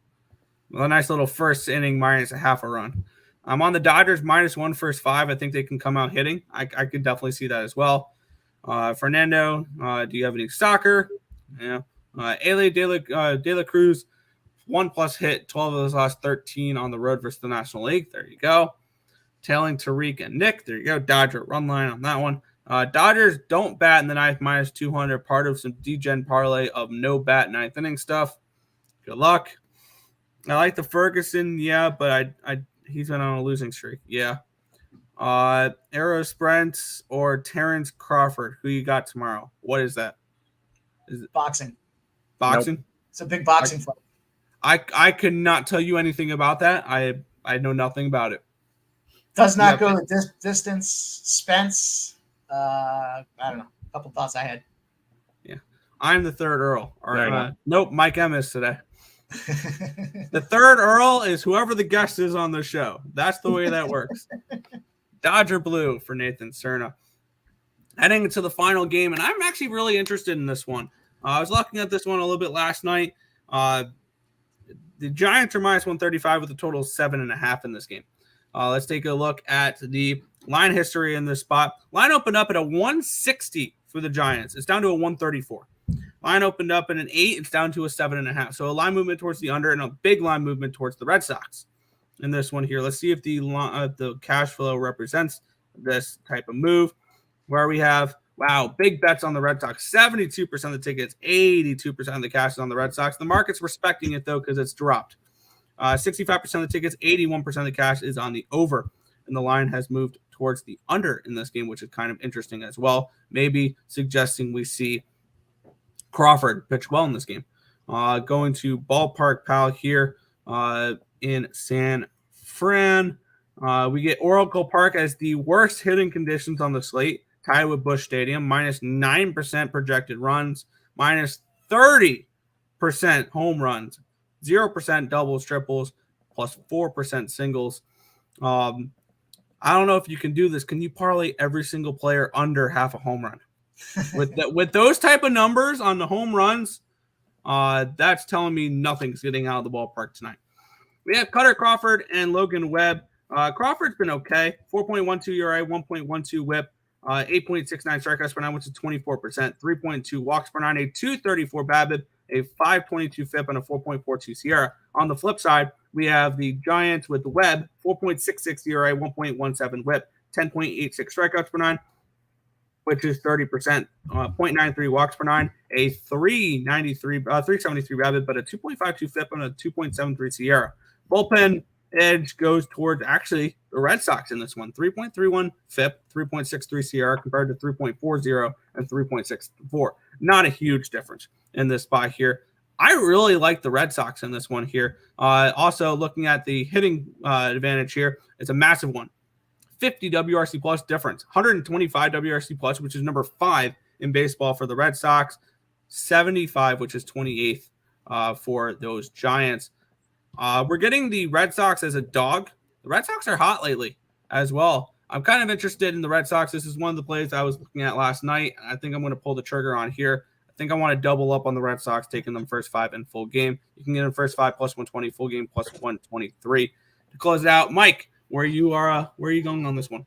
A nice little first inning minus a half a run. I'm on the Dodgers -1 first 5. I think they can come out hitting. I could definitely see that as well. Fernando, do you have any soccer? Yeah. Earle De La Cruz, 1+ hit, 12 of those last 13 on the road versus the National League. There you go. Tailing Tariq and Nick. There you go. Dodger run line on that one. Dodgers don't bat in the ninth -200. Part of some degen parlay of no bat ninth inning stuff. Good luck. I like the Ferguson, yeah, but he's been on a losing streak. Yeah. Arrow Sprint or Terrence Crawford. Who you got tomorrow? What is that? Is it boxing? Boxing? Nope. It's a big boxing fight. I could not tell you anything about that. I know nothing about it. Does not go the distance. Spence. I don't know. A couple thoughts I had. Yeah. I'm the third Earle. Nope, Mike M is today. The third Earle is whoever the guest is on the show. That's the way that works. Dodger Blue for Nathan Cerna. Heading into the final game, and I'm actually really interested in this one. I was looking at this one a little bit last night. The Giants are -135 with a total of 7.5 in this game. Let's take a look at the line history in this spot. Line opened up at a 160 for the Giants. It's down to a 134. Line opened up at an 8. It's down to a 7.5. So a line movement towards the under and a big line movement towards the Red Sox in this one here. Let's see if the cash flow represents this type of move where we have, wow, big bets on the Red Sox. 72% of the tickets, 82% of the cash is on the Red Sox. The market's respecting it, though, because it's dropped. 65% of the tickets, 81% of the cash is on the over. And the line has moved towards the under in this game, which is kind of interesting as well. Maybe suggesting we see Crawford pitch well in this game. Going to Ballpark Pal here in San Fran. We get Oracle Park as the worst hitting conditions on the slate, tied with Busch Stadium, -9% projected runs, -30% home runs, 0% doubles, triples, +4% singles. I don't know if you can do this. Can you parlay every single player under half a home run? With those type of numbers on the home runs, that's telling me nothing's getting out of the ballpark tonight. We have Cutter Crawford and Logan Webb. Crawford's been okay. 4.12 ERA, 1.12 WHIP, 8.69 strikeouts per nine, which is 24%, 3.2 walks per nine, a 2.34 BABIP, a 5.22 FIP, and a 4.42 SIERA. On the flip side, we have the Giants with the Webb, 4.66 ERA, 1.17 WHIP, 10.86 strikeouts per nine, which is 30%, 0.93 walks per nine, a 373 BABIP, but a 2.52 FIP and a 2.73 SIERA. Bullpen edge goes towards actually the Red Sox in this one. 3.31 FIP, 3.63 SIERA compared to 3.40 and 3.64. Not a huge difference in this spot here. I really like the Red Sox in this one here. Also, looking at the hitting advantage here, it's a massive one. 50 WRC plus difference, 125 WRC plus, which is number 5 in baseball for the Red Sox, 75, which is 28th for those Giants. We're getting the Red Sox as a dog. The Red Sox are hot lately as well. I'm kind of interested in the Red Sox. This is one of the plays I was looking at last night. I think I'm going to pull the trigger on here. I think I want to double up on the Red Sox, taking them first 5 in full game. You can get them first 5 plus 120, full game plus 123. To close it out, Mike, where are you going on this one?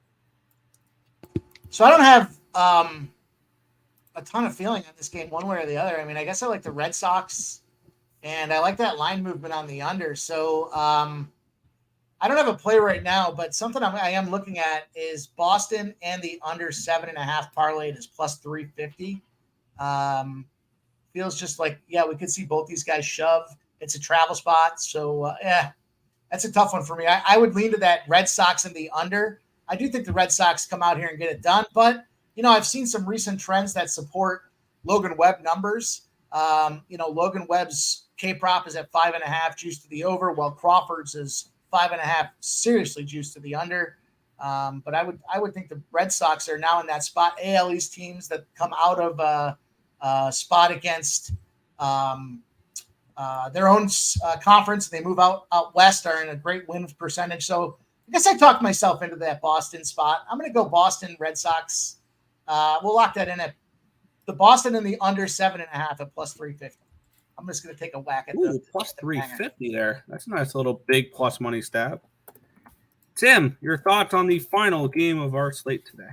So I don't have a ton of feeling on this game one way or the other. I mean, I guess I like the Red Sox, and I like that line movement on the under. So I don't have a play right now, but something I am looking at is Boston and the under 7.5 parlay is plus 350. Feels just like, we could see both these guys shove. It's a travel spot. So, that's a tough one for me. I would lean to that Red Sox and the under. I do think the Red Sox come out here and get it done. But, I've seen some recent trends that support Logan Webb numbers. Logan Webb's K-prop is at 5.5 juice to the over, while Crawford's is 5.5 seriously juiced to the under. But I would think the Red Sox are now in that spot. AL East teams that come out of a spot against their own conference, they move out west, are in a great win percentage. So I guess I talked myself into that Boston spot. I'm going to go Boston Red Sox. We'll lock that in at the Boston and the under 7.5 at plus 350. I'm just going to take a whack at the plus 350 there. That's a nice little big plus money stab. Tim, your thoughts on the final game of our slate today?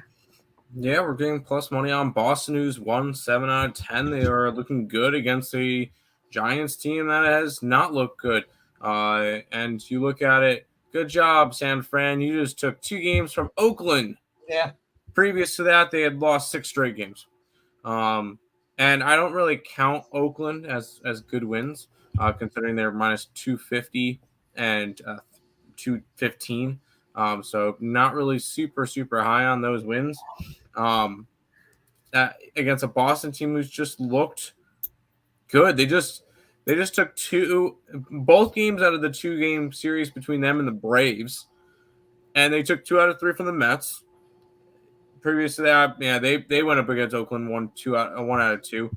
Yeah, we're getting plus money on Boston, who's won 7 out of 10. They are looking good against a Giants team that has not looked good. And you look at it, good job, San Fran. You just took 2 games from Oakland. Yeah. Previous to that, they had lost 6 straight games. And I don't really count Oakland as good wins, considering they're minus 250 and 215. So not really super high on those wins. Against a Boston team who's just looked good. They just took both games out of the 2-game series between them and the Braves, and they took 2 out of 3 from the Mets. Previous to that, yeah, they went up against Oakland, won 1 out of 2,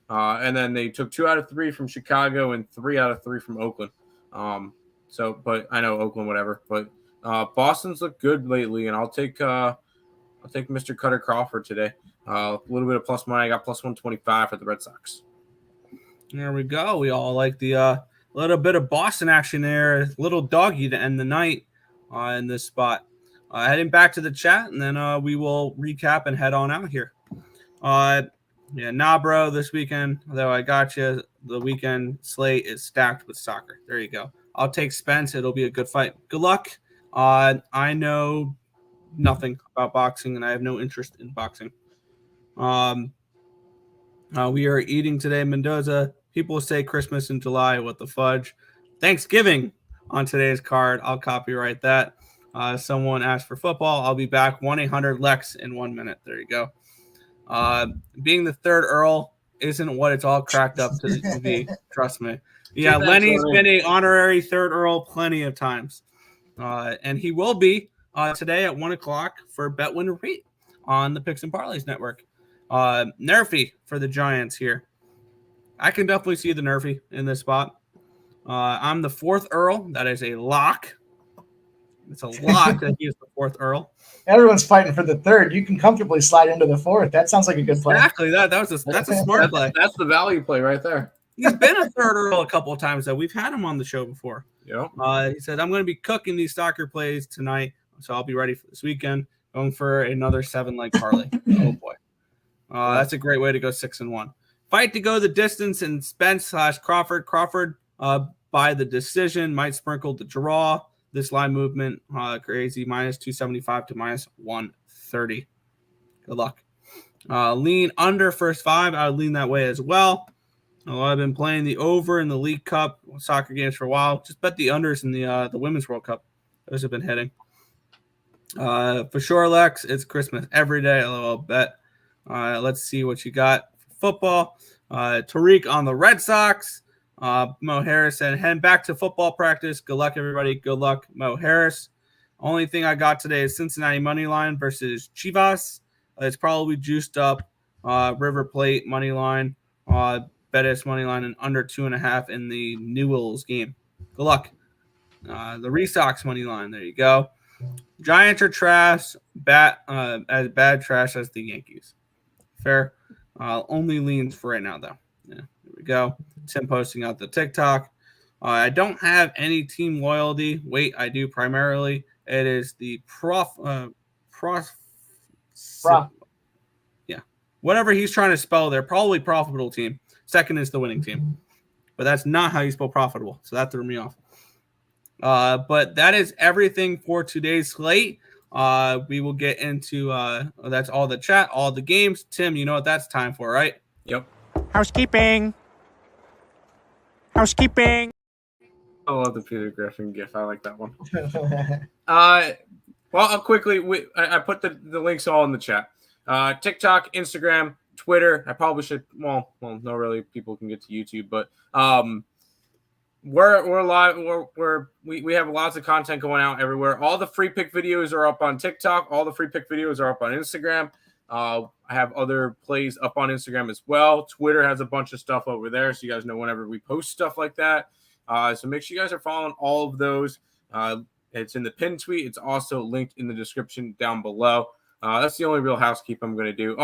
and then they took 2 out of 3 from Chicago and 3 out of 3 from Oakland. But I know Oakland, whatever. But Boston's looked good lately, and I'll take Mr. Cutter Crawford today. A little bit of plus money. I got plus 125 for the Red Sox. There we go. We all like the little bit of Boston action there. Little doggy to end the night in this spot. Heading back to the chat, and then we will recap and head on out here. Bro, this weekend, though I got you, the weekend slate is stacked with soccer. There you go. I'll take Spence. It'll be a good fight. Good luck. I know nothing about boxing, and I have no interest in boxing. We are eating today, Mendoza. People say Christmas in July. What the fudge? Thanksgiving on today's card. I'll copyright that. Someone asked for football. I'll be back. 1-800-LEX in 1 minute. There you go. Being the third Earle isn't what it's all cracked up to be. Trust me. Yeah, Lenny's been an honorary third Earle plenty of times. And he will be today at 1 o'clock for Bet Win Repeat on the Picks and Parleys Network. Nerfy for the Giants here. I can definitely see the Nerfy in this spot. I'm the fourth Earle. That is a lock. It's a lock that he is the fourth Earle. Everyone's fighting for the third. You can comfortably slide into the fourth. That sounds like a good play. Exactly. That's a smart play. That's the value play right there. He's been a third Earle a couple of times, though. We've had him on the show before. Yeah. He said, I'm going to be cooking these soccer plays tonight, so I'll be ready for this weekend. Going for another 7-leg parlay. Oh, boy. That's a great way to go 6-1. Fight to go the distance and Spence/Crawford. Crawford by the decision. Might sprinkle the draw. This line movement, crazy. Minus 275 to minus 130. Good luck. Lean under first 5. I would lean that way as well. I've been playing the over in the League Cup soccer games for a while. Just bet the unders in the Women's World Cup. Those have been hitting. For sure, Lex, it's Christmas every day. A little bet. Let's see what you got for football. Tariq on the Red Sox. Mo Harris said, head back to football practice. Good luck, everybody. Good luck, Mo Harris. Only thing I got today is Cincinnati money line versus Chivas. It's probably juiced up. River Plate money line. Betis money line and under 2.5 in the Newells game. Good luck. The Resox money line. There you go. Giants are trash. As bad trash as the Yankees. Fair. Only leans for right now, though. Yeah, there we go. Tim posting out the TikTok. I don't have any team loyalty. Wait, I do primarily. It is the yeah, whatever he's trying to spell there. Probably profitable team. Second is the winning team, but that's not how you spell profitable. So that threw me off. But that is everything for today's slate. We will get into that's all the chat, all the games. Tim, you know what that's time for, right? Yep. Housekeeping. I love the Peter Griffin gif. I like that one. Well, I'll quickly. I put the links all in the chat. TikTok, Instagram, Twitter. I probably should. Well, no, really. People can get to YouTube, but we're live. We have lots of content going out everywhere. All the free pick videos are up on TikTok. All the free pick videos are up on Instagram. I have other plays up on Instagram as well. Twitter has a bunch of stuff over there, so you guys know whenever we post stuff like that. So make sure you guys are following all of those. It's in the pinned tweet. It's also linked in the description down below. That's the only real housekeeping I'm going to do.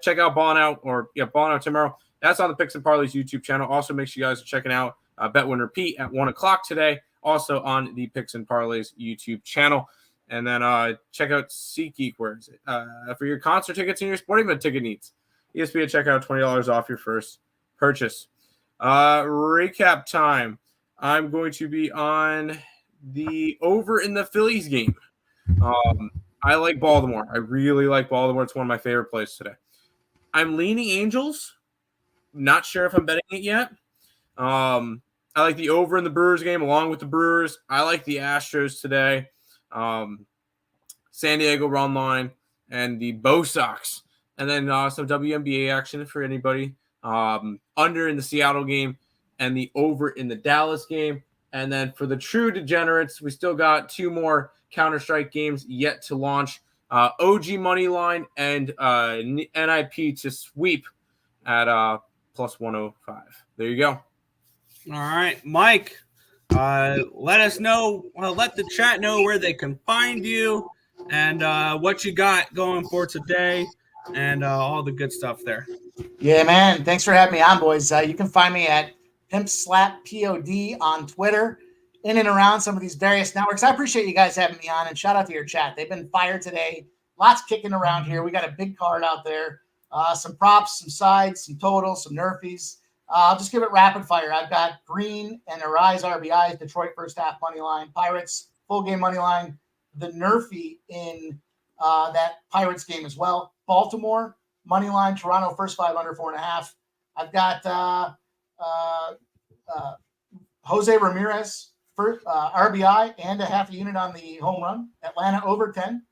Check out Ballin' Out tomorrow. That's on the Picks and Parleys YouTube channel. Also, make sure you guys are checking out Bet Win Repeat at 1 o'clock today. Also on the Picks and Parleys YouTube channel. And then check out SeatGeek. Where is it? For your concert tickets and your sporting event ticket needs. ESPN checkout, $20 off your first purchase. Recap time. I'm going to be on the over in the Phillies game. I like Baltimore. I really like Baltimore. It's one of my favorite plays today. I'm leaning Angels. Not sure if I'm betting it yet. I like the over in the Brewers game along with the Brewers. I like the Astros today. San Diego run line and the Bo Sox. And then some WNBA action for anybody. Under in the Seattle game and the over in the Dallas game. And then for the true degenerates, we still got 2 more Counter-Strike games yet to launch. OG Moneyline and NIP to sweep at plus 105. There you go. All right, Mike, let us know, let the chat know where they can find you and what you got going for today and all the good stuff there. Yeah, man. Thanks for having me on, boys. You can find me at PimpSlapPod on Twitter, in and around some of these various networks. I appreciate you guys having me on, and shout out to your chat. They've been fired today. Lots kicking around here. We got a big card out there. Some props, some sides, some totals, some nerfies. I'll just give it rapid fire. I've got Green and Arise RBIs, Detroit first half money line, Pirates full game money line, the nerfy in that Pirates game as well. Baltimore money line, Toronto first 5 under 4.5. I've got Jose Ramirez first RBI and a half a unit on the home run. Atlanta over 10.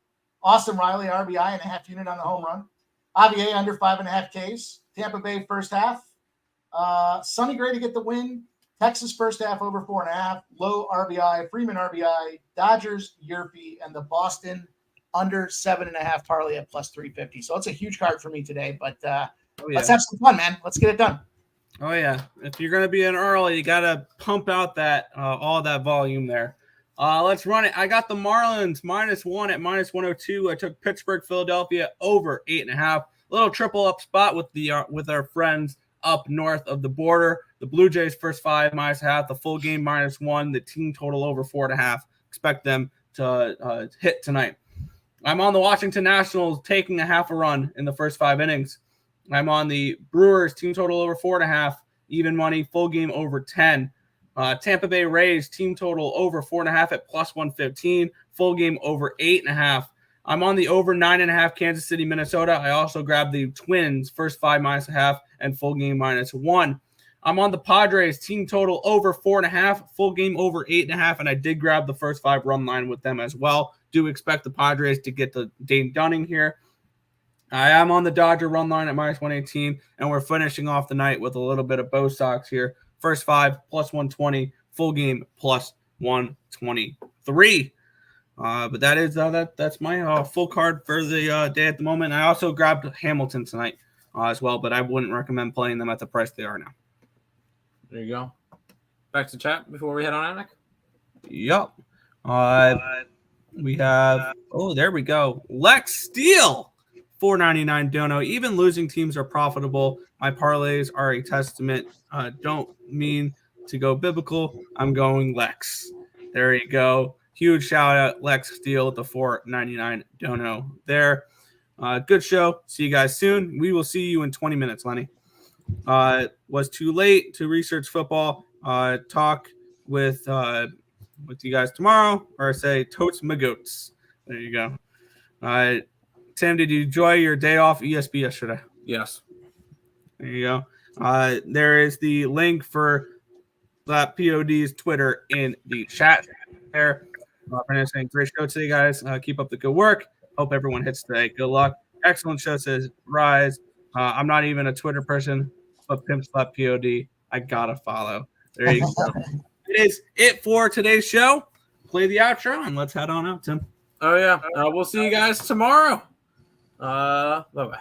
Austin Riley RBI and a half unit on the home run. Avier under 5.5 Ks. Tampa Bay first half. Sonny Gray to get the win. Texas first half over 4.5. Low RBI. Freeman RBI. Dodgers Yerfy and the Boston under 7.5 parlay at plus 350. So it's a huge card for me today, but let's have some fun, man. Let's get it done. Oh yeah, if you're gonna be an Earle, you gotta pump out that all that volume there. Let's run it. I got the Marlins -1 at -102. I took Pittsburgh, Philadelphia over 8.5. Little triple up spot with the with our friends up north of the border. The Blue Jays first 5 -0.5. The full game -1. The team total over 4.5. Expect them to hit tonight. I'm on the Washington Nationals taking a half a run in the first 5 innings. I'm on the Brewers team total over 4.5, even money, full game over 10. Tampa Bay Rays team total over 4.5 at plus 115, full game over 8.5. I'm on the over 9.5 Kansas City, Minnesota. I also grabbed the Twins first 5 -0.5 and full game -1. I'm on the Padres team total over 4.5, full game over 8.5, and I did grab the first 5 run line with them as well. Do expect the Padres to get the Dane Dunning here. I am on the Dodger run line at -118, and we're finishing off the night with a little bit of Bo Sox here. First 5 plus 120, full game plus 123. But that is that's my full card for the day at the moment. I also grabbed Hamilton tonight as well, but I wouldn't recommend playing them at the price they are now. There you go. Back to chat before we head on out, Nick. Yep. We have there we go. Lex Steele. $4.99 dono. Even losing teams are profitable. My parlays are a testament. Don't mean to go biblical. I'm going Lex. There you go. Huge shout out, Lex Steele, with the $4.99 dono there. Good show. See you guys soon. We will see you in 20 minutes, Lenny. Was too late to research football. Talk with you guys tomorrow, or say totes my goats. There you go. Tim, did you enjoy your day off ESB yesterday? Yes. There you go. There is the link for that POD's Twitter in the chat there. Brandon saying, great show today, guys. Keep up the good work. Hope everyone hits today. Good luck. Excellent show, says Rise. I'm not even a Twitter person, but PimpSlapPod. I gotta follow. There you go. It is it for today's show. Play the outro and let's head on out, Tim. Oh, yeah. We'll see you guys tomorrow. Bye-bye.